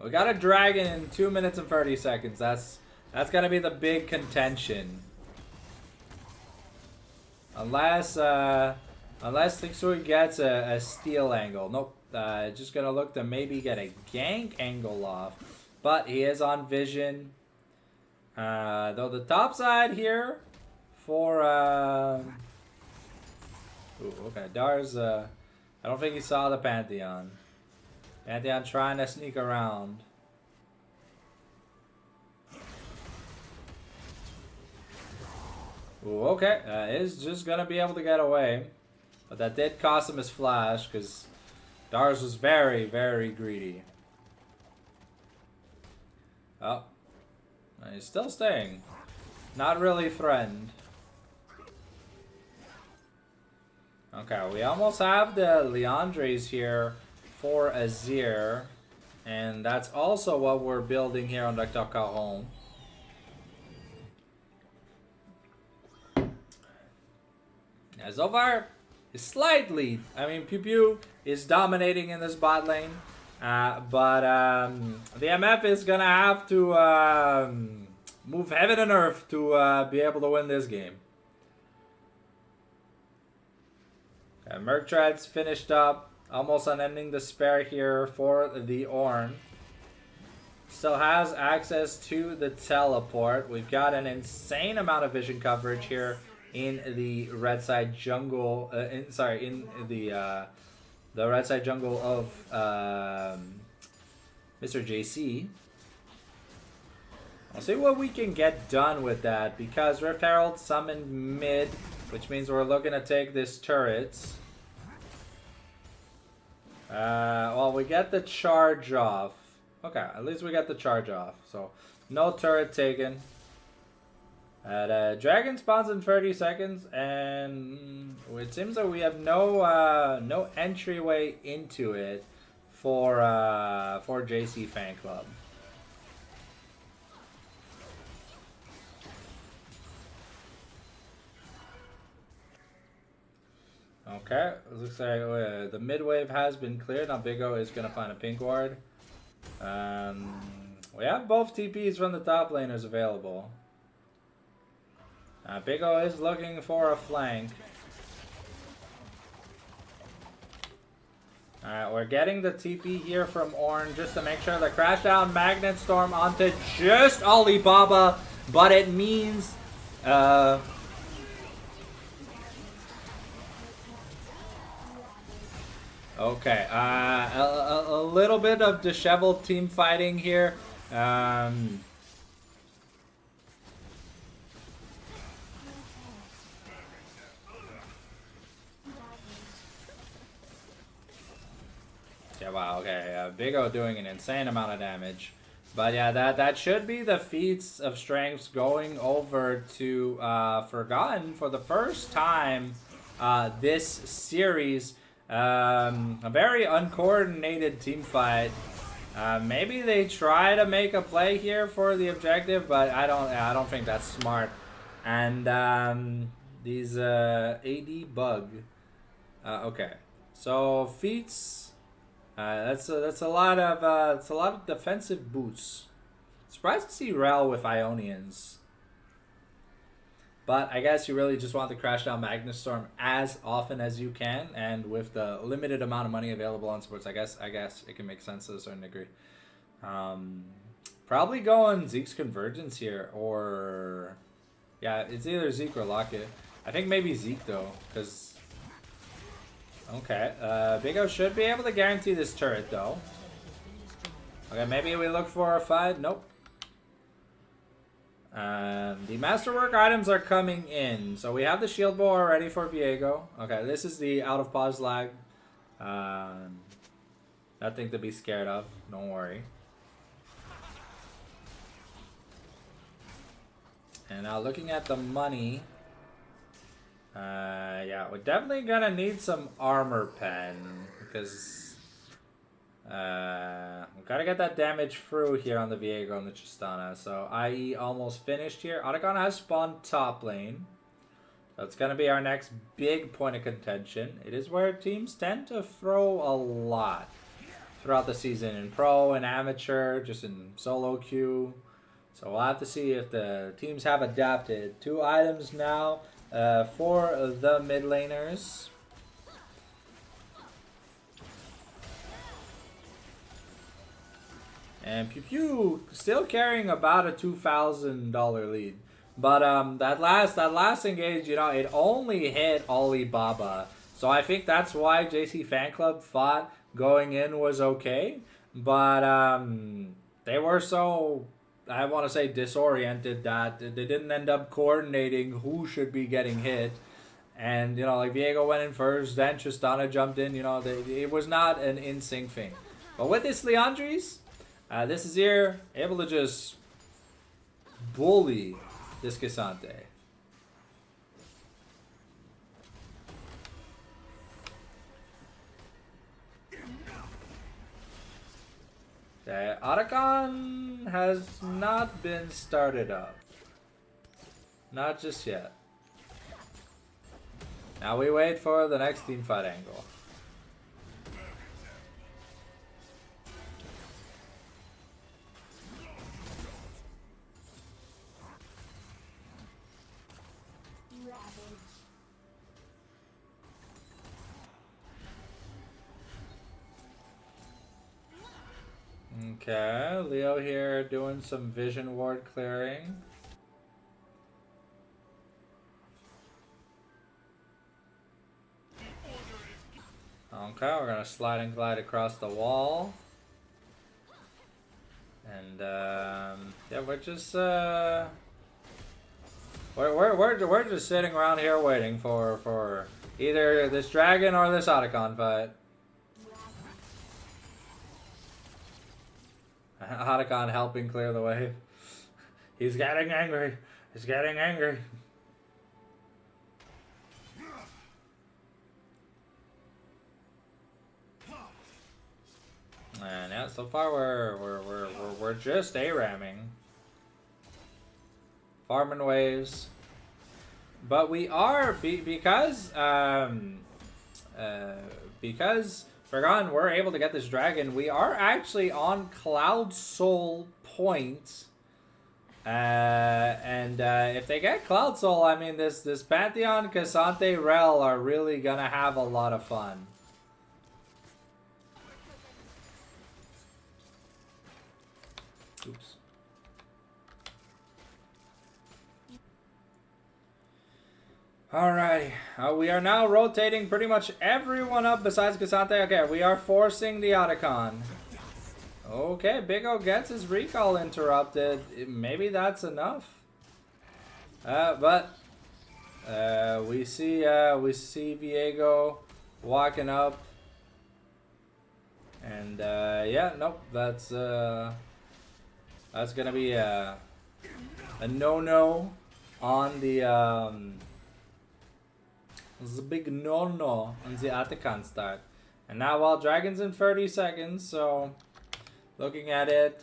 We got a dragon in 2 minutes and 30 seconds. That's That's gonna be the big contention. Unless Lixui gets a steal angle. Nope. Just gonna look to maybe get a gank angle off. But he is on vision. Though the top side here for ooh, okay, Dar's I don't think he saw the Pantheon. Pantheon trying to sneak around. Ooh, okay, is just gonna be able to get away. But that did cost him his flash because Dars was very, very greedy. Oh. He's still staying. Not really threatened. Okay, we almost have the Leandres here for Azir. And that's also what we're building here on Dr. Caron. Yeah, so far, slightly. I mean, Pew Pew is dominating in this bot lane. But the MF is going to have to move heaven and earth to be able to win this game. Okay, Merktrad's finished up. Almost unending despair here for the Ornn. Still has access to the teleport. We've got an insane amount of vision coverage here in the red side jungle. In the red side jungle of MRJC. I'll see what we can get done with that because Rift Herald summoned mid, which means we're looking to take this turret. Well, we get the charge off. Okay, at least we got the charge off. So, no turret taken. Dragon spawns in 30 seconds, and it seems that we have no entryway into it for JC Fanclub. Okay, it looks like the mid wave has been cleared. Now Big O is going to find a pink ward. We have both TPs from the top laners available. Big O is looking for a flank. Alright, we're getting the TP here from Ornn just to make sure the crash down Magnet Storm onto just Alibaba, but it means okay, a little bit of disheveled team fighting here. Yeah, wow, okay. Big O doing an insane amount of damage. But yeah, that should be the feats of strengths going over to Forgotten for the first time this series. A very uncoordinated team fight. Maybe they try to make a play here for the objective, but I don't think that's smart. And these AD bug. Okay, so feats. That's a lot of defensive boosts. Surprised to see Rel with Ionians. But I guess you really just want to crash down Magnus Storm as often as you can, and with the limited amount of money available on sports, I guess it can make sense to a certain degree. Probably going Zeke's Convergence here, or yeah, it's either Zeke or Locket. I think maybe Zeke though, because okay, Big O should be able to guarantee this turret though. Okay, maybe we look for a fight. Nope. The masterwork items are coming in. So we have the shield bow already for Viego. Okay, this is the out of pause lag. Nothing to be scared of. Don't worry. And now looking at the money. Yeah, we're definitely gonna need some armor pen because we gotta get that damage through here on the Viego and the Tristana. So IE almost finished here. Otacon has spawned top lane. So it's gonna be our next big point of contention. It is where teams tend to throw a lot throughout the season in pro and amateur, just in solo queue. So we'll have to see if the teams have adapted. 2 items now for the mid laners. And Pew Pew still carrying about a $2,000 lead. But that last engage, you know, it only hit Alibaba. So I think that's why JC Fanclub thought going in was okay. But they were so, I want to say, disoriented that they didn't end up coordinating who should be getting hit. And, you know, like Viego went in first, then Tristana jumped in. You know, it was not an in-sync thing. But with this Leandries, this is here able to just bully this Cassante. Okay, Otacon has not been started up. Not just yet. Now we wait for the next team fight angle. Okay, Leo here doing some vision ward clearing. Okay, we're gonna slide and glide across the wall. And yeah, we're just we're just sitting around here waiting for either this dragon or this Otacon fight. Otacon helping clear the way. He's getting angry. He's getting angry. And yeah, so far we're just A-ramming, farming waves, but we are because Forgotten, we're able to get this dragon. We are actually on Cloud Soul point. And if they get Cloud Soul, I mean, this Pantheon, Cassante, Rel are really gonna have a lot of fun. Oops. Alrighty, we are now rotating pretty much everyone up besides Cassante. Okay, we are forcing the Otacon. Okay, Big O gets his recall interrupted. Maybe that's enough. But we see Viego walking up, and yeah, nope, that's gonna be a no-no on the This is a big no-no on the Otacon start. And now, well, Dragon's in 30 seconds, so looking at it,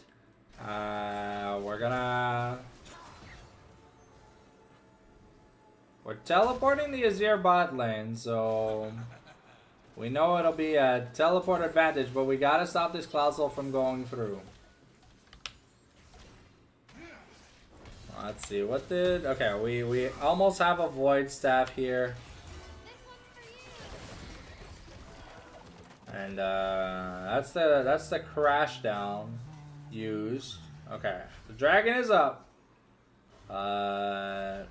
we're teleporting the Azir bot lane, so we know it'll be a teleport advantage, but we gotta stop this Cloud Soul from going through. Let's see, what did... Okay, we almost have a Void Staff here. And that's the crash down used. Okay, the dragon is up. Oh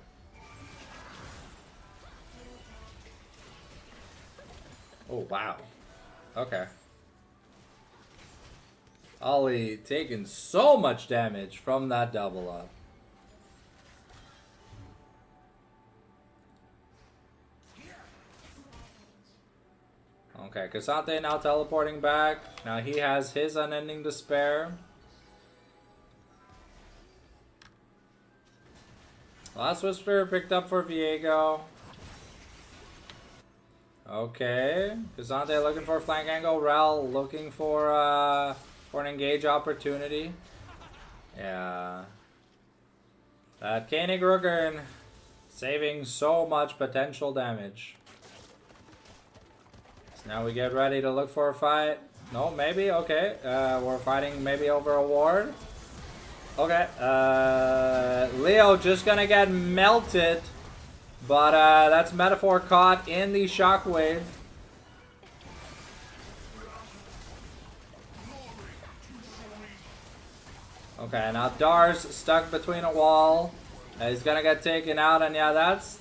wow. Okay. Ollie taking so much damage from that double up. Okay, Cassante now teleporting back. Now he has his Unending Despair. Last Whisper picked up for Viego. Okay, Cassante looking for a flank angle. Rel looking for an engage opportunity. Yeah. That Koenig Ruggern saving so much potential damage. Now we get ready to look for a fight. No, maybe, okay. We're fighting maybe over a ward. Okay. Leo just gonna get melted. But that's Metaphor caught in the shockwave. Okay, now Dar's stuck between a wall. He's gonna get taken out, and yeah, that's...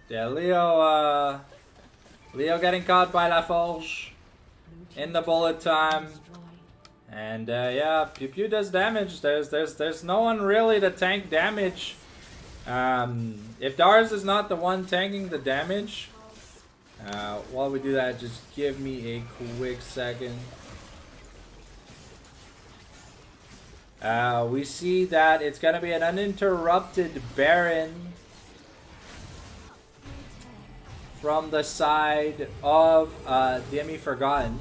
Yeah, Leo getting caught by La Forge in the bullet time. And yeah, Pew Pew does damage. There's no one really to tank damage. If Dars is not the one tanking the damage, while we do that, just give me a quick second. We see that it's gonna be an uninterrupted Baron from the side of DME Forgotten.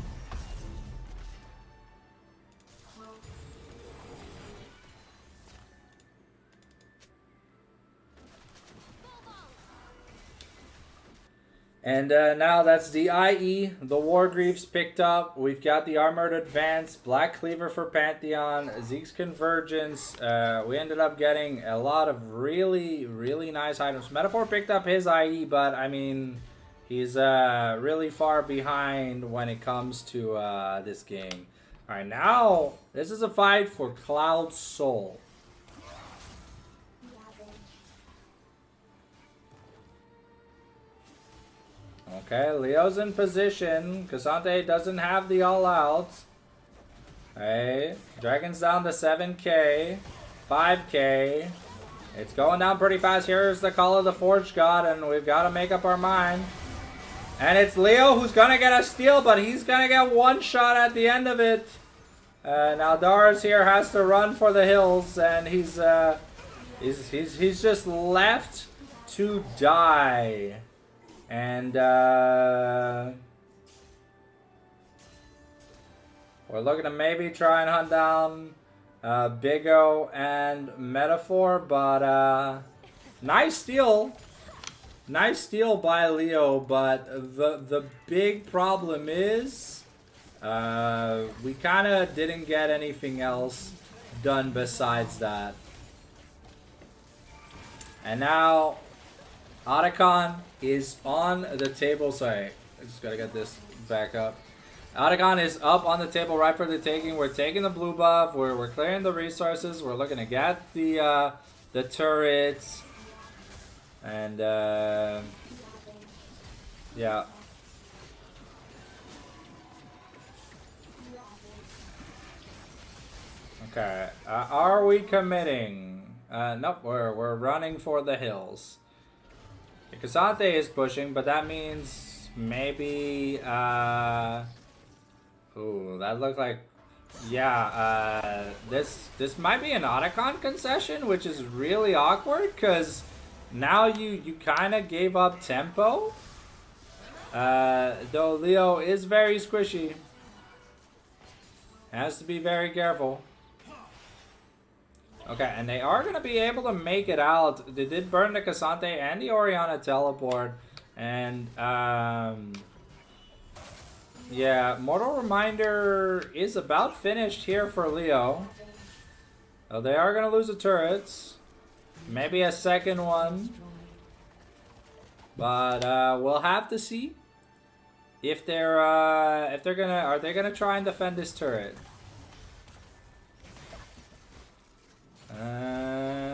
And now that's the IE, the Wargreaves picked up. We've got the Armored Advance, Black Cleaver for Pantheon, Zeke's Convergence. We ended up getting a lot of really, really nice items. Metaphor picked up his IE, but I mean, he's really far behind when it comes to this game. Alright, now this is a fight for Cloud Soul. Okay, Leo's in position. Cassante doesn't have the all-out. Hey, Dragon's down to 7k, 5k. It's going down pretty fast. Here's the call of the Forge God, and we've got to make up our mind. And it's Leo who's going to get a steal, but he's going to get one shot at the end of it. Now Dars here has to run for the hills, and he's just left to die. And we're looking to maybe try and hunt down Big O and Metaphor, but nice steal by Leo. But the big problem is we kind of didn't get anything else done besides that. And now Otacon is on the table. Sorry, I just gotta get this back up. Otacon is up on the table right for the taking. We're taking the blue buff. We're clearing the resources. We're looking to get the turrets. And yeah. Okay. Are we committing? Nope. We're running for the hills. Cassante is pushing, but that means maybe ooh, that looked like, yeah, this might be an Otacon concession, which is really awkward because now you kind of gave up tempo. Though Leo is very squishy. Has to be very careful. Okay, and they are going to be able to make it out. They did burn the Cassante and the Orianna teleport. And, yeah, Mortal Reminder is about finished here for Leo. Oh, they are going to lose the turrets. Maybe a second one. But we'll have to see if they're gonna, are they gonna try and defend this turret?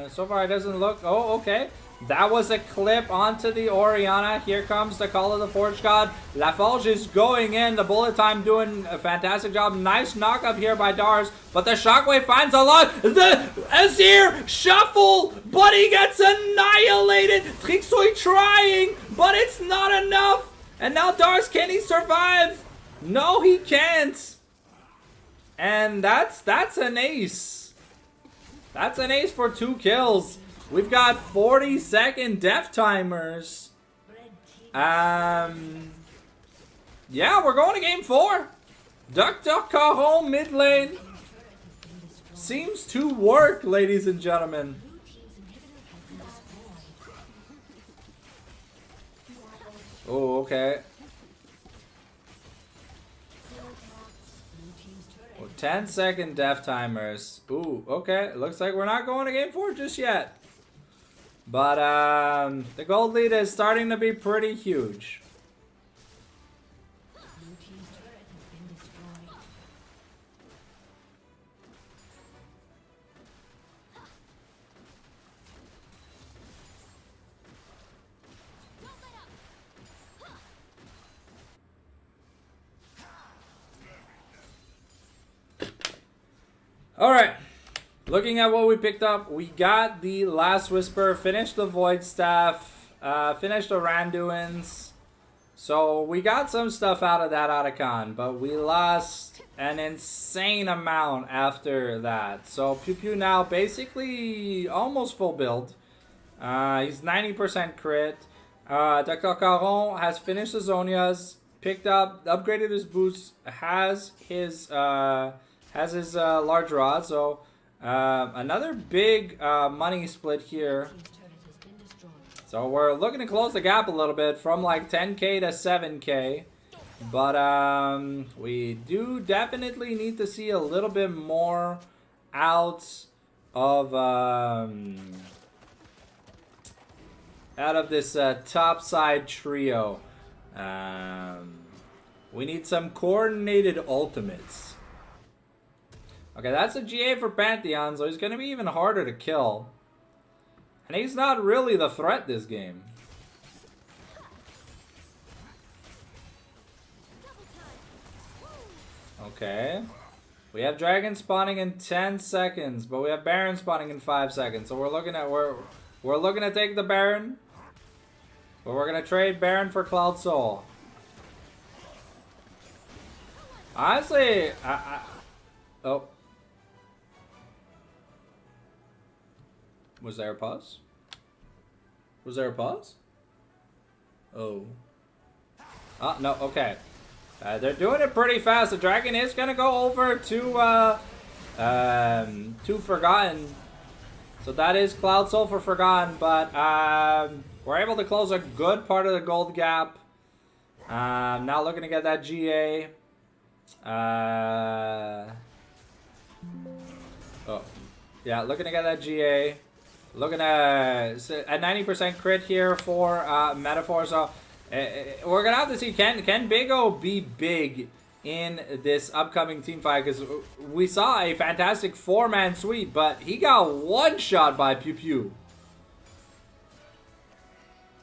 So far it doesn't look... Oh, okay. That was a clip onto the Orianna. Here comes the call of the Forge God. La Forge is going in. The bullet time doing a fantastic job. Nice knock up here by Dars. But the Shockwave finds a lot. The Azir shuffle. But he gets annihilated. Trixoy trying. But it's not enough. And now Dars, can he survive? No, he can't. And that's an ace. That's an ace for 2 kills. We've got 40-second death timers. Yeah, we're going to game 4. Duck Caron mid lane. Seems to work, ladies and gentlemen. Oh, okay. 10-second death timers. Ooh, okay. Looks like we're not going to game 4 just yet. But the gold lead is starting to be pretty huge. Blue team's turret has been destroyed. Alright. Looking at what we picked up, we got the Last Whisper, finished the Void Staff, finished the Randuins. So we got some stuff out of that Otacon, but we lost an insane amount after that. So Pew Pew now basically almost full build. He's 90% crit. Dr. Caron has finished the Zonias, picked up, upgraded his boots, has his large rod. So another big money split here. Team's turret has been destroyed. So we're looking to close the gap a little bit from like 10k to 7k. But we do definitely need to see a little bit more out of this top side trio. We need some coordinated ultimates. Okay, that's a GA for Pantheon, so he's going to be even harder to kill. And he's not really the threat this game. Okay. We have Dragon spawning in 10 seconds, but we have Baron spawning in 5 seconds. So we're looking to take the Baron. But we're going to trade Baron for Cloud Soul. Honestly, oh. Was there a pause? Was there a pause? Oh. Oh, no, okay. They're doing it pretty fast. The dragon is going to go over to Forgotten. So that is Cloud Soul for Forgotten, but we're able to close a good part of the gold gap. Now looking to get that GA. Oh. Yeah, looking to get that GA. Looking at a 90% crit here for Metaphor. So we're going to have to see, can Big O be big in this upcoming team fight? Because we saw a fantastic 4-man sweep, but he got one-shot by Pew Pew.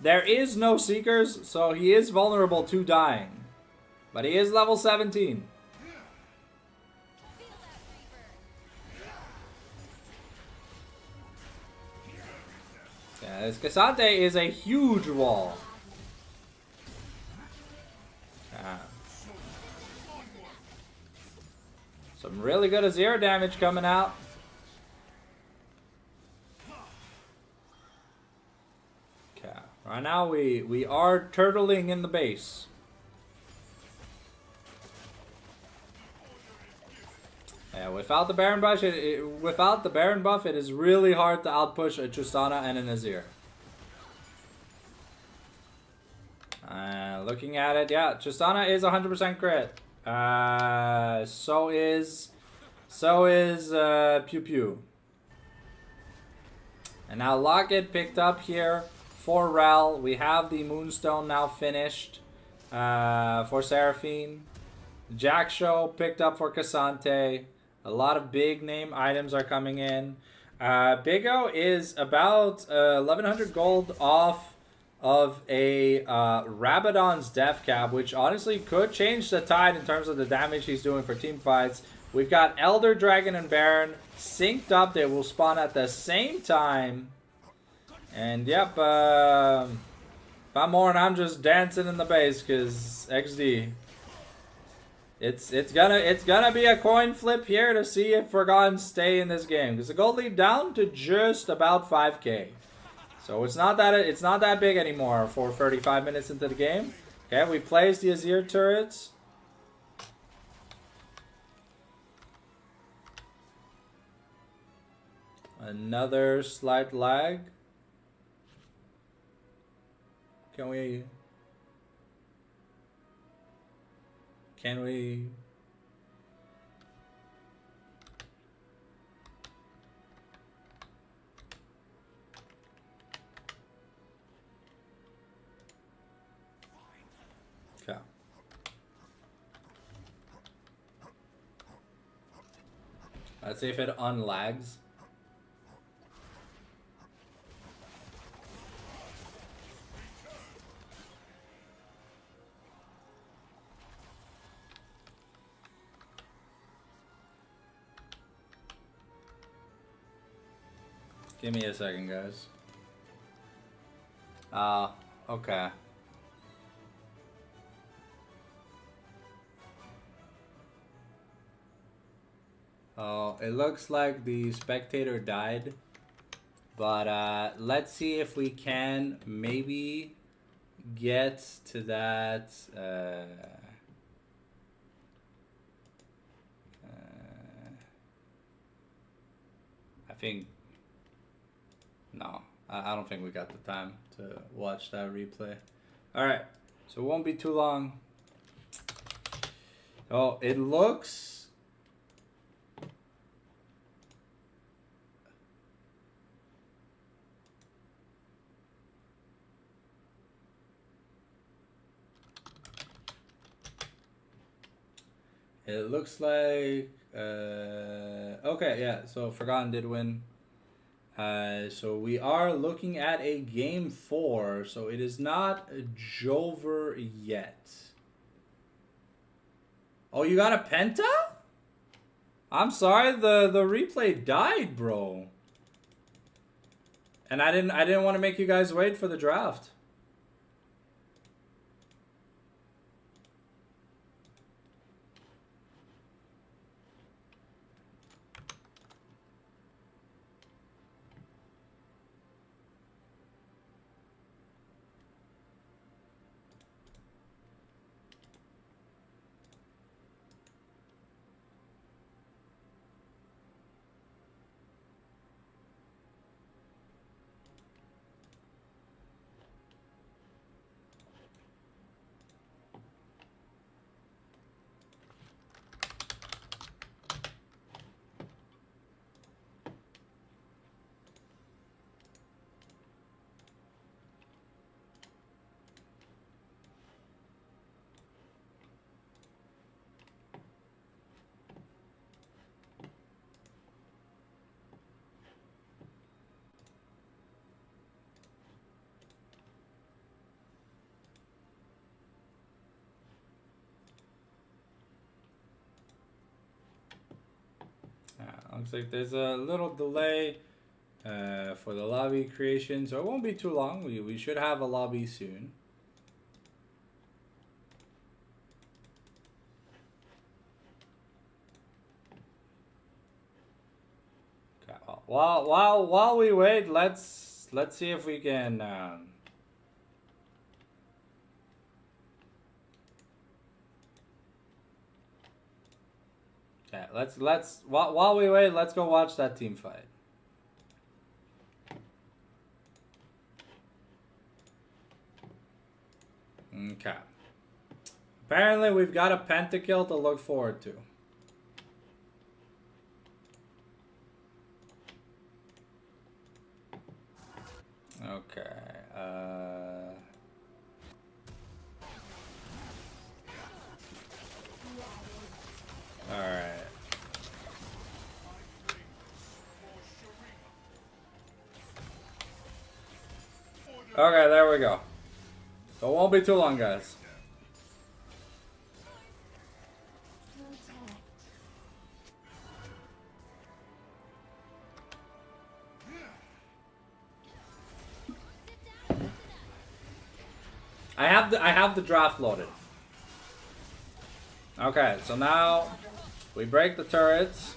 There is no Seekers, so he is vulnerable to dying. But he is level 17. Yeah, this Cassante is a huge wall. Some really good Azir damage coming out. Okay, right now we are turtling in the base. Yeah, without the Baron buff, it is really hard to outpush a Tristana and an Azir. Looking at it, yeah, Tristana is 100% crit. So is Pew Pew. And now Locket picked up here for Rel. We have the Moonstone now finished for Seraphine. Jack Show picked up for Cassante. A lot of big name items are coming in. Big O is about 1100 gold off of a Rabadon's death cap, which honestly could change the tide in terms of the damage he's doing for team fights. We've got Elder Dragon and Baron synced up. They will spawn at the same time. And yep, if I'm more and I'm just dancing in the base because XD. It's gonna be a coin flip here to see if Forgotten stay in this game, because the gold lead down to just about 5k. So it's not that big anymore for 35 minutes into the game. Okay, we placed the Azir turrets. Another slight lag. Can we Let's see if it unlags. Give me a second, guys. Okay. Oh, it looks like the spectator died. But let's see if we can maybe get to that. I think. No, I don't think we got the time to watch that replay. Alright, so it won't be too long. Oh, it looks. It looks like. Okay, yeah, so Forgotten did win. So we are looking at a game 4, so it is not Jover yet. Oh, you got a penta? I'm sorry, the replay died, bro. And I didn't want to make you guys wait for the draft. Looks like there's a little delay for the lobby creation, so it won't be too long. We should have a lobby soon. Okay, while we wait, let's see if we can. Yeah, let's while we wait, let's go watch that team fight. Okay. Apparently, we've got a pentakill to look forward to. Okay. All right. Okay, there we go. So it won't be too long, guys. I have the draft loaded. Okay, so now we break the turrets.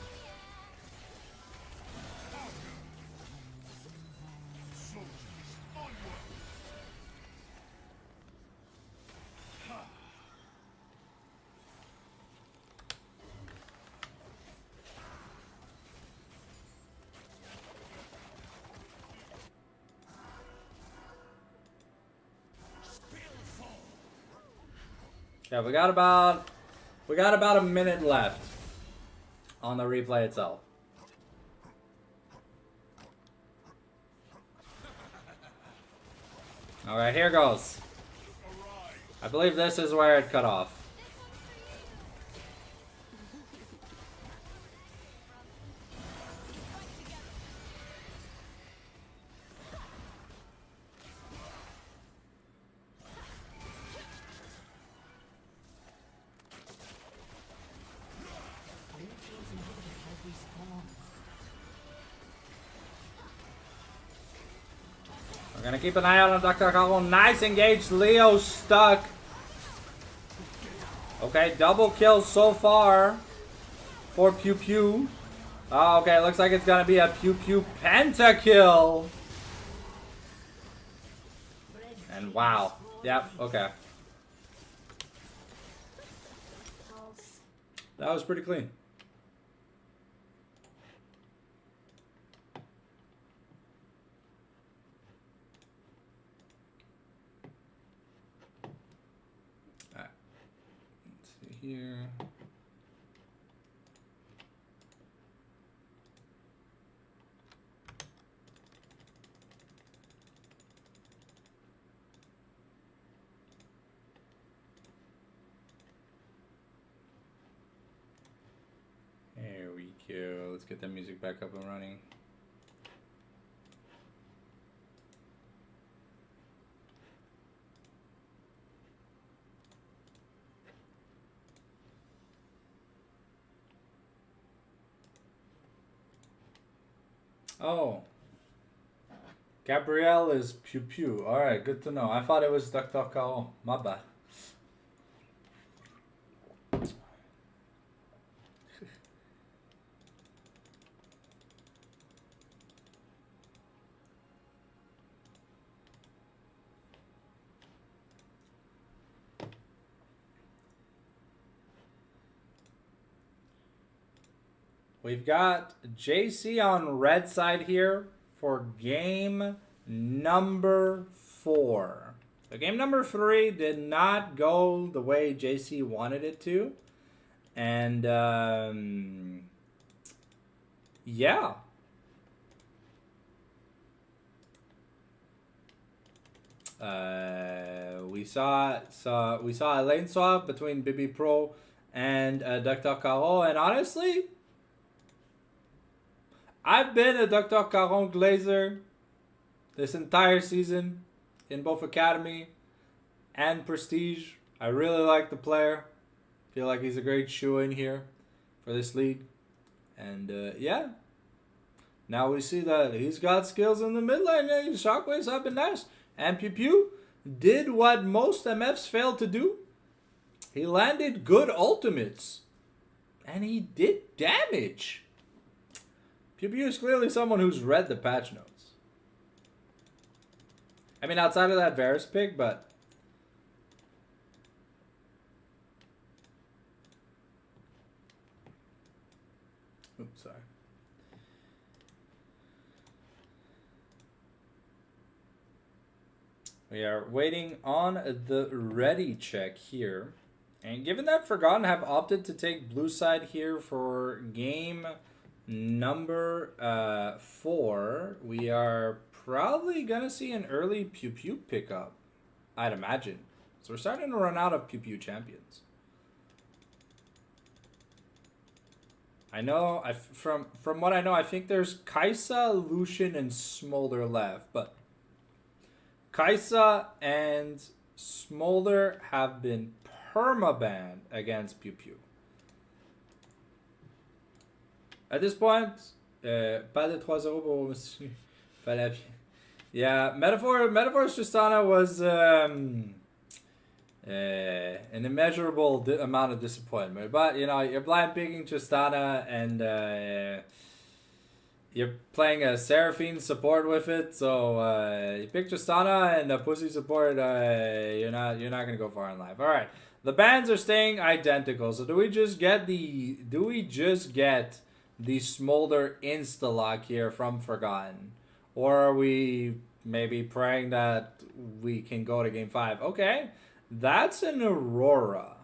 Yeah, we got about a minute left on the replay itself. Alright, here goes. I believe this is where it cut off. We're gonna keep an eye out on Dr. Carlo. Nice engaged. Leo stuck. Okay, double kill so far for Pew Pew. Oh, okay, looks like it's gonna be a Pew Pew pentakill. And wow. Yep, okay. That was pretty clean. Alright. Let's see here. There we go. Let's get that music back up and running. Oh. Gabrielle is Pew Pew. Alright, good to know. I thought it was Dr. Caron. My bad. We've got JC on red side here for game number 4. So game number 3 did not go the way JC wanted it to. And yeah. We saw a lane swap between Bibi Pro and Dr. Caro, and honestly, I've been a Dr. Caron Glazer this entire season in both Academy and Prestige. I really like the player. Feel like he's a great shoe-in here for this league. And yeah, now we see that he's got skills in the mid lane. Yeah, shockwaves have been nice. And Pew Pew did what most MFs failed to do. He landed good ultimates. And he did damage. Pew Pew is clearly someone who's read the patch notes. I mean, outside of that Varus pick, but... Oops, sorry. We are waiting on the ready check here. And given that Forgotten have opted to take blue side here for game number 4, we are probably gonna see an early Pew Pew pickup, I'd imagine. So we're starting to run out of Pew Pew champions. I know, from what I know, I think there's Kaisa, Lucian, and Smolder left, but Kaisa and Smolder have been permabanned against Pew Pew. At this point, pas de 3-0 pour Monsieur Falapien. Yeah, Metaphor's Tristana was an immeasurable amount of disappointment. But, you know, you're blind picking Tristana and you're playing a Seraphine support with it. So you pick Tristana and a pussy support, you're not going to go far in life. All right, the bans are staying identical. So do we just get the Smolder insta-lock here from Forgotten? Or are we maybe praying that we can go to game 5? Okay, that's an Aurora.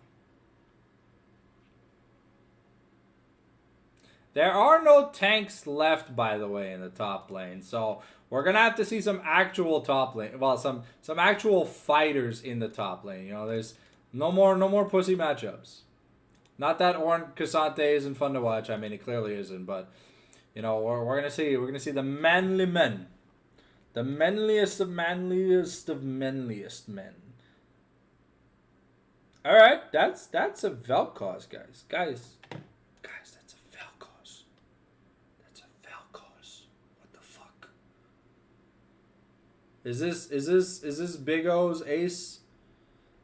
There are no tanks left, by the way, in the top lane. So we're going to have to see some actual top lane. Well, some actual fighters in the top lane. You know, there's no more pussy matchups. Not that Orin Cassante isn't fun to watch. I mean, it clearly isn't. But, you know, we're gonna see the manly men, the manliest of manliest men. All right, that's a Vel'Koz, guys. Guys, that's a Vel'Koz. That's a Vel'Koz. What the fuck? Is this Big O's ace?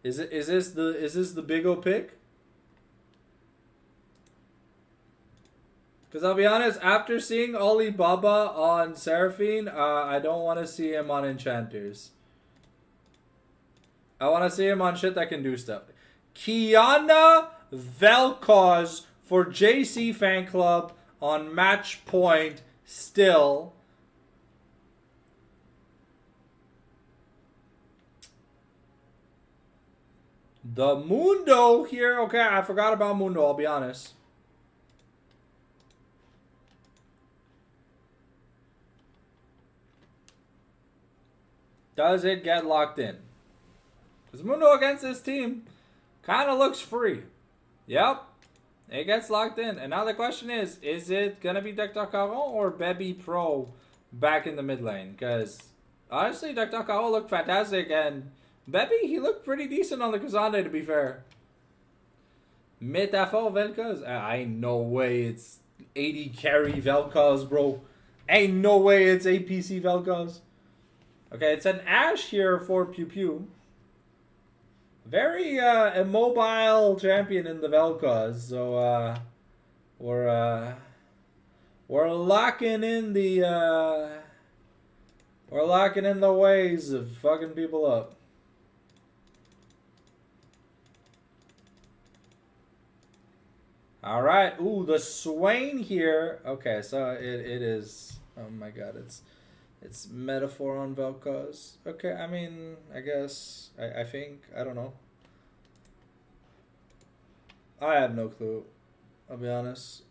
Is this the Big O pick? Because I'll be honest, after seeing Alibaba on Seraphine, I don't want to see him on Enchanters. I want to see him on shit that can do stuff. Kiana Vel'Koz for JC Fanclub on match point still. The Mundo here. Okay, I forgot about Mundo, I'll be honest. Does it get locked in? Because Mundo against this team kind of looks free. Yep. It gets locked in. And now the question is it going to be Dr. Caron or Baby Pro back in the mid lane? Because honestly, Dr. Caron looked fantastic. And Baby, he looked pretty decent on the Kazande, to be fair. Metaphor Vel'Koz. Ain't no way it's 80 carry Vel'Koz, bro. Ain't no way it's APC Vel'Koz. Okay, it's an Ashe here for Pew Pew. Very immobile champion in the Vel'Koz. So we're locking in the ways of fucking people up. All right. Ooh, the Swain here. Okay, so it is. Oh my god, it's metaphor on Vel'Koz. Okay, I mean, I guess I think I don't know. I have no clue. I'll be honest.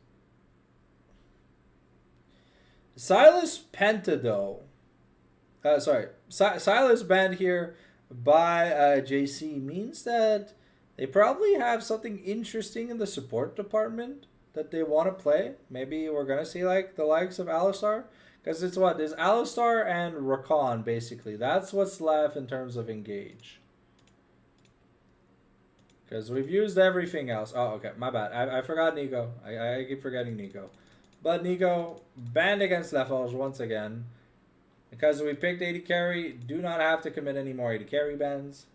Silas Pentado. Silas banned here by JC means that they probably have something interesting in the support department that they want to play. Maybe we're going to see like the likes of Alistar. Because it's what? There's Alistar and Rakan, basically. That's what's left in terms of engage. Because we've used everything else. Oh, okay. My bad. I forgot Nico. I keep forgetting Nico. But Nico banned against Laforge once again. Because we picked 80 carry, do not have to commit any more 80 carry bans.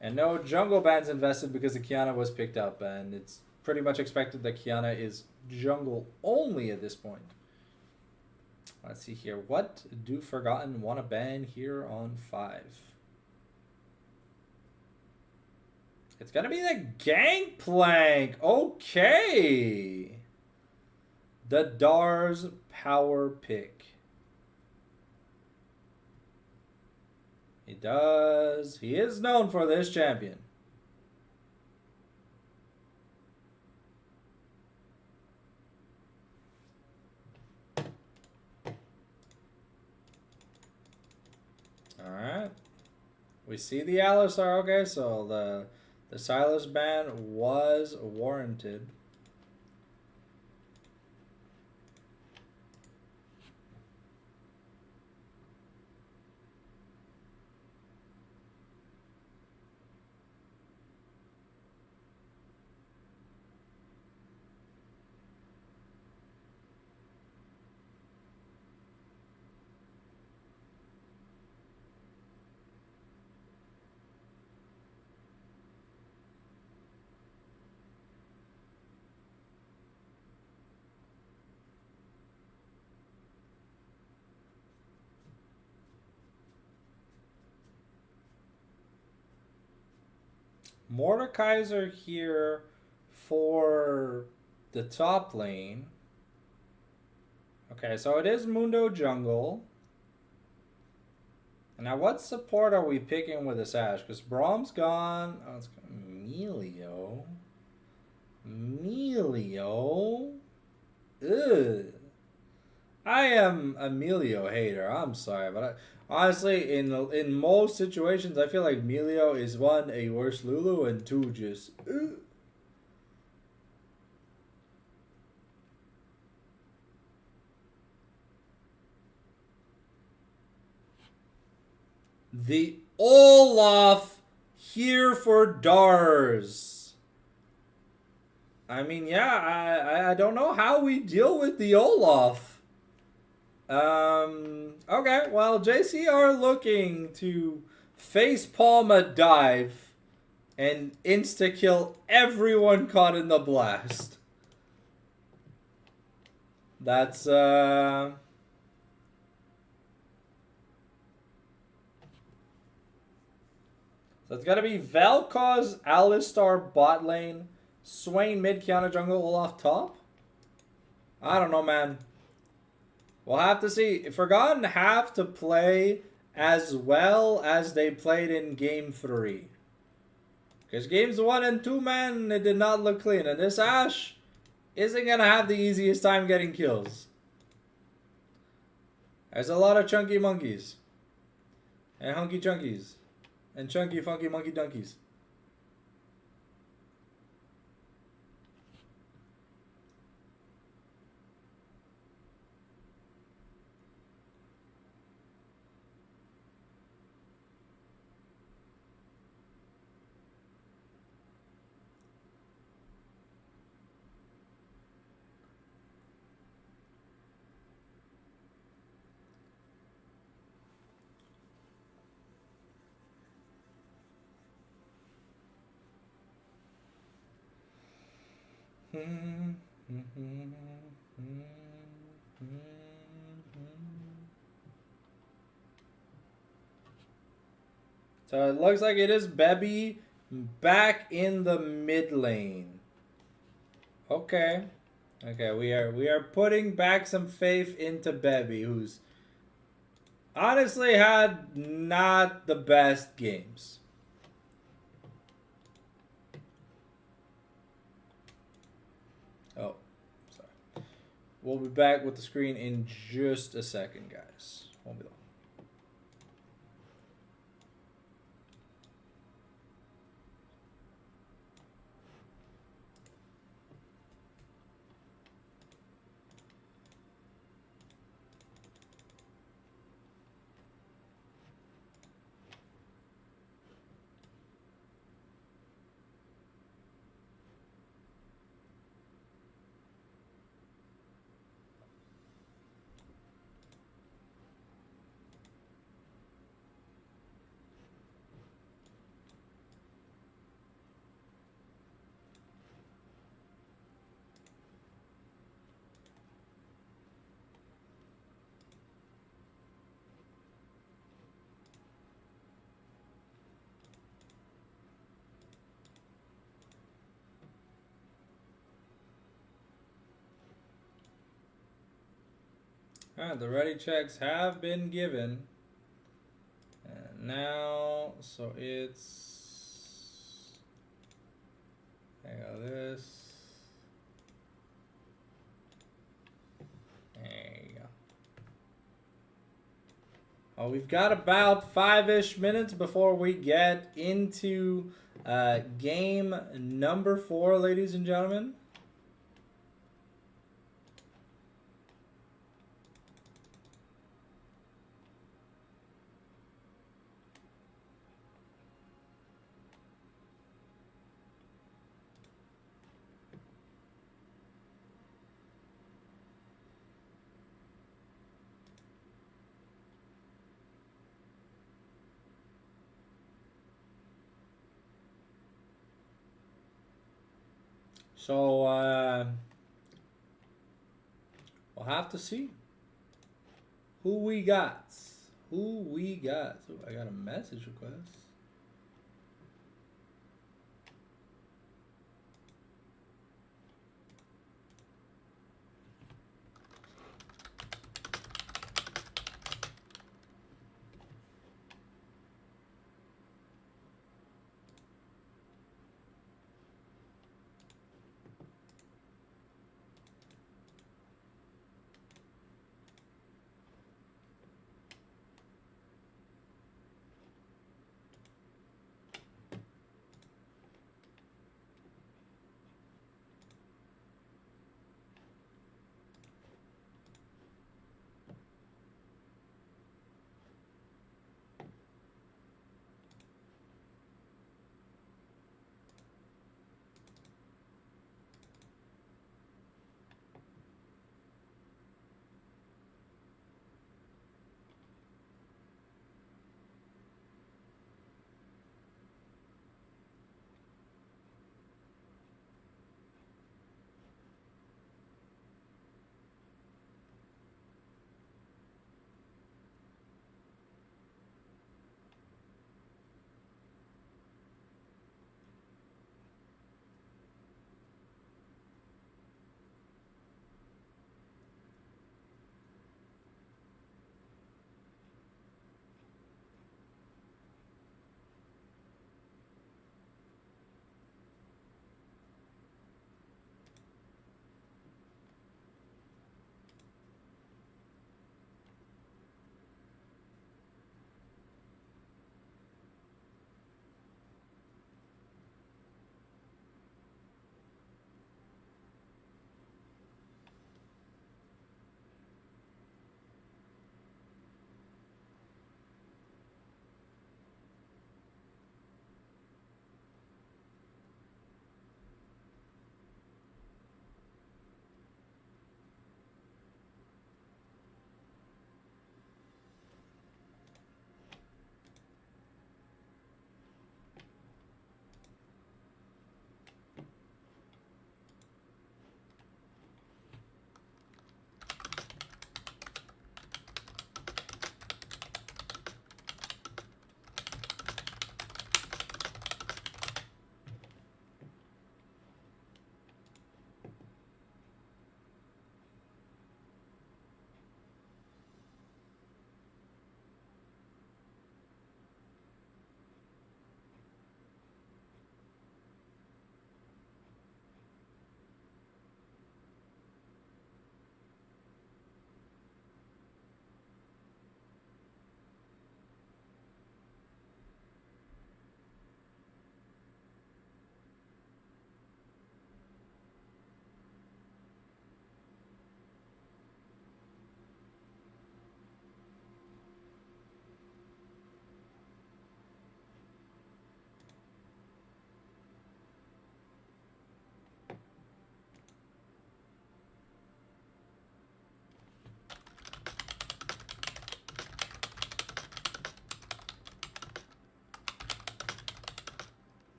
And no jungle bans invested because the Kiana was picked up. And it's pretty much expected that Kiana is jungle only at this point. Let's see here. What do Forgotten want to ban here on 5? It's going to be the Gangplank. Okay. The Dar's power pick. He does. He is known for this champion. Alright. We see the Alistar. Okay, so the Silas ban was warranted. Mordekaiser here for the top lane. Okay, so it is Mundo Jungle. And now what support are we picking with this Ashe? Because Braum's gone. Oh, it's Melio. Melio. Ugh. I am a Melio hater. I'm sorry, but honestly, in most situations, I feel like Melio is one, a worse Lulu, and two, just the Olaf here for Dars. I mean, yeah, I don't know how we deal with the Olaf. Okay, well, JC are looking to face palm a dive and insta kill everyone caught in the blast. That's so it's gotta be Vel'Koz, Alistar bot lane, Swain mid counter jungle Olaf top. I don't know, man. We'll have to see. Forgotten have to play as well as they played in Game 3. Because Games 1 and 2, man, it did not look clean. And this Ashe isn't going to have the easiest time getting kills. There's a lot of chunky monkeys. And hunky chunkies. And chunky funky monkey donkeys. So it looks like it is Bebby back in the mid lane. Okay. Okay, we are putting back some faith into Bebby, who's honestly had not the best games. Oh, sorry. We'll be back with the screen in just a second, guys. Won't be long. Alright, the ready checks have been given. And now, so it's... There you go, this. There you go. Oh, we've got about 5-ish minutes before we get into game number 4, ladies and gentlemen. So, we'll have to see who we got. Who we got. So I got a message request.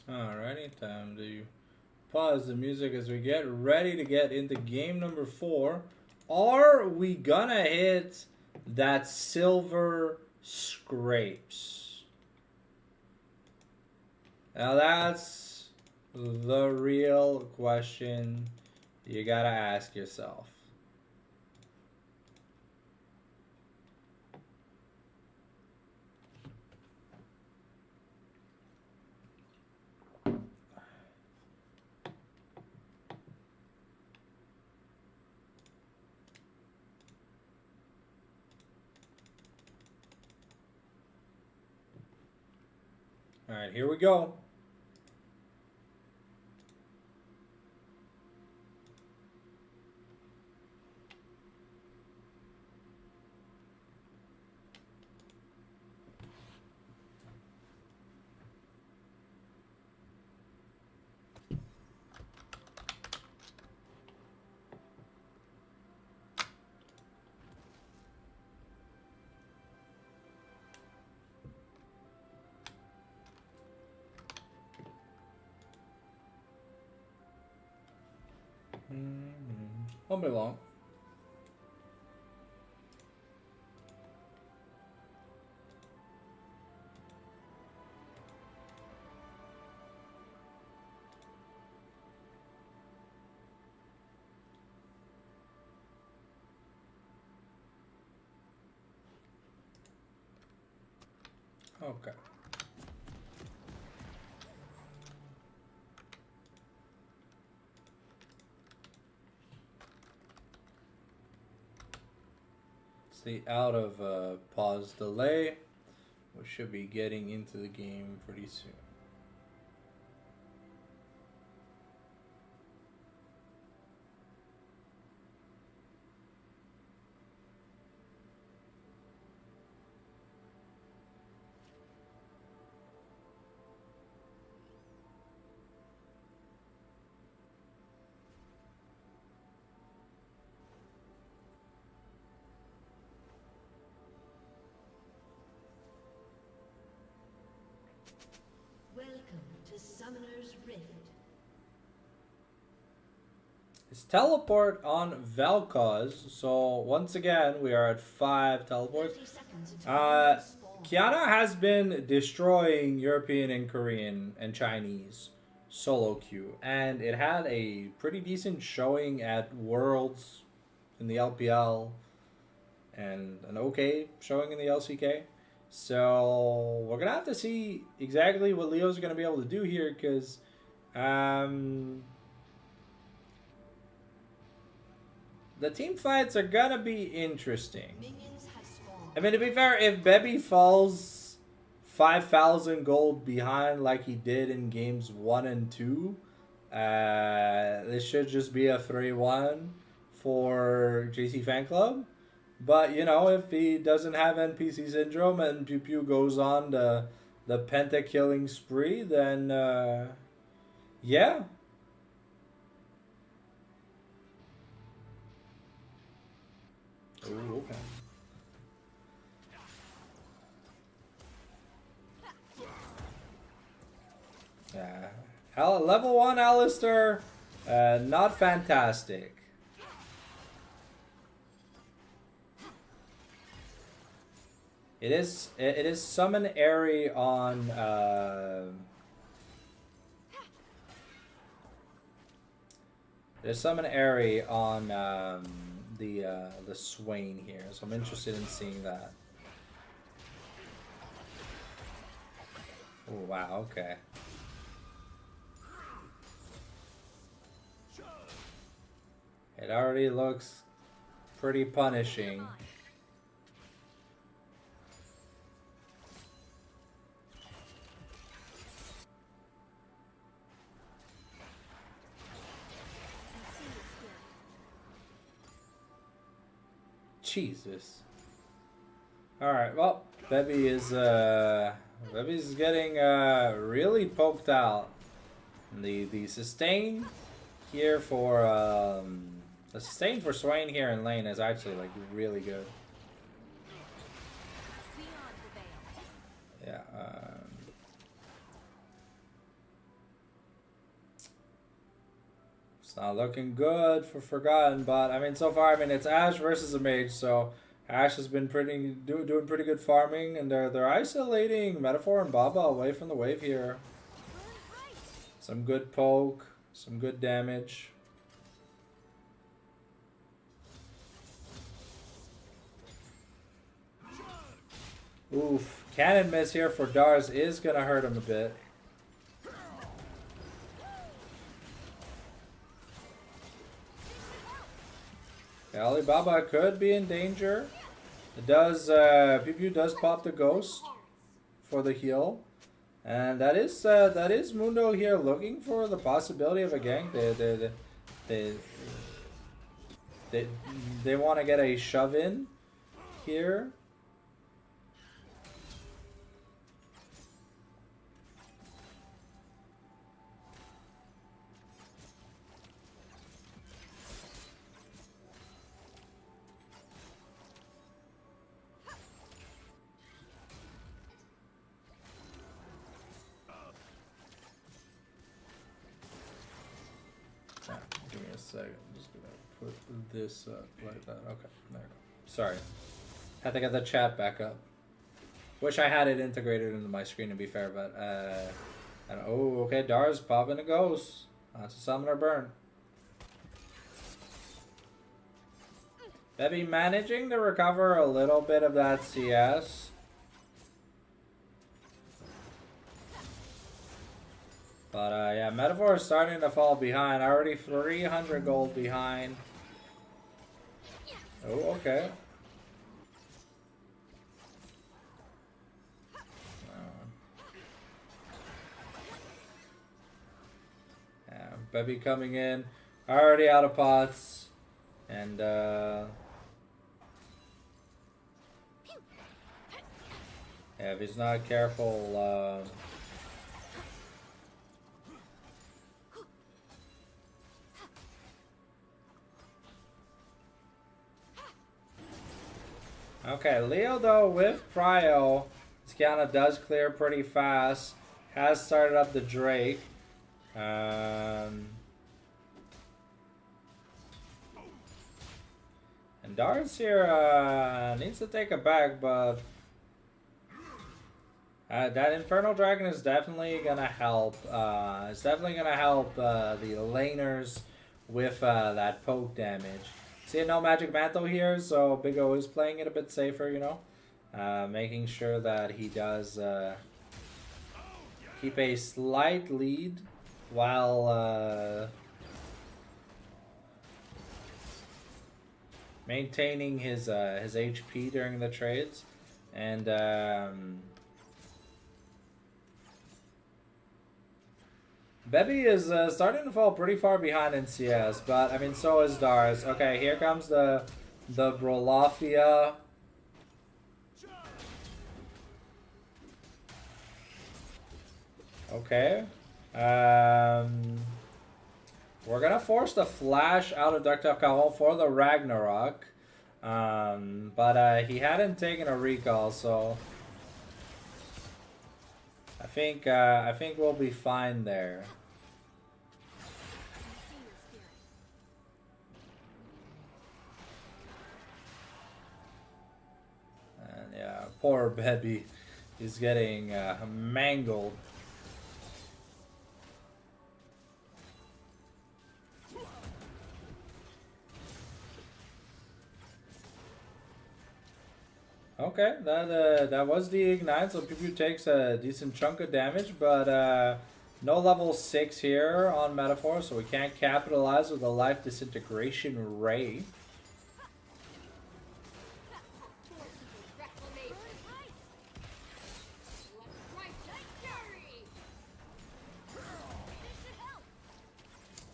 Alrighty, time to pause the music as we get ready to get into game number 4. Are we gonna hit that silver scrapes? Now that's the real question you gotta ask yourself. Alright, here we go. Won't be long. Okay. See, out of pause delay, we should be getting into the game pretty soon. Welcome to Summoner's Rift. It's teleport on Vel'Koz, so once again we are at 5 teleports. 30 seconds until minions spawn. Kiana has been destroying European and Korean and Chinese solo queue, and it had a pretty decent showing at Worlds in the LPL and an okay showing in the LCK. So we're gonna have to see exactly what Leo's gonna be able to do here, because the team fights are gonna be interesting. Minions have spawned. I mean, to be fair, if Bebby falls 5,000 gold behind like he did in games 1 and 2, this should just be a 3-1 for JC Fanclub. But, you know, if he doesn't have NPC syndrome and Pew Pew goes on the penta-killing spree, then, yeah. Ooh, okay. Level 1 Alistair, not fantastic. It is summon Airy on it is summon Airy on the Swain here, so I'm interested in seeing that. Oh wow, okay. It already looks pretty punishing. Jesus. Alright, well, Bevy's getting really poked out. The sustain here for the sustain for Swain here in lane is actually like really good. Yeah. not looking good for Forgotten, but I mean, so far, I mean, it's Ash versus a mage, so Ash has been doing pretty good farming, and they're isolating Metaphor and Baba away from the wave here. Some good poke, some good damage. Oof, cannon miss here for Dars is gonna hurt him a bit. Alibaba could be in danger. It does, PPU does pop the ghost for the heal. And that is Mundo here looking for the possibility of a gank. They want to get a shove in here. Give me a second. I'm just gonna put this up like that. Okay, there we go. Sorry. Had to get the chat back up. Wish I had it integrated into my screen to be fair, but and oh, okay, Dar's popping a ghost. That's a summoner burn. Bebby managing to recover a little bit of that CS. But yeah, Metaphor is starting to fall behind. Already 300 gold behind. Oh, okay. Yeah, Bebby coming in. Already out of pots. And yeah, if he's not careful, okay, Leo though with Prio, Skiana does clear pretty fast. Has started up the Drake. And Darts here needs to take a back, but that Infernal Dragon is definitely gonna help. It's definitely gonna help the laners with that poke damage. See, no Magic Mantle here, so Big O is playing it a bit safer, you know. Making sure that he does keep a slight lead while maintaining his HP during the trades. And Bebby is starting to fall pretty far behind in CS, but I mean, so is Dars. Okay, here comes the Brolafia. Okay. We're gonna force the flash out of Dr. Caron for the Ragnarok. But he hadn't taken a recall, so I think we'll be fine there. And yeah, poor Bebby is getting mangled. Okay, that was the Ignite, so PPU takes a decent chunk of damage, but no level 6 here on Metaphor, so we can't capitalize with a Life Disintegration Ray.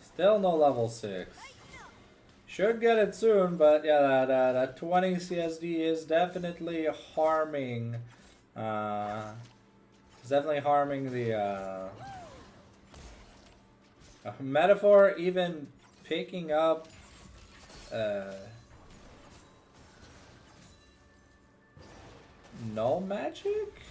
Still no level 6. Should get it soon, but yeah, that 20 CSD is definitely harming. It's definitely harming the Metaphor. Even picking up no magic.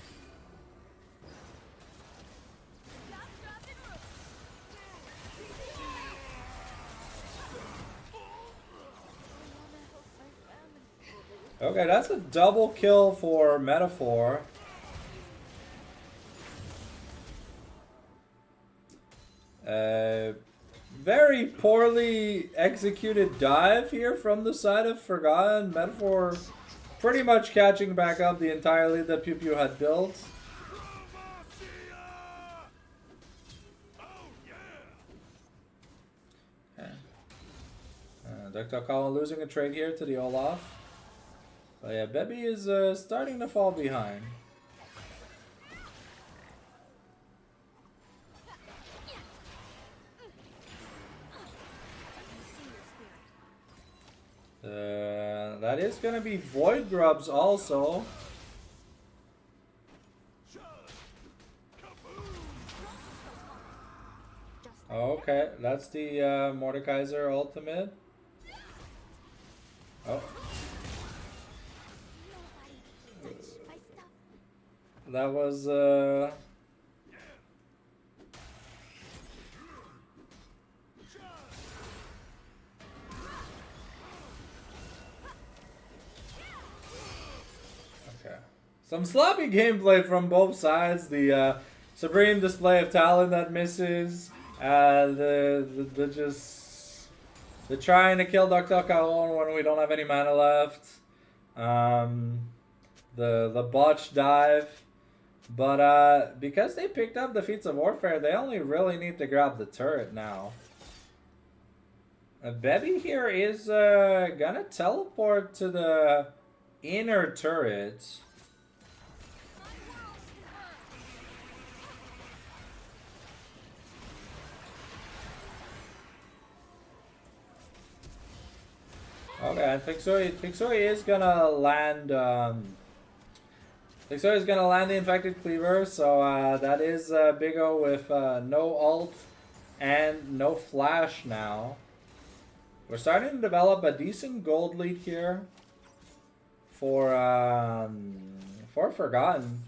Okay, that's a double kill for Metaphor. Very poorly executed dive here from the side of Forgotten. Metaphor pretty much catching back up the entire lead that Pew Pew had built. Dr. Colin losing a trade here to the Olaf. But yeah, Bebby is starting to fall behind. That is gonna be Void Grubs also. Okay, that's the Mordekaiser ultimate. Oh. That was okay. Some sloppy gameplay from both sides. The supreme display of talent that misses. The trying to kill Dr. Caron when we don't have any mana left. The botch dive. But because they picked up the Feats of Warfare, they only really need to grab the turret now. Bebby here is gonna teleport to the inner turret. Okay, and Pixoi is gonna land. Pixoi is gonna land the Infected Cleaver, so that is Big O with no ult and no flash now. We're starting to develop a decent gold lead here for Forgotten.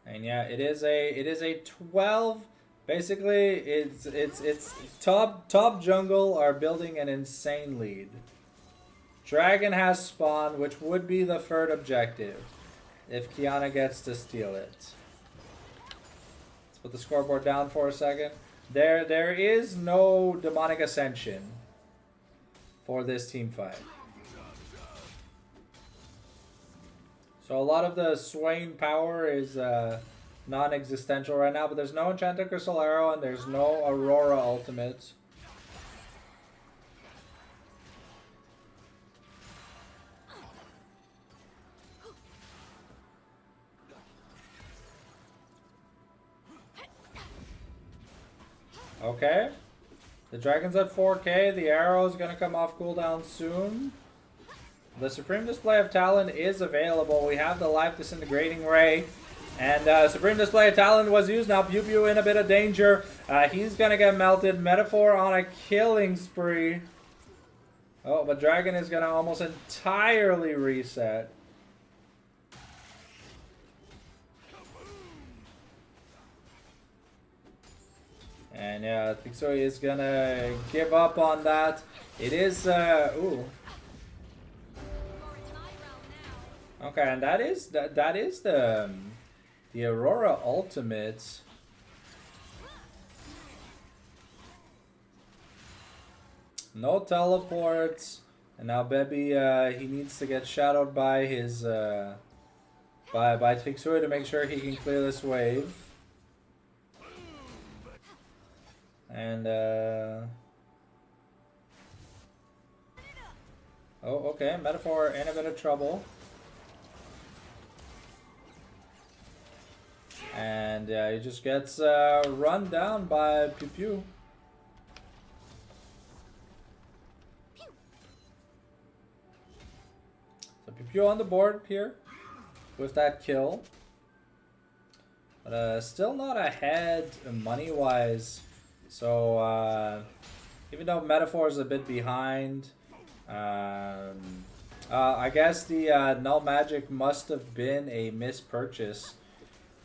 And yeah, it is a 12. Basically, it's top jungle are building an insane lead. Dragon has spawn, which would be the third objective if Kiana gets to steal it. Let's put the scoreboard down for a second. There is no demonic ascension for this team fight. So a lot of the swaying power is non-existential right now, but there's no Enchanted Crystal Arrow and there's no Aurora ultimate. Okay. The dragon's at 4k, the arrow is gonna come off cooldown soon. The Supreme Display of Talent is available. We have the Life Disintegrating Ray. And Supreme Display of Talent was used. Now Pew Pew in a bit of danger. He's going to get melted. Metaphor on a killing spree. Oh, but Dragon is going to almost entirely reset. And yeah, I think so. He's going to give up on that. It is... ooh. Okay, and that is the Aurora ultimate. No teleports, and now Bebby he needs to get shadowed by his by Fixur to make sure he can clear this wave. And oh, okay, Metaphor in a bit of trouble. And he just gets run down by Pew Pew. So Pew Pew on the board here with that kill. But still not ahead money-wise. So even though Metaphor is a bit behind, I guess the Null Magic must have been a mispurchase.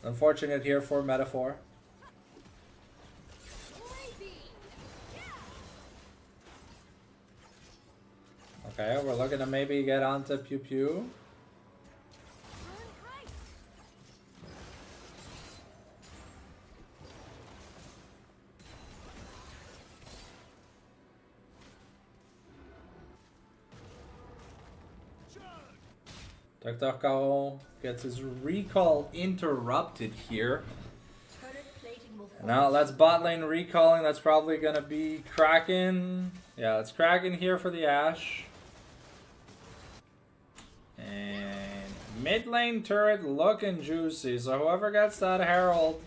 Unfortunate here for Metaphor. Okay, we're looking to maybe get onto Pew Pew. Dr. Caro gets his recall interrupted here. Turret plating will fall Now that's bot lane recalling. That's probably going to be Kraken. Yeah, it's Kraken here for the Ashe. And mid lane turret looking juicy. So whoever gets that Herald,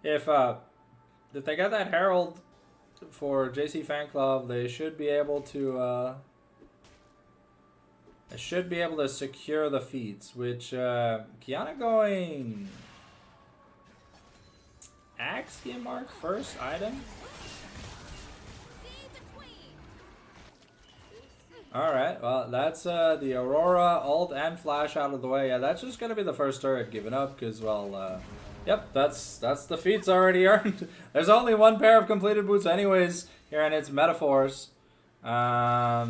if they get that Herald for JC Fanclub, they should be able to secure the feats. Which Kiana going Axiom Mark first item. Alright, well, that's the Aurora, ult, and flash out of the way. Yeah, that's just going to be the first turret given up, because, well, yep, that's the feats already earned. There's only one pair of completed boots anyways here, and it's Metaphors. Yeah,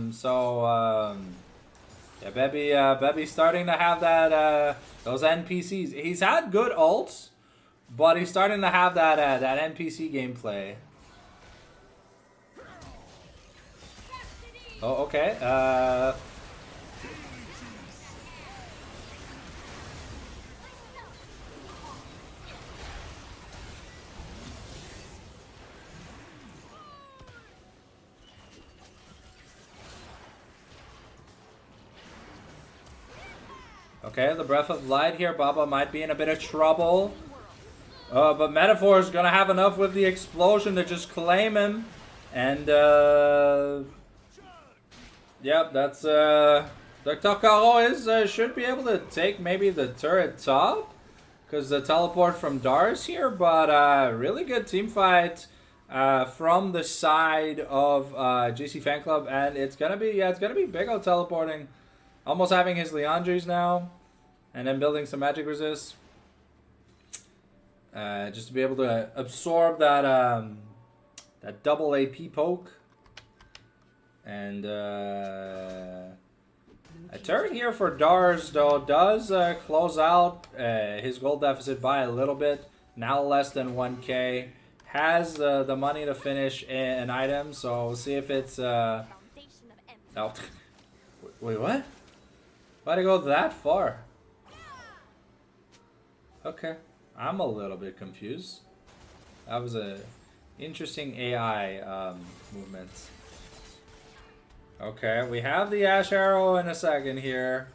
Bebby's starting to have that, those NPCs. He's had good ults, but he's starting to have that NPC gameplay. Oh, okay. Okay, the Breath of Light here. Baba might be in a bit of trouble. But Metaphor is gonna have enough with the explosion to just claim him. And, yep, that's, Dr. Caro should be able to take maybe the turret top. Because the teleport from Dars here. But, really good team fight from the side of GC Fanclub. And it's gonna be, yeah, it's gonna be Big O teleporting. Almost having his Leandries now. And then building some magic resist. Just to be able to absorb that that double AP poke. And a turret here for Dars, though, does close out his gold deficit by a little bit. Now less than 1k. Has the money to finish an item, so we'll see if it's... Oh. Wait, what? Why'd it go that far? Okay. I'm a little bit confused. That was a interesting AI movement. Okay, we have the Ashe Arrow in a second here.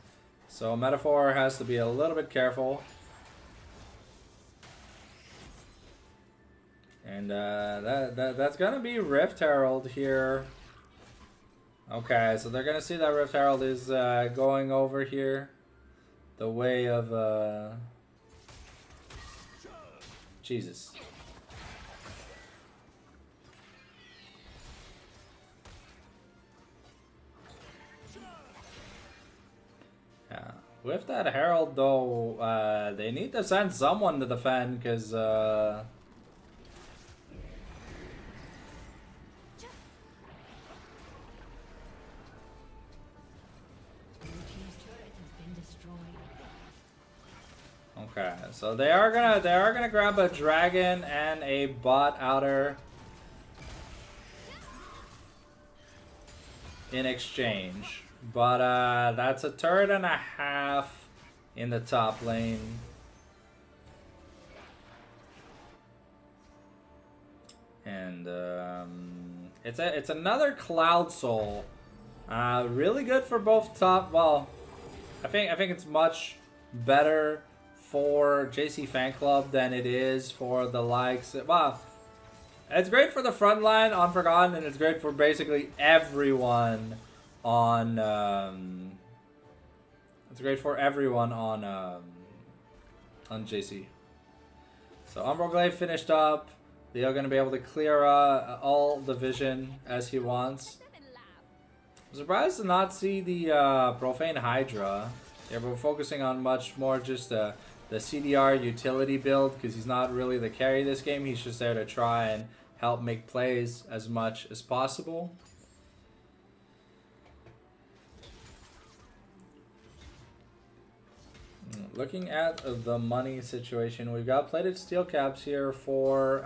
So Metaphor has to be a little bit careful. And that's gonna be Rift Herald here. Okay, so they're gonna see that Rift Herald is going over here. The way of Jesus. Yeah. With that Herald, though, they need to send someone to defend, because, okay, so they are gonna grab a dragon and a bot outer in exchange, but that's a turret and a half in the top lane. And it's another Cloud Soul, really good for both top. Well, I think it's much better for JC Fanclub than it is for the likes. Well, it's great for the front line on Forgotten, and it's great for basically everyone on. It's great for everyone on JC. So Umbroglaive finished up. They are going to be able to clear all the vision as he wants. I'm surprised to not see the Profane Hydra. Yeah, we're focusing on much more just the CDR utility build, because he's not really the carry this game. He's just there to try and help make plays as much as possible. Looking at the money situation, we've got plated steel caps here for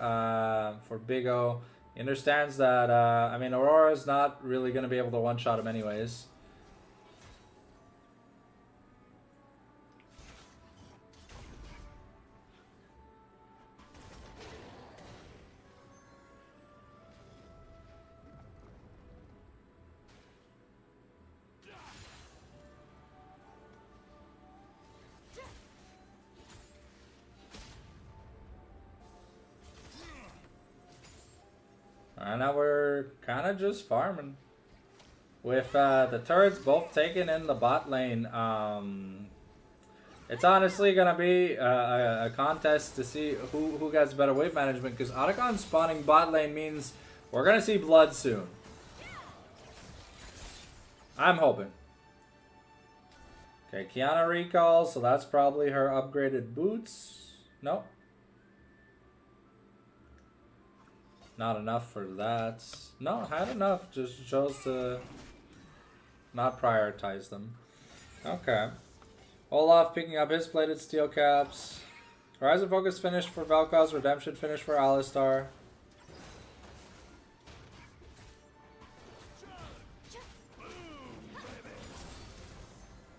Big O. He understands that, I mean, Aurora's not really going to be able to one-shot him anyways. And now we're kind of just farming. With the turrets both taken in the bot lane, it's honestly going to be a contest to see who gets better wave management. Because Otacon spawning bot lane means we're going to see blood soon. I'm hoping. Okay, Kiana recalls, so that's probably her upgraded boots. Nope. Not enough for that. No, had enough. Just chose to not prioritize them. Okay. Olaf picking up his plated steel caps. Horizon Focus finished for Vel'Koz. Redemption finished for Alistar.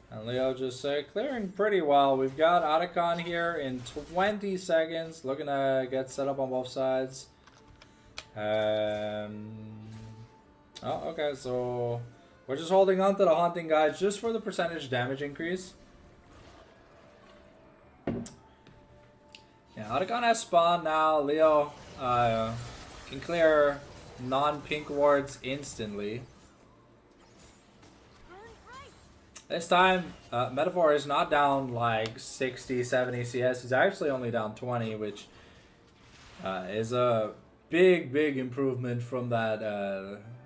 And Leo just clearing pretty well. We've got Otacon here in 20 seconds. Looking to get set up on both sides. Oh, okay, so we're just holding on to the Haunting Guides just for the percentage damage increase. Yeah, Otacon has spawn now. Leo can clear non-pink wards instantly. This time, Metaphor is not down like 60, 70 CS. He's actually only down 20, which is a big improvement from that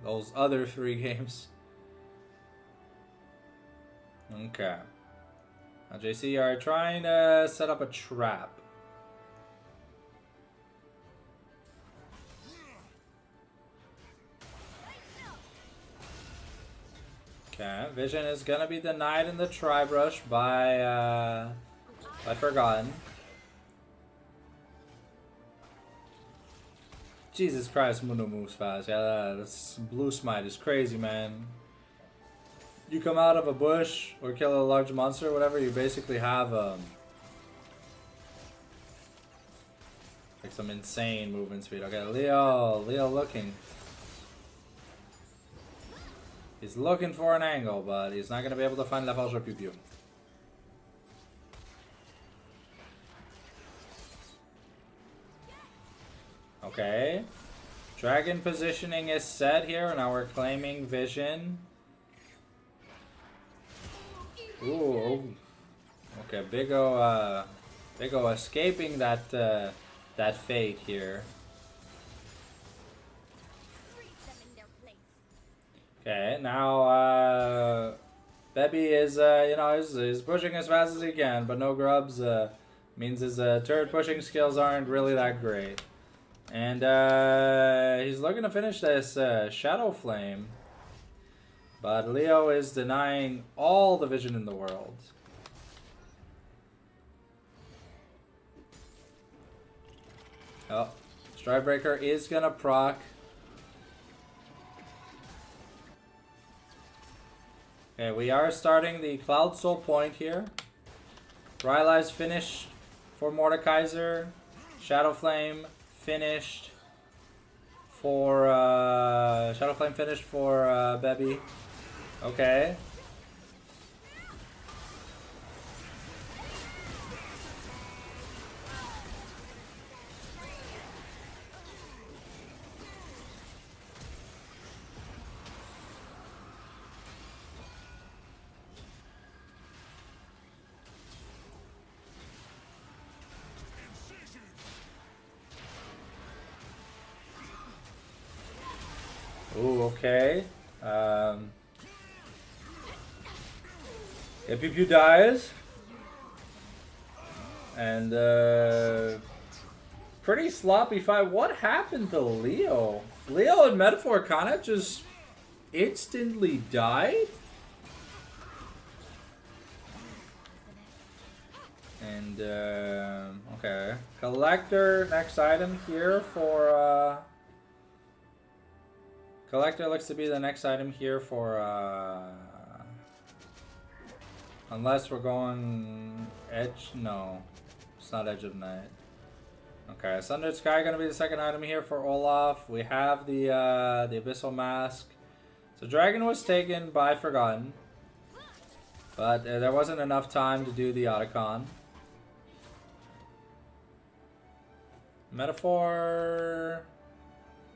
those other 3 games. Okay. Now JC are trying to set up a trap. Okay, Vision is gonna be denied in the Tri-Brush by Forgotten. Jesus Christ, Mundo moves fast. Yeah, that's Blue Smite is crazy, man. You come out of a bush or kill a large monster or whatever, you basically have like some insane movement speed. Okay, Leo looking. He's looking for an angle, but he's not gonna be able to find La Forge or Pew Pew. Okay. Dragon positioning is set here. Now we're claiming Vision. Ooh. Okay, Big O escaping that that fate here. Okay, now Bebby is is pushing as fast as he can, but no grubs means his turret pushing skills aren't really that great. And he's looking to finish this Shadow Flame. But Leo is denying all the vision in the world. Oh, Stridebreaker is going to proc. Okay, we are starting the Cloud Soul point here. Rylai's finished for Mordekaiser. Shadow Flame finished for Bebby. Okay. Ooh, okay. Pew Pew dies. And pretty sloppy fight. What happened to Leo? Leo and Metaphor kind of just instantly died? And okay, collector next item here for collector looks to be the next item here for unless we're going edge. No, it's not edge of night. Okay, Sundered Sky gonna be the second item here for Olaf. We have the Abyssal Mask. So Dragon was taken by Forgotten, but there wasn't enough time to do the Otacon. Metaphor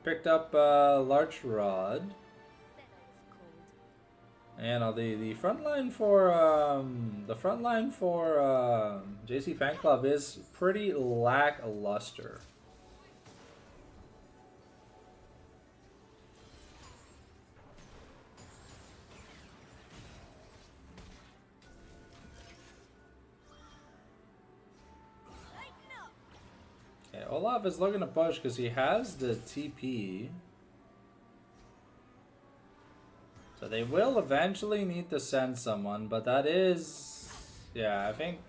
picked up Large Rod. And the front line for JC Fanclub is pretty lackluster. Okay, Olaf is looking to push because he has the TP. So they will eventually need to send someone, but that is... Yeah, I think...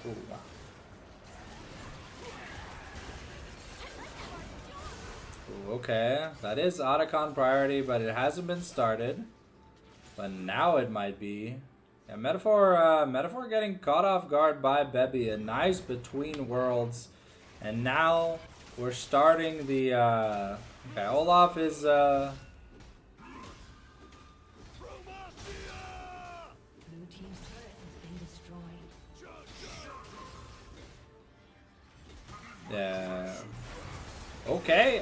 Ooh. Ooh, okay, that is Otacon priority, but it hasn't been started. But now it might be. Yeah, Metaphor getting caught off guard by Bebby. A nice between worlds. And now we're starting the... Okay, Olaf is... Blue team's turret has been destroyed. Yeah. Okay,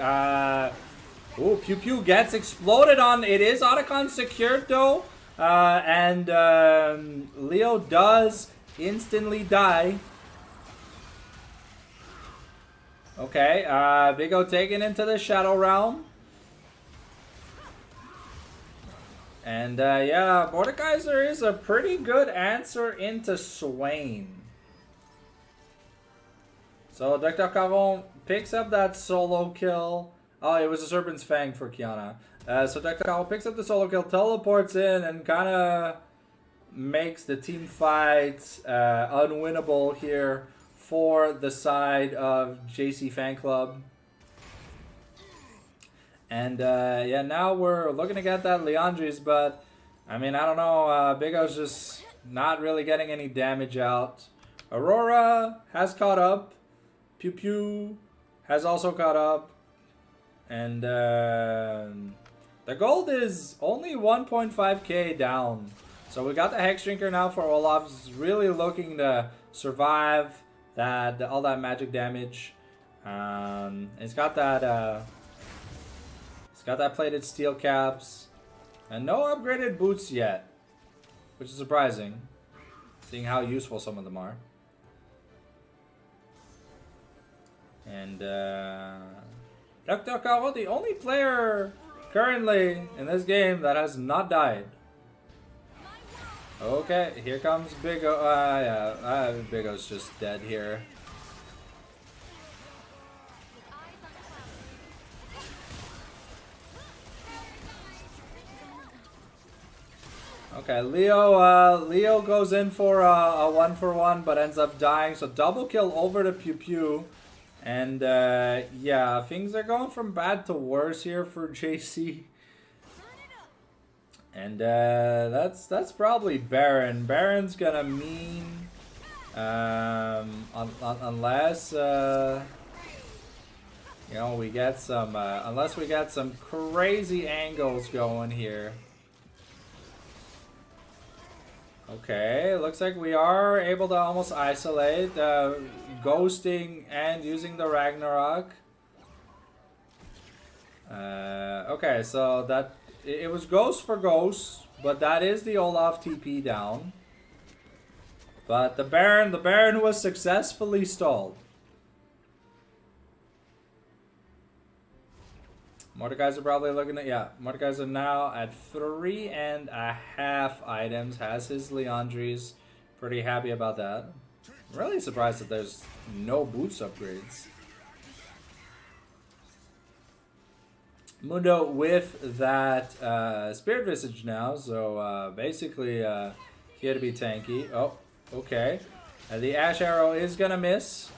ooh, Pew Pew gets exploded on. It is Otacon secured though. And Leo does instantly die. Okay, Big O taken into the Shadow Realm. And yeah, Mordekaiser is a pretty good answer into Swain. So Dr. Caron picks up that solo kill. Oh, it was a Serpent's Fang for Kiana. So Dr. Caron picks up the solo kill, teleports in, and kind of makes the team fight unwinnable here for the side of JC Fanclub. And yeah, now we're looking to get that Leandri's, but I mean, I don't know. Big O's just not really getting any damage out. Aurora has caught up. Pew Pew has also caught up. And the gold is only 1.5k down. So we got the Hex Drinker now for Olaf. He's really looking to survive all that magic damage. He's got that plated steel caps, and no upgraded boots yet, which is surprising, seeing how useful some of them are. And Dr. Caro, the only player currently in this game that has not died. Okay, here comes Big O. Yeah, Big O's just dead here. Okay, Leo goes in for a 1-for-1, but ends up dying. So double kill over to Pew Pew. And yeah, things are going from bad to worse here for JC. And that's probably Baron. Baron's gonna mean unless you know, we get some unless we get some crazy angles going here. Okay, looks like we are able to almost isolate, ghosting and using the Ragnarok. Okay, so that it was ghost for ghost, but that is the Olaf TP down. But the Baron was successfully stalled. Mordekaiser probably looking at, yeah, Mordekaiser now at 3.5 items, has his Leandri's. Pretty happy about that. I'm really surprised that there's no boots upgrades. Mundo with that Spirit Visage now, so basically Here to be tanky. Oh, okay. The Ash Arrow is gonna miss.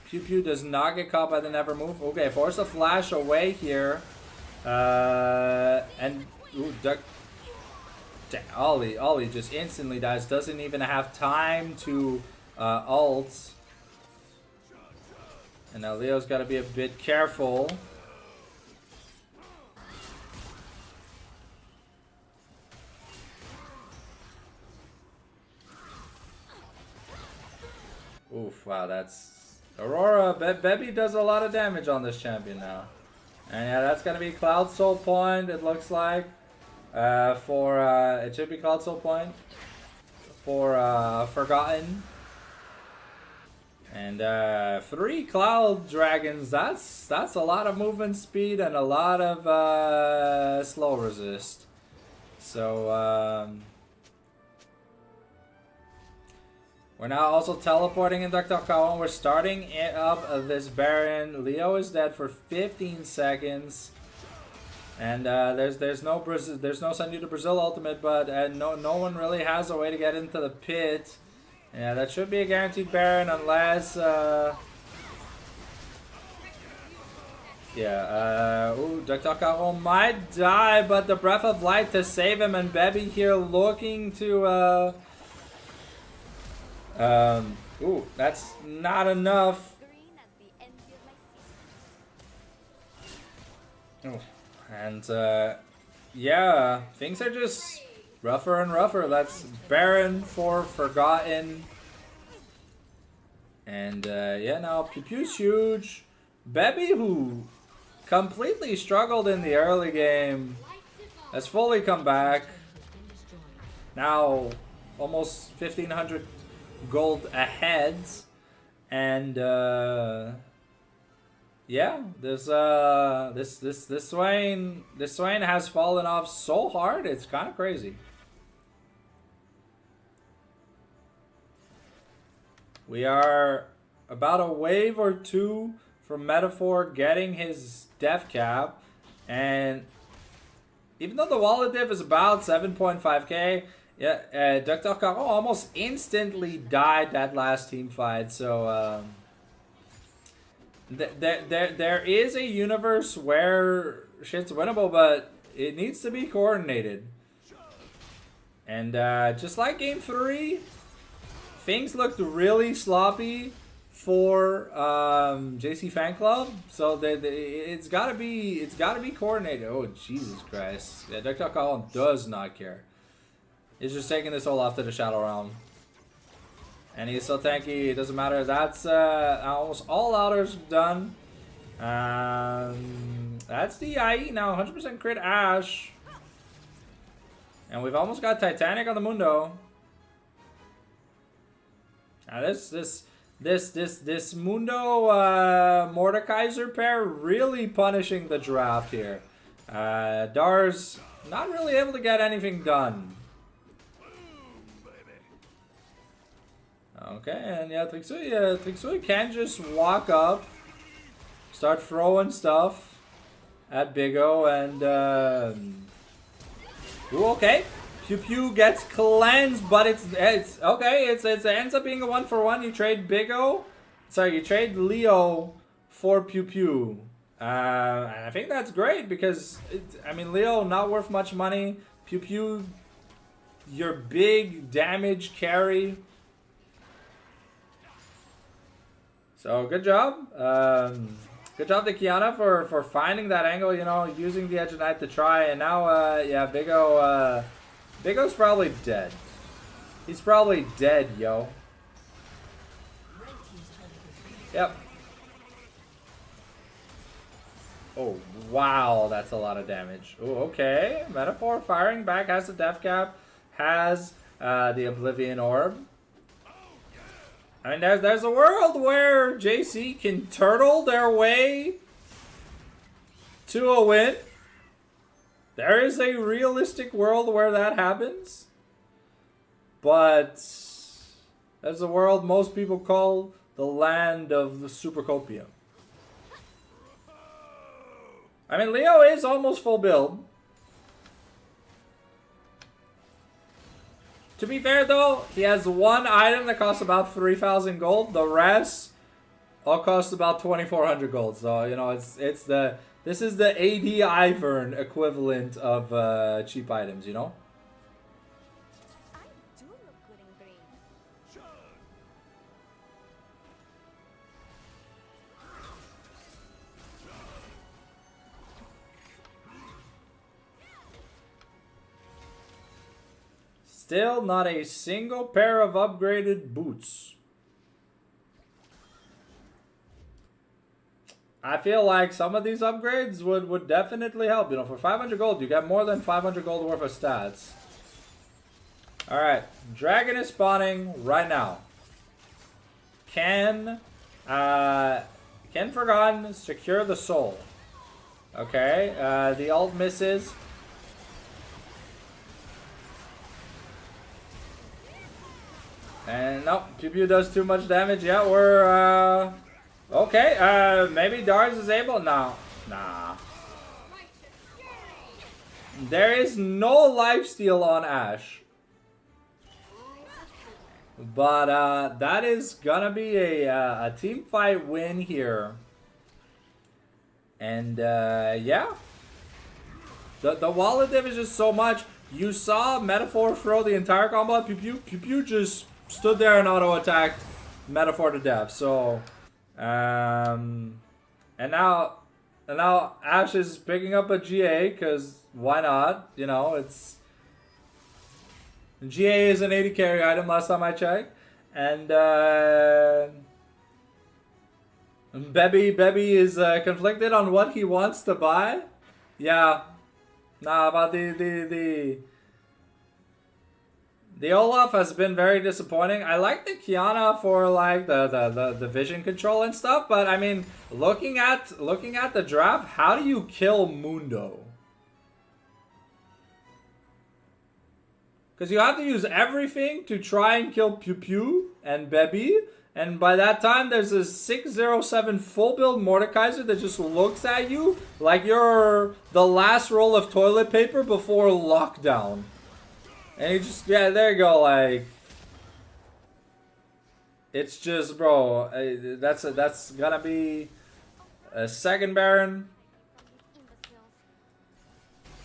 Pew Pew does not get caught by the Never Move. Okay, force a flash away here. And ooh, Duck. Ollie just instantly dies. Doesn't even have time to ult. And now Leo's got to be a bit careful. Oof, wow, that's... Aurora, Bebby does a lot of damage on this champion now. And yeah, that's going to be Cloud Soul Point, it looks like. It should be Cloud Soul Point. For Forgotten. And 3 Cloud Dragons, that's a lot of movement speed and a lot of slow resist. So, we're now also teleporting in Dr. Kawan. We're starting it up this Baron. Leo is dead for 15 seconds. And there's no send you to Brazil ultimate, but no one really has a way to get into the pit. Yeah, that should be a guaranteed Baron unless ooh, Dr. Caron might die, but the Breath of Light to save him, and Bebby here looking to ooh, that's not enough. Oh, and yeah, things are just rougher and rougher. That's Baron for Forgotten. And yeah, now Pew Pew's huge. Bebby, who completely struggled in the early game, has fully come back. Now almost 1,500 gold ahead. And yeah, this Swain has fallen off so hard, it's kind of crazy. We are about a wave or two from Metaphor getting his death cap, and even though the wallet diff is about 7.5k, yeah, Dr. Caron almost instantly died that last team fight. So there is a universe where shit's winnable, but it needs to be coordinated. And just like game 3, things looked really sloppy for JC Fanclub, so it's gotta be coordinated. Oh Jesus Christ! Yeah, Dr. Colin does not care. He's just taking this all off to the Shadow Realm, and he's so tanky. It doesn't matter. That's almost all outers done. That's the IE now. 100% crit Ash, and we've almost got Titanic on the Mundo. Now this Mundo Mordekaiser pair really punishing the draft here. Dar's not really able to get anything done. Okay, and yeah, Trixui can just walk up, start throwing stuff at Big O, and ooh, okay. Pew Pew gets cleansed, but it's okay. It ends up being a 1-for-1. You trade Big O, sorry, you trade Leo for Pew Pew, and I think that's great because I mean, Leo not worth much money. Pew Pew, your big damage carry. So good job. Good job to Kiana for finding that angle. You know, using the Edge of Night to try, and now yeah, Big O. Big O's probably dead. He's probably dead, yo. Yep. Oh, wow. That's a lot of damage. Oh, okay. Metaphor firing back, has the death cap, has the Oblivion Orb. I mean, there's a world where JC can turtle their way to a win. There is a realistic world where that happens, but that's a world most people call the land of the Supercopia. I mean, Leo is almost full build. To be fair though, he has one item that costs about 3,000 gold. The rest all cost about 2,400 gold. So you know, this is the AD Ivern equivalent of cheap items. You know. I do look good in green. Still not a single pair of upgraded boots. I feel like some of these upgrades would definitely help. You know, for 500 gold, you get more than 500 gold worth of stats. Alright, dragon is spawning right now. Can Forgotten secure the soul? Okay, the ult misses. And nope, Pew Pew does too much damage. Yeah, we're okay. Maybe Dars is able. No, nah. There is no lifesteal on Ashe, but that is gonna be a team fight win here. And yeah, the wallet div is just so much. You saw Metaphor throw the entire combo. Pew Pew just stood there and auto-attacked Metaphor to death. So, and now Ashe is picking up a GA, because why not? You know, it's... GA is an 80 carry item last time I checked. And, Bebby is conflicted on what he wants to buy. Yeah. Nah, about the Olaf has been very disappointing. I like the Kiana for like the vision control and stuff, but I mean, looking at the draft, how do you kill Mundo? Because you have to use everything to try and kill Pew Pew and Bebby, and by that time there's a 607 full build Mordekaiser that just looks at you like you're the last roll of toilet paper before lockdown. And you just, yeah, there you go, like, it's just, bro, that's gonna be a second Baron.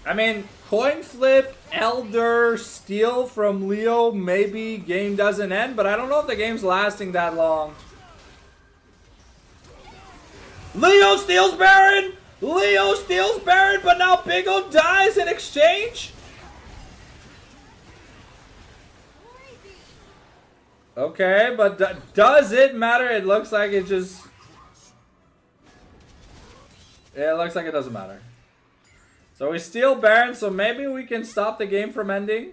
I mean, coin flip, Elder, steal from Leo, maybe game doesn't end, but I don't know if the game's lasting that long. Leo steals Baron! Leo steals Baron, but now Big O dies in exchange? Okay, but does it matter? It looks like it just... Yeah, it looks like it doesn't matter. So we steal Baron, so maybe we can stop the game from ending?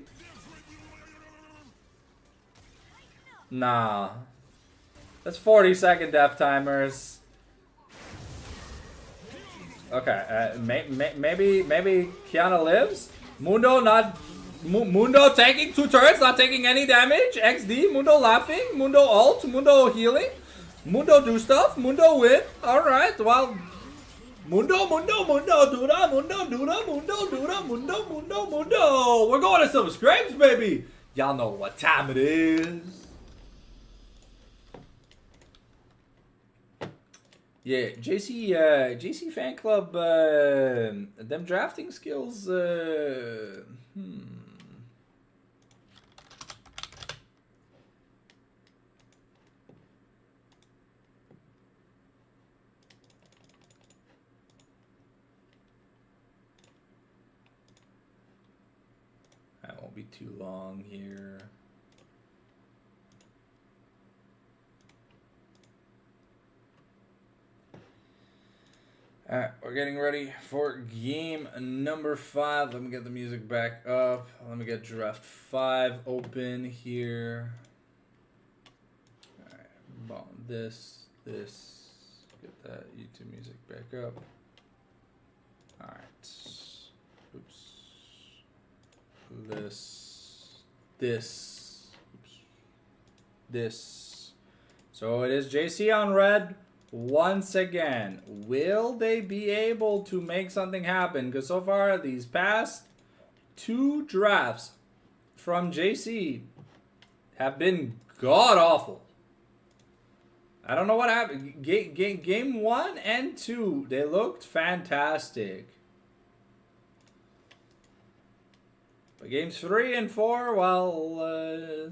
Nah. That's 40-second death timers. Okay, maybe Kiana lives? Mundo taking 2 turrets, not taking any damage. XD, Mundo laughing, Mundo ult, Mundo healing. Mundo do stuff, Mundo win. Alright, well... Mundo, Mundo. We're going to some scrapes, baby. Y'all know what time it is. Yeah, JC Fanclub, them drafting skills, That won't be too long here. Alright, we're getting ready for game number 5. Let me get the music back up. Let me get draft 5 open here. Alright, bomb this. Get that YouTube music back up. Alright. Oops. This. So it is JC on red once again. Will they be able to make something happen? Because so far these past 2 drafts from JC have been god awful. I don't know what happened. Game 1 and 2, they looked fantastic. But games 3 and 4, well,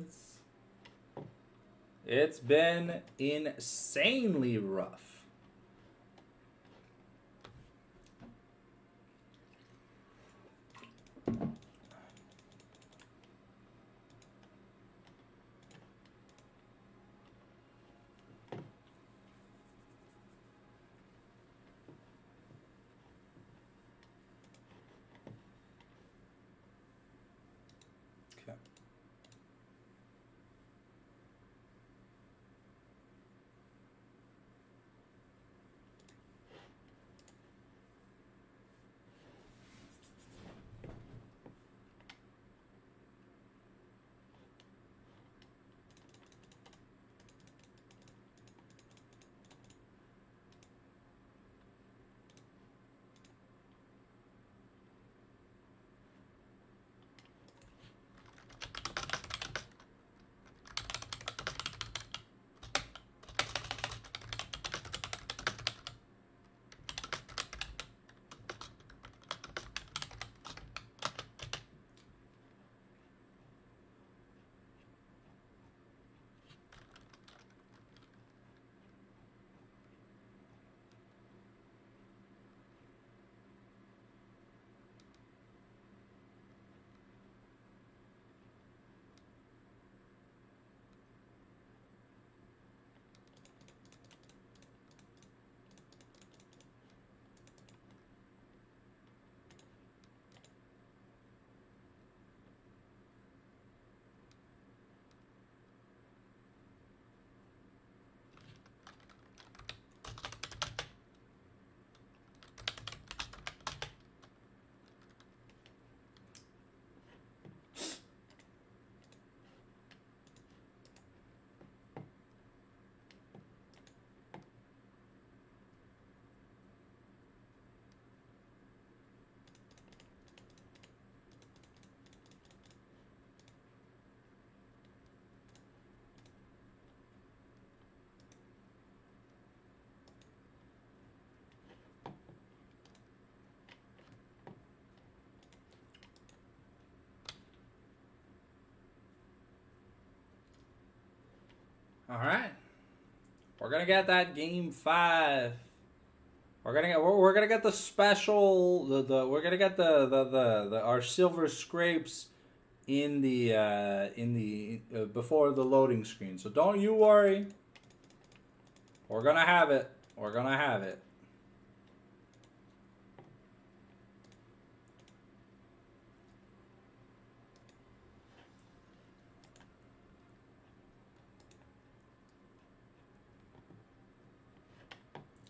it's been insanely rough. Okay. All right, we're gonna get that game 5. We're gonna get the special we're gonna get the our silver scrapes in the before the loading screen. So don't you worry. We're gonna have it. We're gonna have it.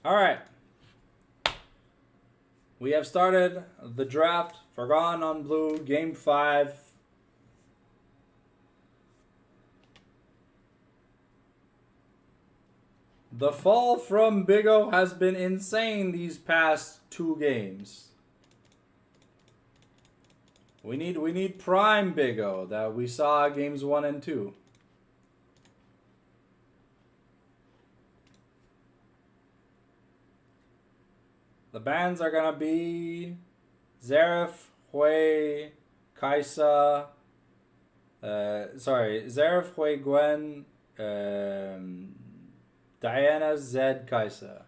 All right. We have started the draft for Gone on Blue, Game 5. The fall from Big O has been insane these past 2 games. We need prime Big O that we saw games 1 and 2. The bans are gonna be Zeref, Hui, Kaisa. Zeref, Hui, Gwen, Diana, Zed, Kaisa.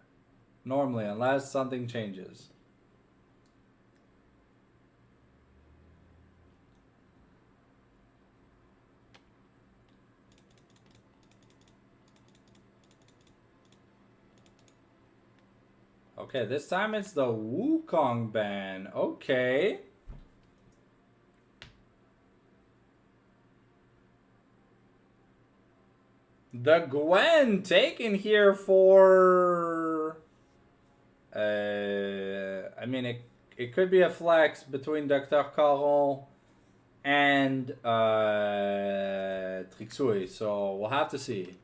Normally, unless something changes. Okay, this time it's the Wukong ban. Okay. The Gwen taken here for... I mean, it could be a flex between Dr. Caron and Trixui, so we'll have to see.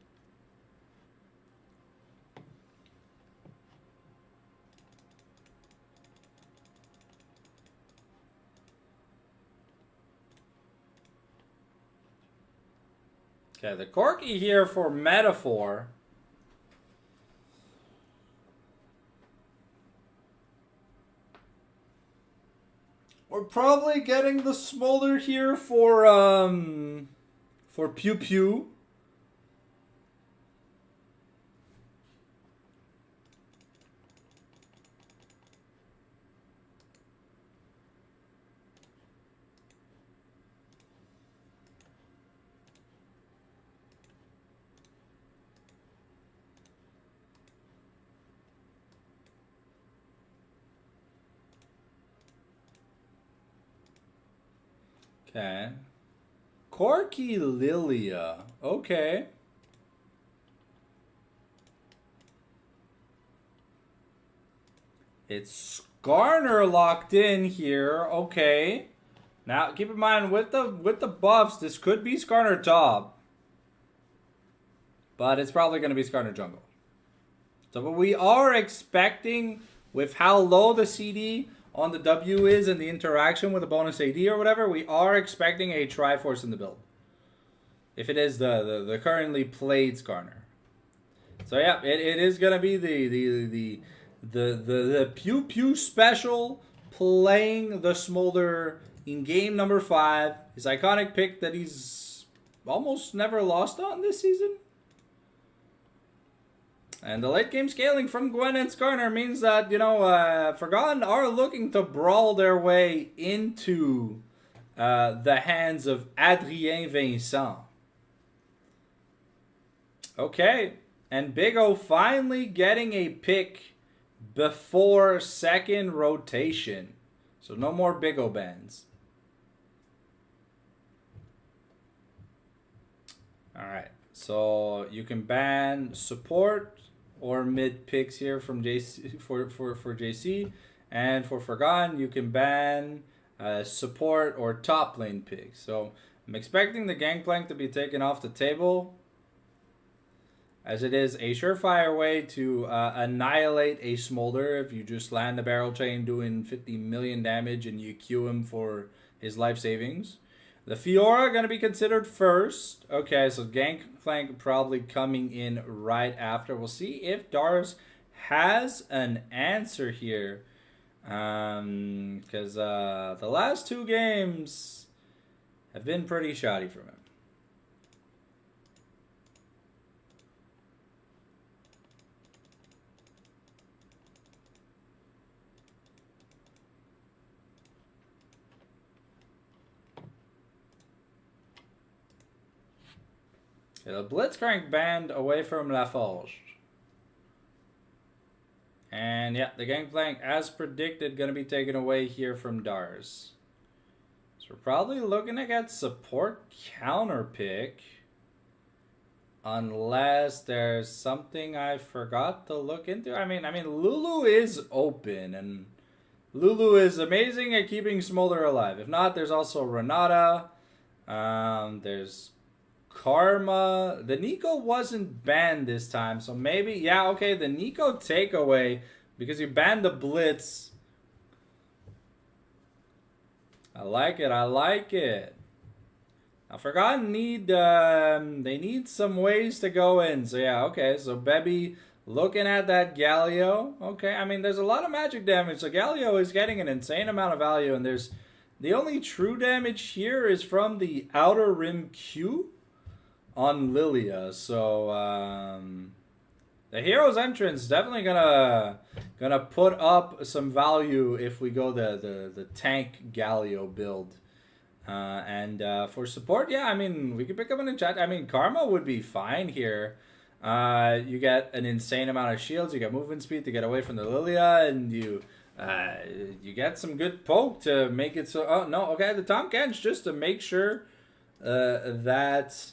Okay, the Corki here for Metaphor. We're probably getting the Smolder here for Pew Pew. Okay. Corky Lilia. Okay. It's Skarner locked in here. Okay. Now keep in mind with the buffs, this could be Skarner top. But it's probably gonna be Skarner jungle. So but we are expecting, with how low the CD on the W is and the interaction with the bonus AD or whatever, we are expecting a Triforce in the build. If it is the currently played Skarner. So yeah, it is gonna be the Pew Pew special playing the Smolder in game number 5. His iconic pick that he's almost never lost on this season. And the late game scaling from Gwen and Skarner means that, you know, Forgotten are looking to brawl their way into the hands of Adrien Vincent. Okay, and Big O finally getting a pick before second rotation. So no more Big O bans. Alright, so you can ban support or mid picks here from JC for JC, and for Forgotten you can ban support or top lane picks. So I'm expecting the Gangplank to be taken off the table, as it is a surefire way to annihilate a Smolder if you just land a barrel chain doing 50 million damage and you queue him for his life savings. The Fiora going to be considered first. Okay, so Gangplank probably coming in right after. We'll see if Dars has an answer here. Because the last 2 games have been pretty shoddy from him. The Blitzcrank banned away from La Forge. And yeah, the Gangplank, as predicted, going to be taken away here from Dars. So we're probably looking to get support counter pick. Unless there's something I forgot to look into. I mean, Lulu is open, and Lulu is amazing at keeping Smolder alive. If not, there's also Renata. There's Karma. The Nico wasn't banned this time, so maybe, yeah, okay, the Nico takeaway, because you banned the Blitz. I like it, I like it. I forgot they need some ways to go in, so yeah, okay, so Bebby looking at that Galio. Okay, I mean, there's a lot of magic damage, so Galio is getting an insane amount of value, and there's, the only true damage here is from the Outer Rim Q on Lilia. So the hero's entrance definitely gonna put up some value if we go the tank Galio build. And for support, yeah, I mean, we could pick up an enchant. I mean, Karma would be fine here. You get an insane amount of shields, you get movement speed to get away from the Lilia, and you get some good poke to make it so. Oh no, okay, the Tom Kench just to make sure that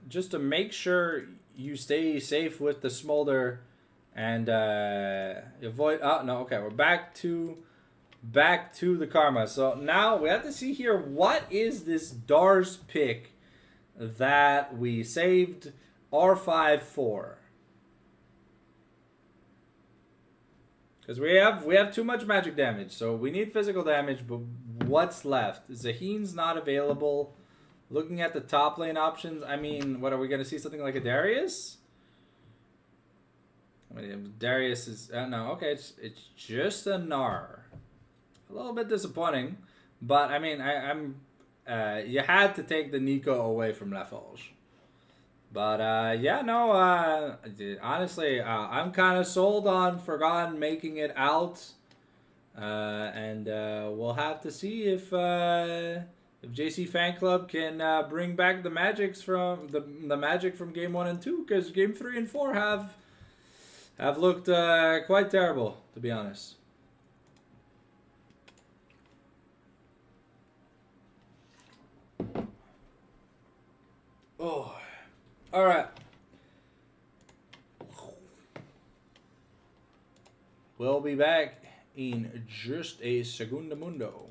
just to make sure you stay safe with the Smolder and avoid. Oh no, okay, we're back to the Karma. So now we have to see here, what is this Dars pick that we saved R5 for? Because we have too much magic damage, so we need physical damage, but what's left? Zahin's not available. Looking at the top lane options, I mean, what are we gonna see? Something like a Darius? I mean, Darius is no, okay. It's just a Gnar. A little bit disappointing, but I mean, I'm you had to take the Nico away from Laforge. But yeah, no. Honestly, I'm kind of sold on Forgotten making it out, and we'll have to see if JC Fanclub can bring back the magics from the magic from game 1 and 2, because game 3 and 4 have looked quite terrible, to be honest. Oh. All right. We'll be back in just a segundo mundo.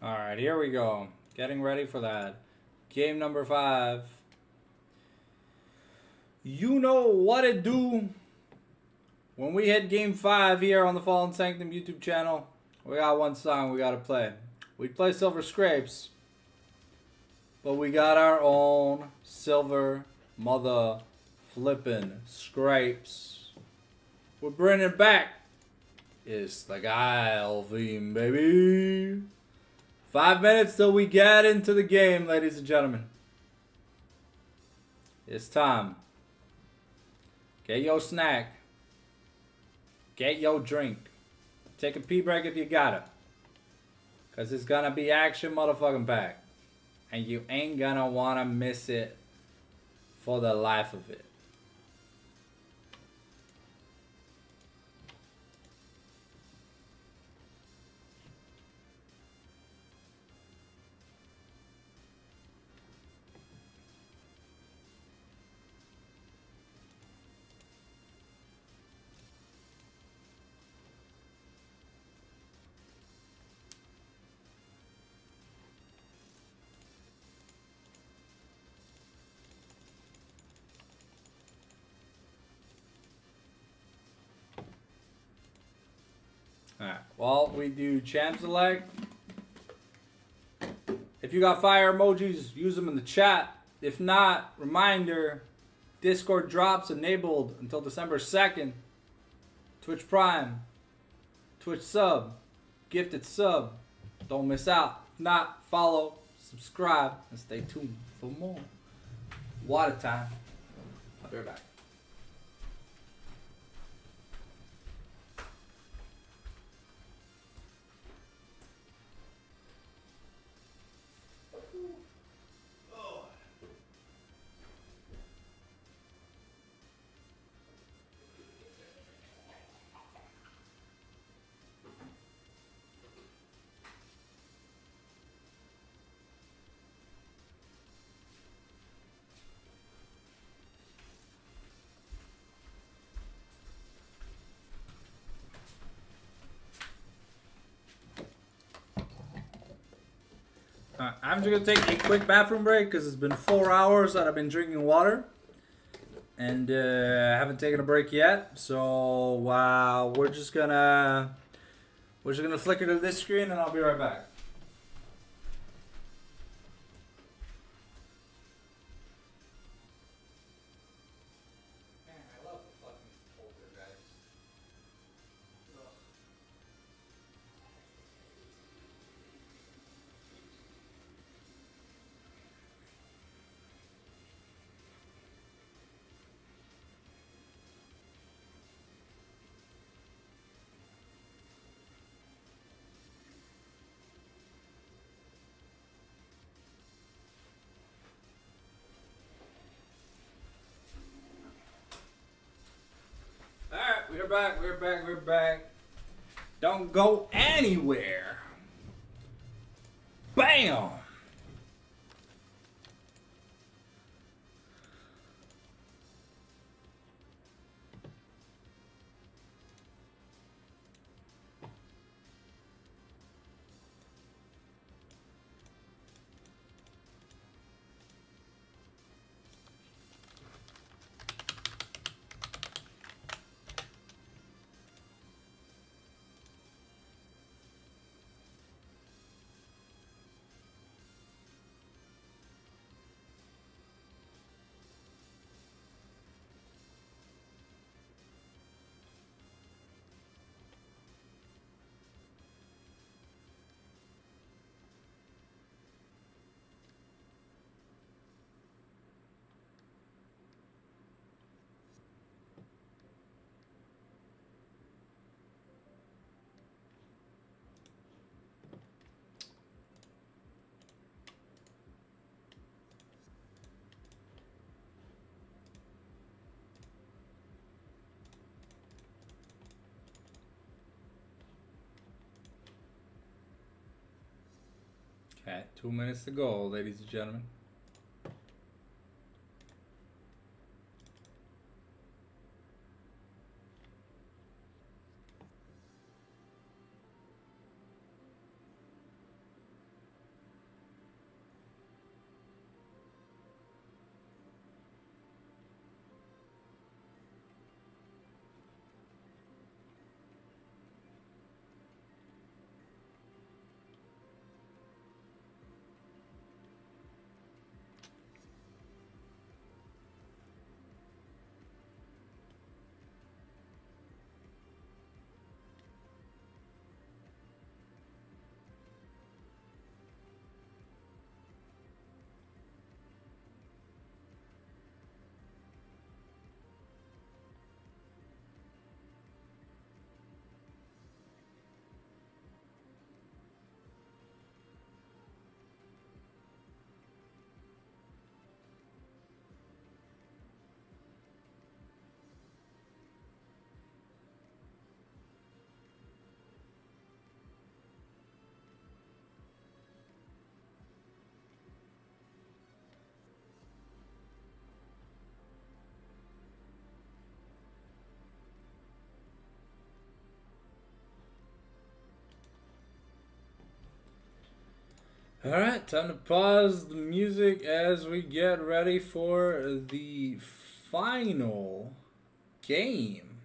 All right, here we go. Getting ready for that. Game number 5. You know what it do. When we hit game 5 here on the Fallen Sanctum YouTube channel, we got one song we got to play. We play Silver Scrapes, but we got our own Silver Mother Flippin' Scrapes. We're bringing it back. It's the Guile theme, baby. 5 minutes till we get into the game, ladies and gentlemen. It's time. Get your snack. Get your drink. Take a pee break if you gotta. Because it's gonna be action motherfucking packed. And you ain't gonna wanna miss it for the life of it. Alright, well, we do champ select. If you got fire emojis, use them in the chat. If not, reminder, Discord drops enabled until December 2nd. Twitch Prime, Twitch sub, gifted sub. Don't miss out. If not, follow, subscribe, and stay tuned for more. Water time. I'll be right back. I'm just going to take a quick bathroom break because it's been 4 hours that I've been drinking water. And I haven't taken a break yet. So we're just going to flicker to this screen and I'll be right back. back, we're back, we're back. Don't go anywhere. Bam! Okay, 2 minutes to go, ladies and gentlemen. Alright, time to pause the music as we get ready for the final game.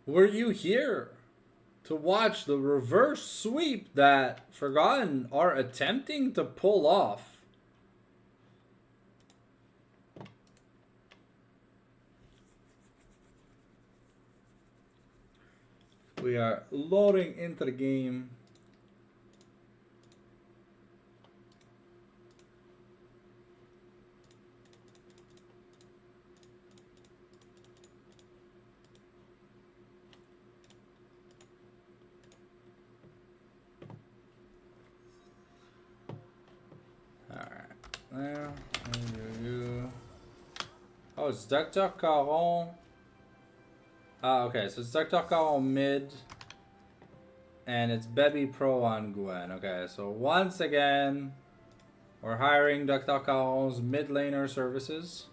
Were you here to watch the reverse sweep that Forgotten are attempting to pull off? We are loading into the game. There. Oh, it's Dr. Caron. Okay, so it's Dr. Caron mid. And it's Bebby Pro on Gwen. Okay, so once again, we're hiring Dr. Caron's mid laner services.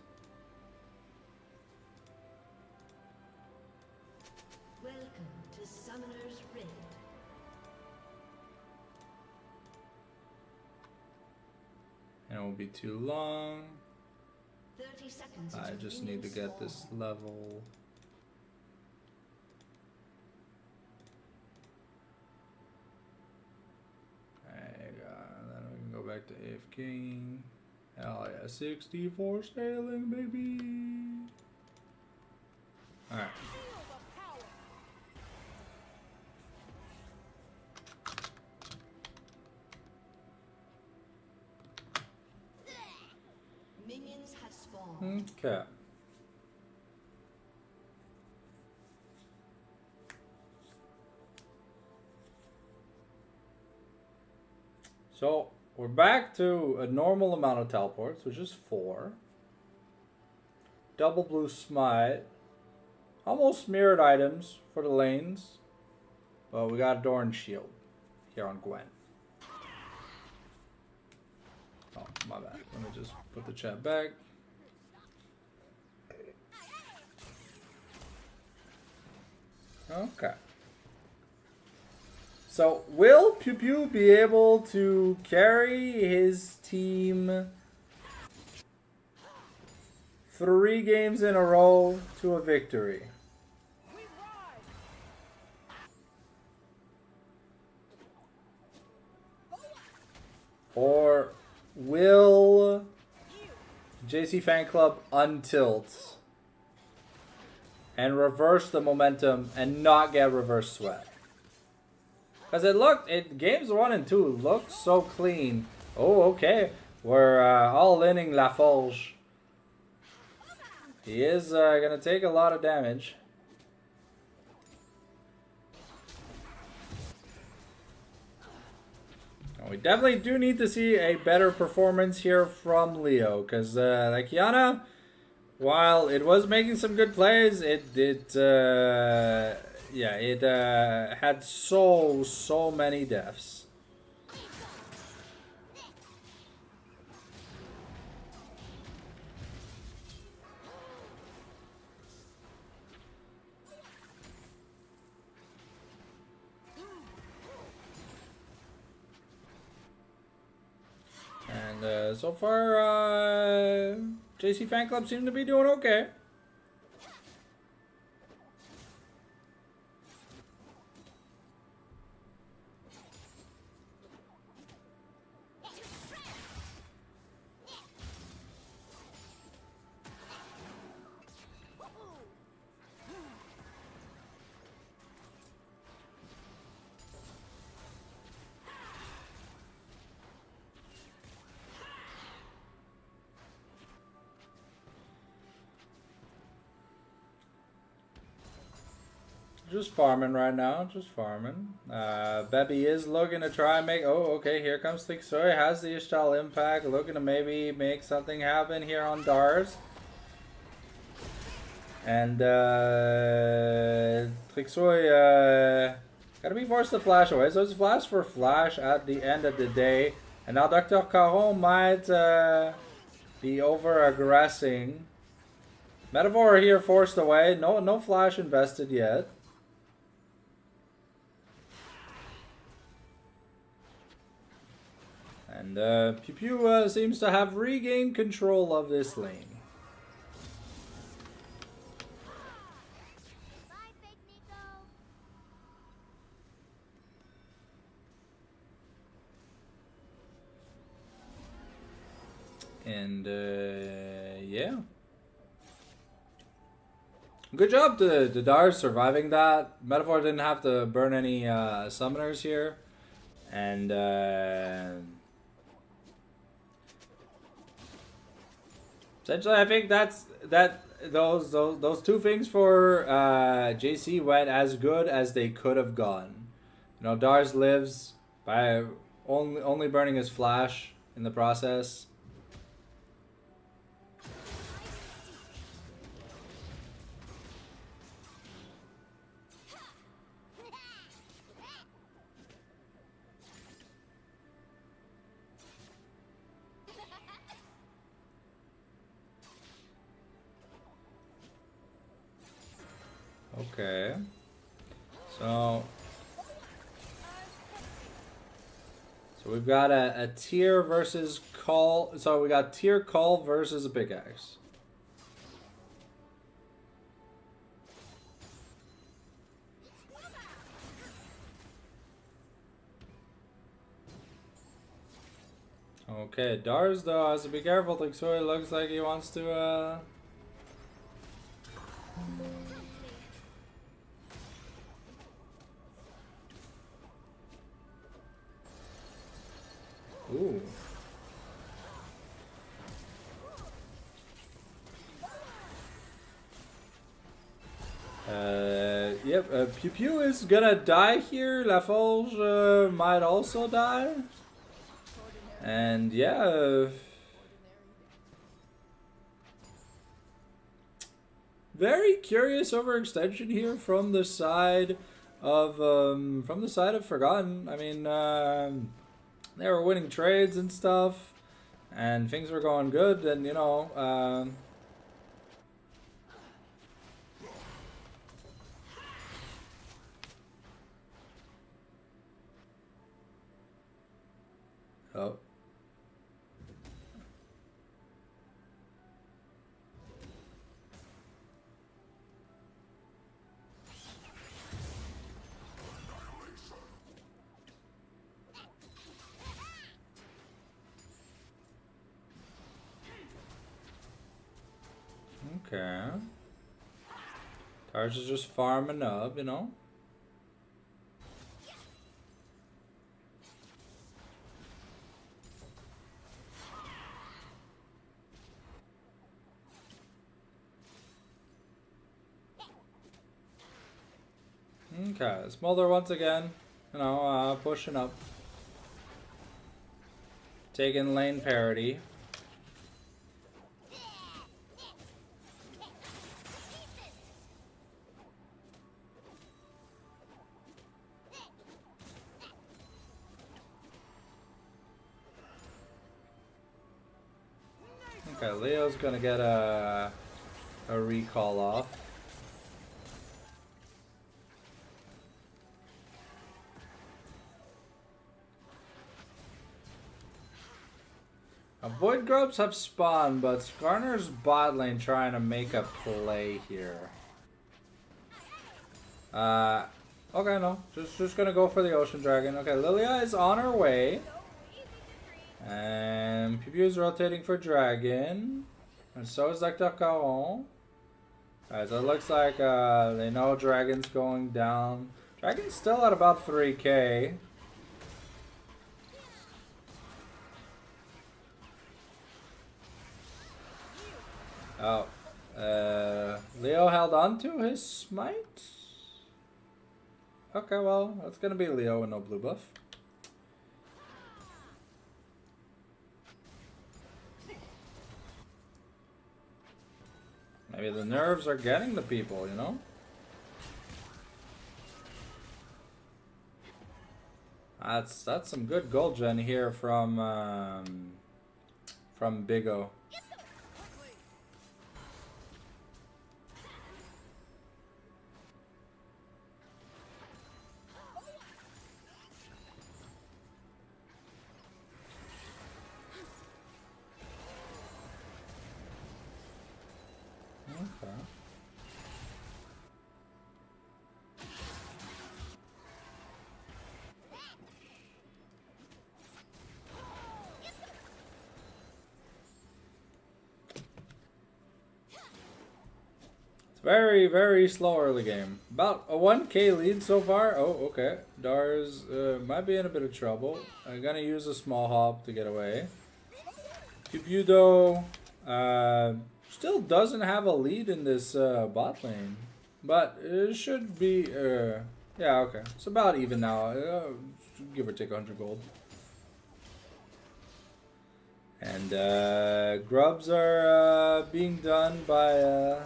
Welcome to Summoner's Rift. And it won't be too long. 30 seconds. I until just need to minions get spawn. this level. There you go. And then we can go back to AFK. Hell yeah, 64 sailing, baby. Alright. Minions have spawned. Okay. So we're back to a normal amount of teleports, which is 4. Double blue smite. Almost mirrored items for the lanes. But we got a Doran shield here on Gwen. Oh, my bad. Let me just put the chat back. Okay. So, will Pew Pew be able to carry his team 3 games in a row to a victory? Or will JC Fanclub untilt and reverse the momentum and not get reverse sweat? Because games 1 and 2 looked so clean. Oh, okay. We're all inning La Forge. He is going to take a lot of damage. We definitely do need to see a better performance here from Leo, because like Kiana, while it was making some good plays, it had so many deaths. And so far, JC Fanclub seems to be doing okay. Just farming right now, just farming. Bebby is looking to try and make... Oh, okay, here comes Tixoy. Has the Ishtal impact. Looking to maybe make something happen here on Dars. And Tixoy gotta be forced to flash away. So it's flash for flash at the end of the day. And now Dr. Caron might be over-aggressing. Metaphor here forced away. No flash invested yet. And Pew Pew seems to have regained control of this lane. And yeah. Good job to Dars surviving that. Metaphor didn't have to burn any summoners here. And essentially, I think those two things for JC went as good as they could have gone. You know, Dars lives by only burning his flash in the process. Okay, so we've got a tier versus call. So we got tier call versus a pickaxe. Okay, Dars though has to be careful. Tixoy looks like he wants to Ooh. Yep, Pew Pew is gonna die here. La Forge might also die. And yeah, very curious overextension here from the side of Forgotten. I mean, they were winning trades and stuff, and things were going good. And you know, oh. Okay. Targe is just farming up, you know. Okay, Smolder once again, you know, pushing up. Taking lane parity. Okay, Leo's gonna get a recall off. Void Grubs have spawned, but Skarner's bot lane trying to make a play here. Okay, no. Just gonna go for the Ocean Dragon. Okay, Lilia is on her way. And Pew Pew is rotating for Dragon. And so is Lecter Caron. Alright, so it looks like they know Dragon's going down. Dragon's still at about 3k. Oh. Leo held on to his smite? Okay, well, that's gonna be Leo with no blue buff. Maybe the nerves are getting the people, you know? That's some good gold gen here from Big O. Okay. Very, very slow early game. About a 1k lead so far. Oh, okay. Dars might be in a bit of trouble. I'm gonna use a small hop to get away. Pew Pew though still doesn't have a lead in this bot lane. But it should be, yeah, okay. It's about even now. Give or take 100 gold. And grubs are being done by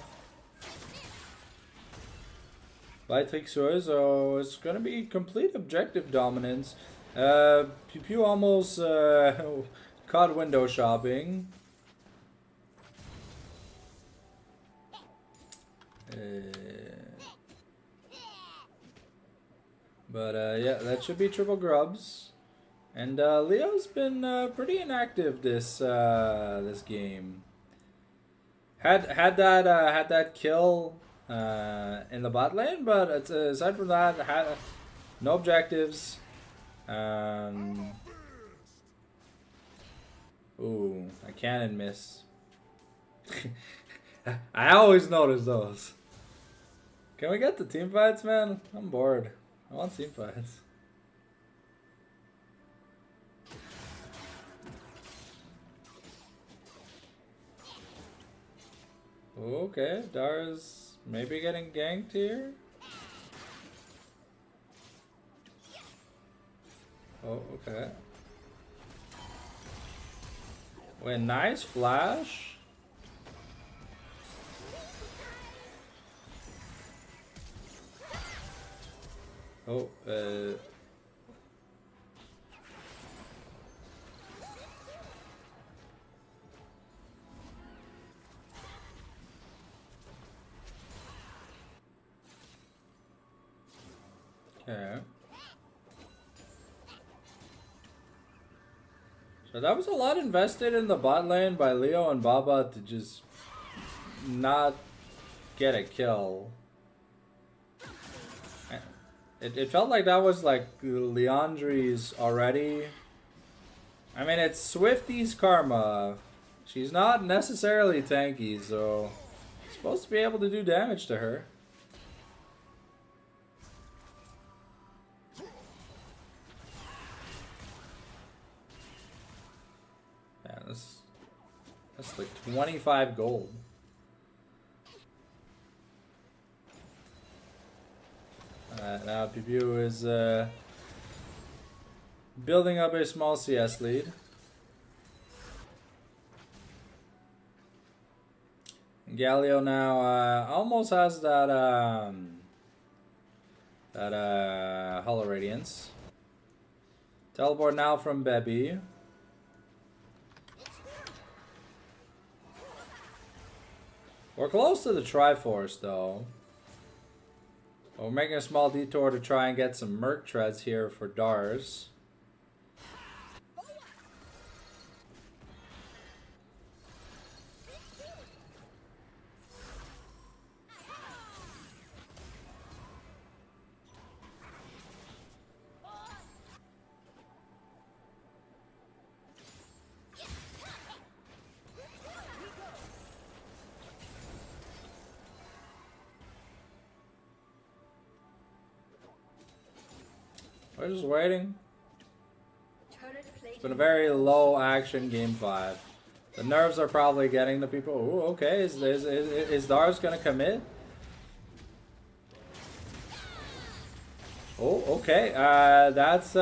Trixeur, so it's gonna be complete objective dominance. Pew Pew almost caught window shopping. But yeah, that should be triple grubs. And Leo's been pretty inactive this this game. Had that kill in the bot lane, but it's, aside from that, had no objectives. Ooh, I cannon miss. I always notice those. Can we get the team fights, man? I'm bored. I want team fights. Okay, Dara's maybe getting ganked here. Oh, okay. Wait, nice flash. Oh, okay. So that was a lot invested in the bot lane by Leo and Baba to just not get a kill. It felt like that was like Leandri's already. I mean, it's Swifty's karma. She's not necessarily tanky, so supposed to be able to do damage to her. Yeah, that's like 25 gold. Now Pipiu is building up a small CS lead. Galio now almost has that Hollow Radiance. Teleport now from Bebby. We're close to the Triforce though. We're making a small detour to try and get some Merc Treads here for Dars. We're just waiting. It's been a very low action game 5. The nerves are probably getting the people. Ooh, okay. Is Dars gonna commit? Oh, okay. That's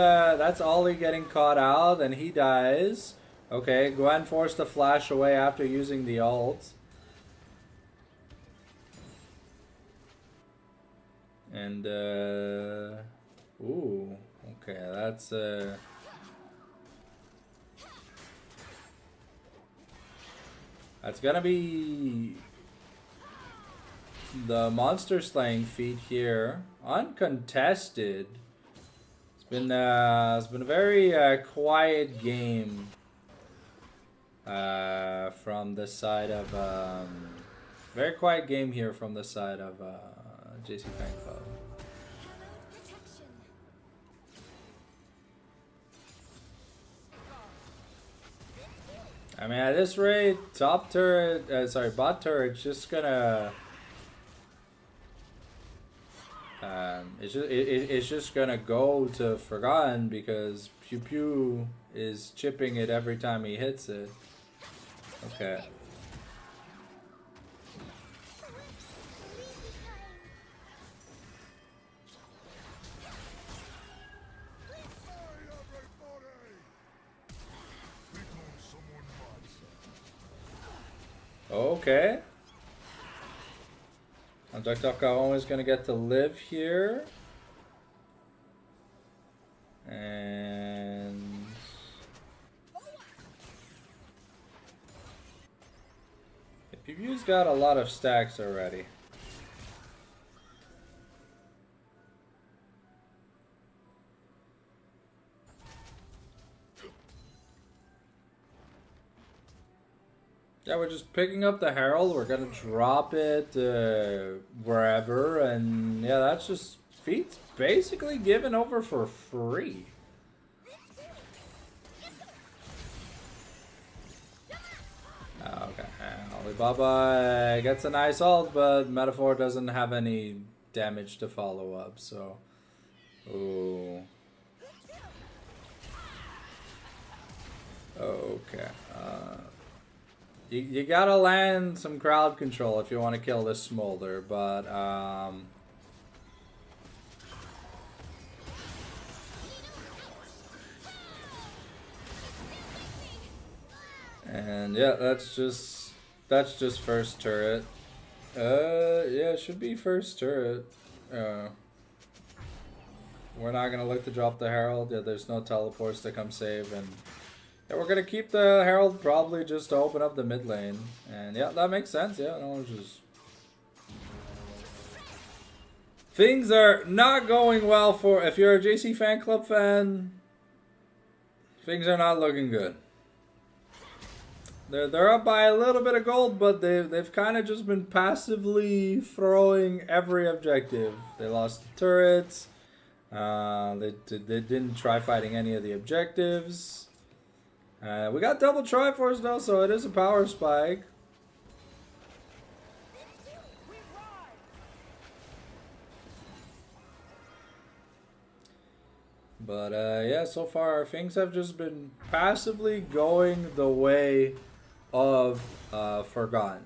Ollie getting caught out, and he dies. Okay, Gwen forced to flash away after using the ult. And ooh, okay, that's gonna be the monster slaying feat here, uncontested. It's been a very quiet game from the side of very quiet game here from the side of JC Fanclub. I mean, at this rate, bot turret's just gonna it's just gonna go to Forgotten because Pew Pew is chipping it every time he hits it. Okay. Okay. Duck is gonna get to live here. And PPU's got a lot of stacks already. Yeah, we're just picking up the Herald. We're gonna drop it wherever, and yeah, that's just feats basically given over for free. Okay, Alibaba gets a nice ult, but Metaphor doesn't have any damage to follow up, so. Ooh. Okay. You gotta land some crowd control if you want to kill this Smolder, but And yeah, that's just first turret. Yeah, it should be first turret. We're not gonna look to drop the Herald. Yeah, there's no teleports to come save, and yeah, we're gonna keep the Herald probably just to open up the mid lane. And yeah, that makes sense. Yeah, no, just things are not going well for if you're a JC fan club fan. Things are not looking good. They're up by a little bit of gold, but they've kind of just been passively throwing every objective. They lost the turrets. They didn't try fighting any of the objectives. We got double Triforce though, so it is a power spike. But yeah, so far things have just been passively going the way of Forgotten.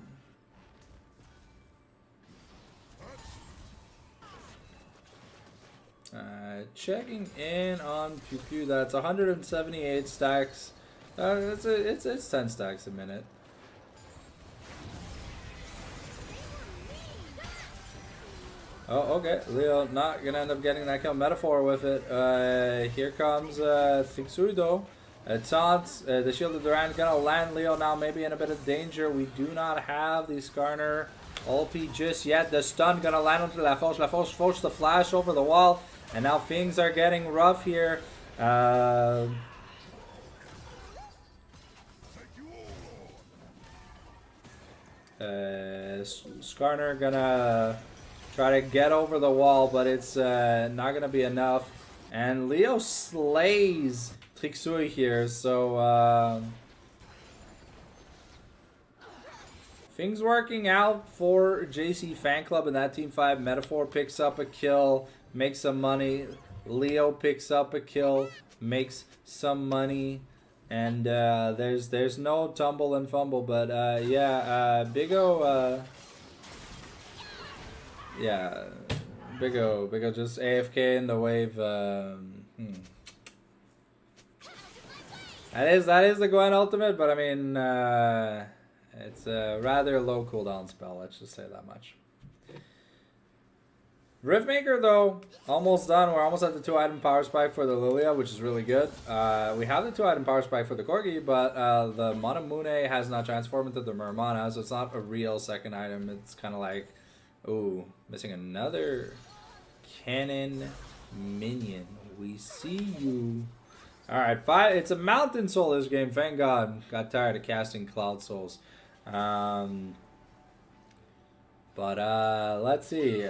Checking in on Pew Pew, that's 178 stacks. It's 10 stacks a minute. Oh, okay. Leo not gonna end up getting that kill. Metaphor with it. Here comes Tixuido. Taunts. The Shield of Duran gonna land Leo now, maybe in a bit of danger. We do not have the Skarner ulti just yet. The stun gonna land onto La Foch. La Foch forced the flash over the wall. And now things are getting rough here. Skarner gonna try to get over the wall, but it's not gonna be enough. And Leo slays Trixui here, so things working out for JC Fan Club in that Team 5. Metaphor picks up a kill, makes some money. Leo picks up a kill, makes some money. And there's no tumble and fumble, but yeah, Big O, yeah, Big O just AFK in the wave. That is the Gwen ultimate, but I mean, it's a rather low cooldown spell. Let's just say that much. Riftmaker though, almost done. We're almost at the 2-item power spike for the Lilia, which is really good. We have the 2-item power spike for the Corgi, but the Monamune has not transformed into the Mermana, so it's not a real second item. It's kind of like, ooh, missing another cannon minion. We see you. All right, 5. It's a Mountain Soul this game. Thank God. Got tired of casting Cloud Souls. But let's see.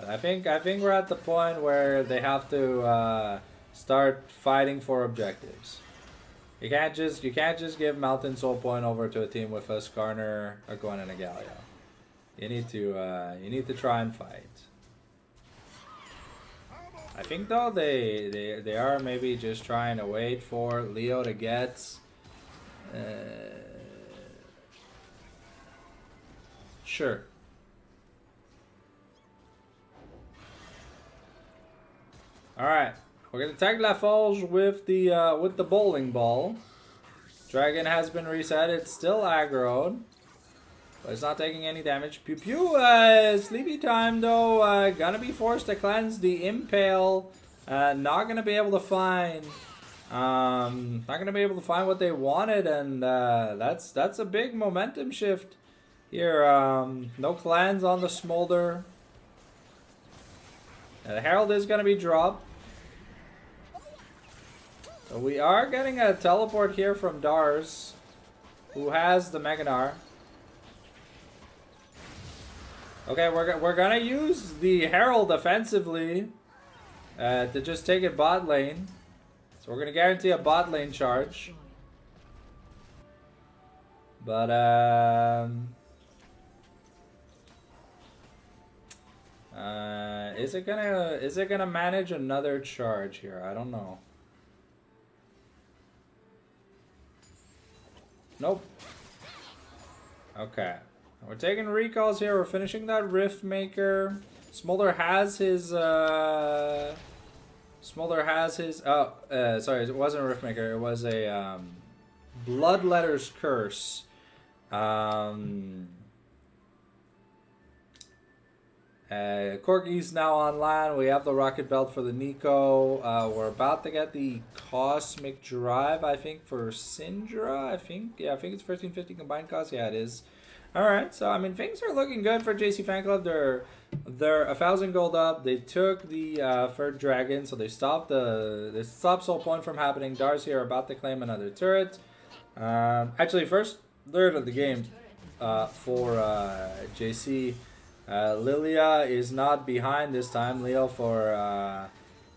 I think we're at the point where they have to start fighting for objectives. You can't just give Mountain Soul point over to a team with a Skarner, a Gwen, and a Galio. You need to try and fight. I think though they are maybe just trying to wait for Leo to get. Sure. All right, we're gonna tag La Forge with the bowling ball. Dragon has been reset. It's still aggroed, but it's not taking any damage. Pew Pew, sleepy time though. Gonna be forced to cleanse the Impale. Not gonna be able to find. Not gonna be able to find what they wanted, and that's a big momentum shift. Here, no clans on the Smolder. The Herald is going to be dropped. So we are getting a teleport here from Dars, who has the Meganar. Okay, we're going to use the Herald offensively to just take it bot lane. So we're going to guarantee a bot lane charge. But, is it gonna manage another charge here? I don't know. Nope. Okay. We're taking recalls here. We're finishing that Riftmaker. Smolder has his sorry, it wasn't a Riftmaker, it was a Bloodletter's Curse. Corki's now online. We have the Rocket Belt for the Nico. We're about to get the Cosmic Drive, I think, for Syndra. I think it's 1350 combined cost. Yeah, it is. Alright, so I mean things are looking good for JC Fanclub. They're 1,000 gold up. They took the third dragon, so they stopped Soul Point from happening. Darcy are about to claim another turret. Actually, first third of the game for JC. Lilia is not behind this time. Leo for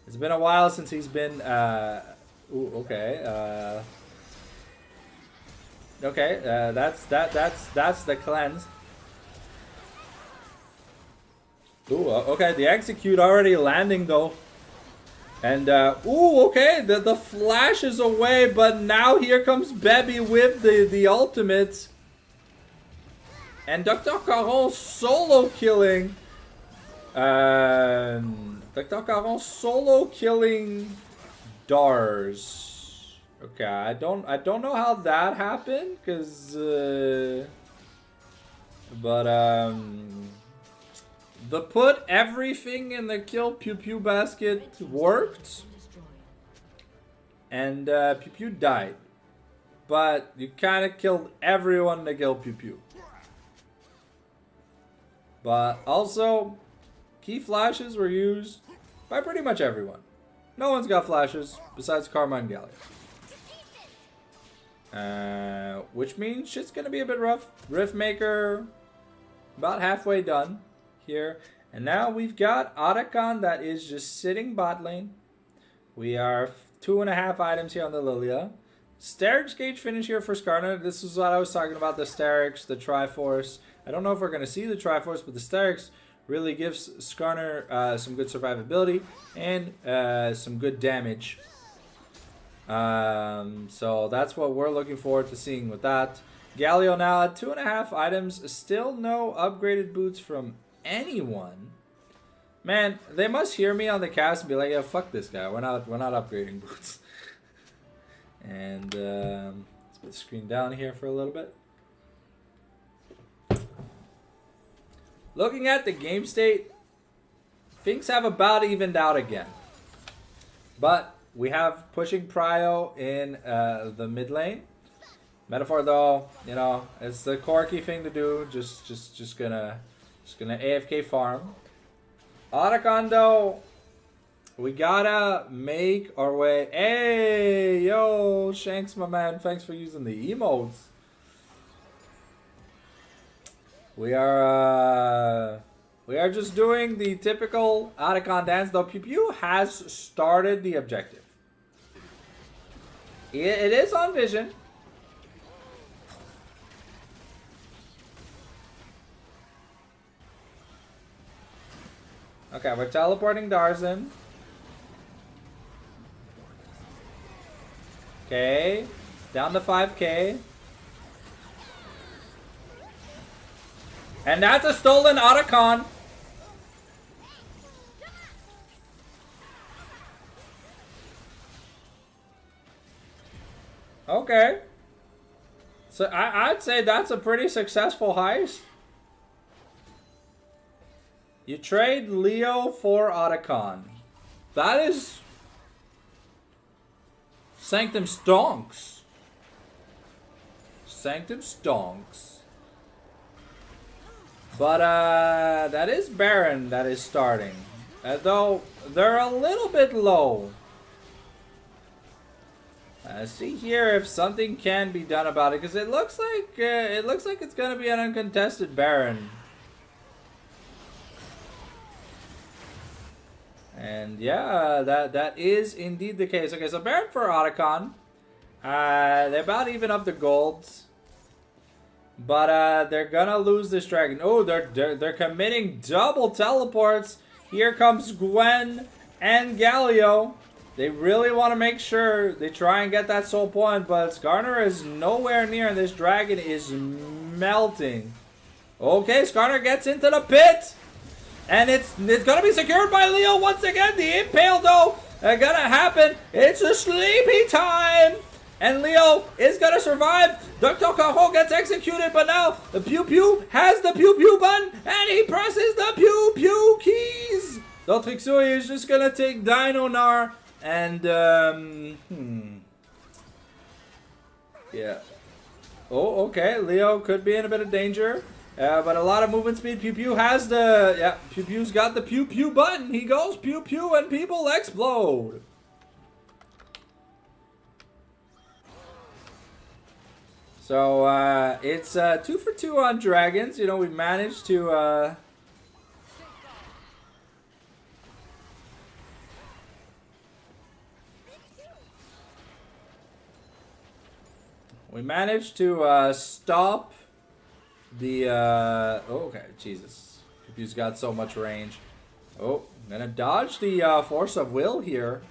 it's been a while since he's been that's the cleanse. Okay, the execute already landing though. And okay, the flash is away, but now here comes Bebby with the ultimate. And Dr. Caron solo killing. Dr. Caron solo killing Dars. Okay, I don't know how that happened, cause the put everything in the kill Pew Pew basket worked, and Pew Pew died, but you kind of killed everyone in the kill Pew Pew. But also, key flashes were used by pretty much everyone. No one's got flashes besides Karma and Gallia. Which means shit's gonna be a bit rough. Riftmaker about halfway done here. And now we've got Otacon that is just sitting bot lane. We are 2.5 items here on the Lilia. Sterix gauge finish here for Skarner. This is what I was talking about, the Sterix, the Triforce. I don't know if we're going to see the Triforce, but the Sterix really gives Skarner some good survivability and some good damage. So that's what we're looking forward to seeing with that. Galio now at 2.5 items. Still no upgraded boots from anyone. Man, they must hear me on the cast and be like, yeah, fuck this guy. We're not upgrading boots. And let's put the screen down here for a little bit. Looking at the game state, things have about evened out again. But we have pushing Prio in the mid lane. Metaphor though, you know, it's the Corky thing to do. Just gonna AFK farm. Otacon though, we gotta make our way. Hey, yo, Shanks, my man, thanks for using the emotes. We are just doing the typical Otacon dance, though Pew Pew has started the objective. It is on vision. Okay, we're teleporting Darzin. Okay, down to 5k. And that's a stolen Otacon. Okay. So I'd say that's a pretty successful heist. You trade Leo for Otacon. That is Sanctum Stonks. Sanctum Stonks. But that is Baron that is starting. Though they're a little bit low. See here if something can be done about it, because it looks like it's gonna be an uncontested Baron. And yeah, that is indeed the case. Okay, so Baron for Otacon. They're about even up the golds. But they're gonna lose this dragon. Oh, they're committing double teleports. Here comes Gwen and Galio. They really want to make sure they try and get that soul point, but Skarner is nowhere near, and this dragon is melting. Okay, Skarner gets into the pit, and it's gonna be secured by Leo once again. The impale though gonna happen. It's a sleepy time. And Leo is gonna survive. Dr. Cajon gets executed, but now the Pew Pew has the Pew Pew button, and he presses the Pew Pew keys. Dotrixui is just gonna take Dino Gnar, and yeah. Oh, okay. Leo could be in a bit of danger. But a lot of movement speed. Pew Pew has the... Yeah, Pew Pew's got the Pew Pew button. He goes Pew Pew and people explode. So, it's 2 for 2 on Dragons. You know, we managed to... We managed to stop the... oh, okay, Jesus. Pew Pew's got so much range. Oh, I'm gonna dodge the Force of Will here.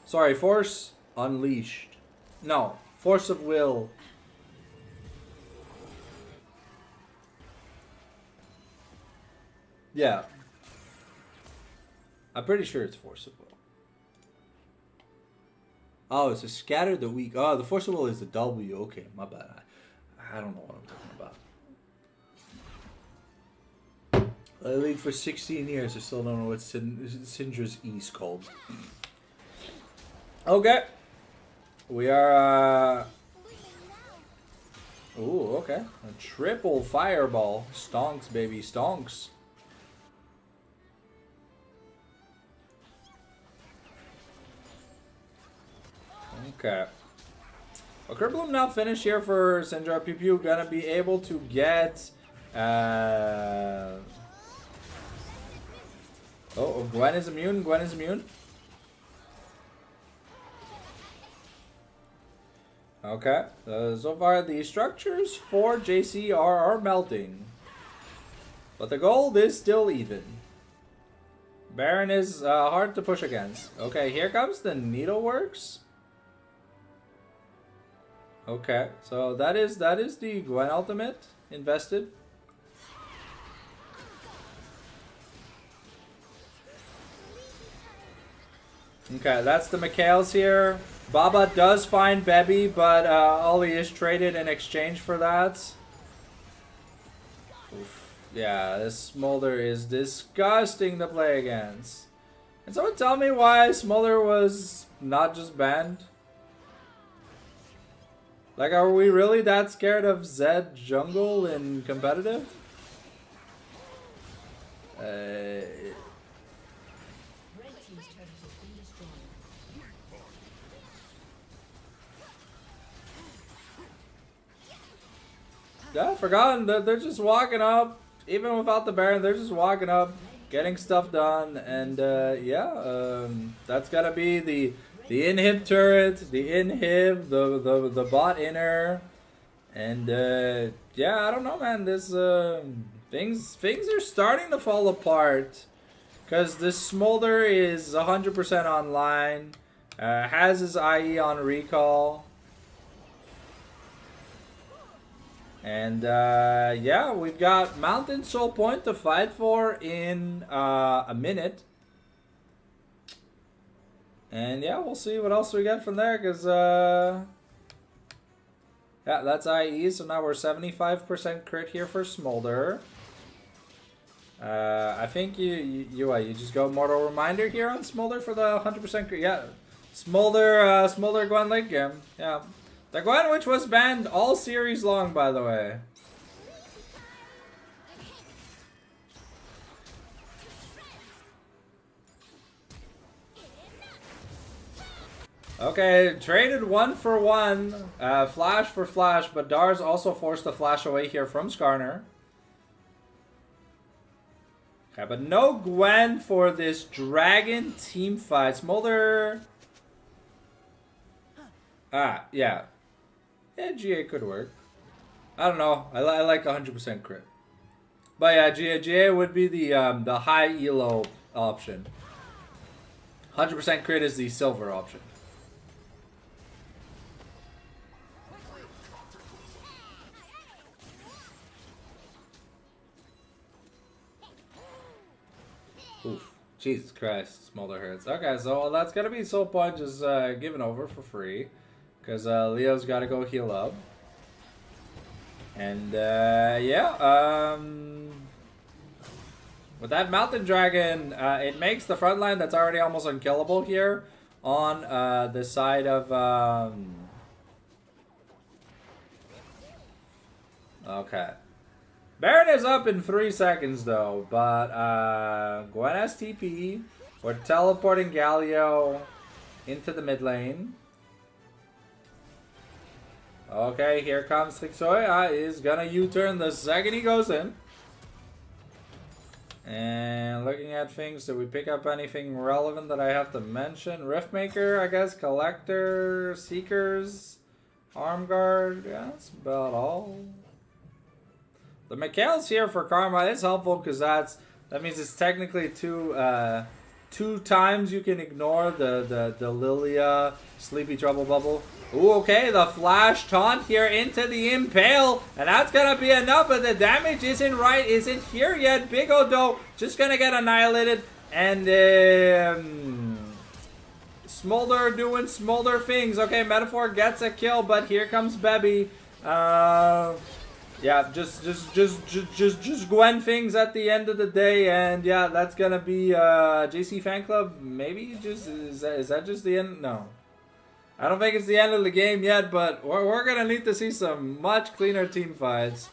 Sorry, Force Unleashed. No, Force of Will. Yeah. I'm pretty sure it's Force of Will. Oh, it's a Scatter the Weak. Oh, the Force of Will is the W. Okay, my bad. I don't know what I'm talking about. I league for 16 years. I still don't know what Syndra's E's called. Okay. We are, ooh, okay. A triple fireball. Stonks, baby. Stonks. Okay. Well, Curriculum now finished here for Syndra. Pew Pew gonna be able to get... Oh, Gwen is immune. Gwen is immune. Okay. So far, the structures for JC are melting. But the gold is still even. Baron is hard to push against. Okay, here comes the Needleworks. Okay, so that is the Gwen ultimate invested. Okay, that's the Mikhails here. Baba does find Bebby, but Ollie is traded in exchange for that. Oof. Yeah, this Smolder is disgusting to play against. Can someone tell me why Smolder was not just banned? Like, are we really that scared of Zed jungle in competitive? Red team's turret has been destroyed. Yeah, forgotten. They're just walking up. Even without the Baron, they're just walking up, getting stuff done. And, yeah, that's gotta be the inhib turret, the inhib, the bot inner. And, yeah, I don't know, man. This, things are starting to fall apart. Because this Smolder is 100% online. Has his IE on recall. And yeah, we've got Mountain Soul Point to fight for in a minute. And yeah, we'll see what else we get from there, because yeah, that's IE, so now we're 75% crit here for Smolder. I think you just go Mortal Reminder here on Smolder for the 100% crit. Yeah, Smolder Gwen late game. Yeah. The Gwen, which was banned all series long, by the way. Okay, traded 1 for 1. Flash for flash, but Dar's also forced to flash away here from Skarner. Okay, but no Gwen for this Dragon team fight. Smolder... Ah, yeah. Yeah, GA could work. I don't know. I like 100% crit. But yeah, GA would be the high elo option. 100% crit is the silver option. Oof. Jesus Christ, Smolder hurts. Okay, so that's gonna be Soul Point just given over for free. because Leo's got to go heal up. And yeah, with that Mountain Dragon, it makes the front line that's already almost unkillable here on the side of... Okay. Baron is up in 3 seconds though, but Gwen has TP. We're teleporting Galio into the mid lane. Okay, here comes Xixoya. Is gonna U-turn the second he goes in. And looking at things, did we pick up anything relevant that I have to mention? Riftmaker, I guess, Collector, Seekers, Arm Guard. Yeah, that's about all. The Mikhail's here for Karma is helpful because that means it's technically two times you can ignore the Lilia Sleepy Trouble Bubble. Ooh, okay, the flash taunt here into the Impale, and that's gonna be enough, but the damage isn't here yet. Big Odo just gonna get annihilated, and Smolder doing Smolder things. Okay, Metaphor gets a kill, but here comes Bebby. Yeah, just Gwen things at the end of the day, and yeah, that's gonna be JC Fanclub. Maybe is that just the end? No, I don't think it's the end of the game yet, but we're gonna need to see some much cleaner team fights.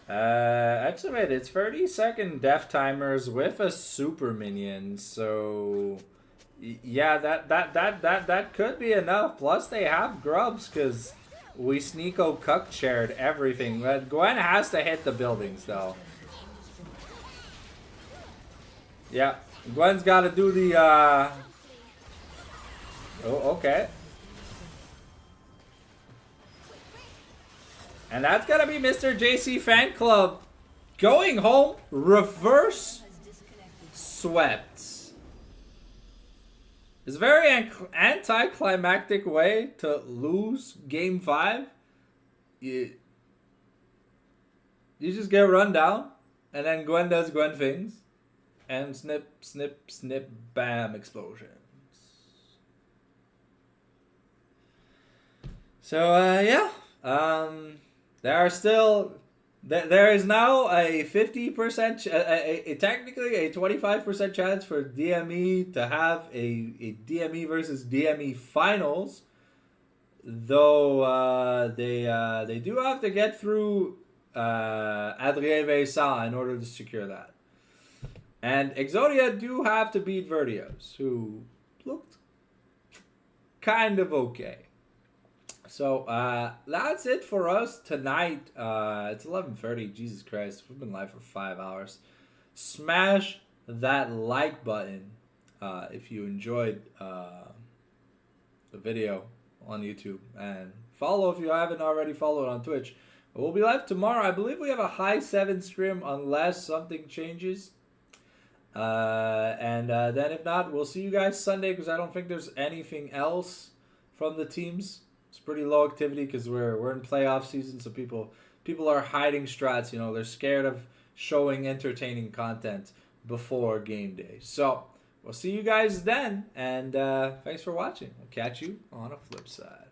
Actually, wait, it's 30-second death timers with a super minion, so. Yeah, that could be enough. Plus, they have grubs because we Sneeko cuck shared everything. But Gwen has to hit the buildings, though. Yeah, Gwen's got to do the. Oh, okay. And that's gonna be Mr. JC Fanclub going home. Reverse swept. It's a very anticlimactic way to lose Game 5. You just get run down, and then Gwen does Gwen things, and snip, snip, snip, bam, explosions. So, yeah. There is now a 50%, technically a 25% chance for DME to have a DME versus DME finals, though they do have to get through Adrien Vincent in order to secure that. And Exodia do have to beat Vertios, who looked kind of okay. So, that's it for us tonight. It's 11:30. Jesus Christ. We've been live for 5 hours. Smash that like button if you enjoyed the video on YouTube. And follow if you haven't already followed on Twitch. We'll be live tomorrow. I believe we have a high 7 stream unless something changes. And then if not, we'll see you guys Sunday because I don't think there's anything else from the teams. It's pretty low activity because we're in playoff season, so people are hiding strats. You know, they're scared of showing entertaining content before game day. So we'll see you guys then, and thanks for watching. We'll catch you on a flip side.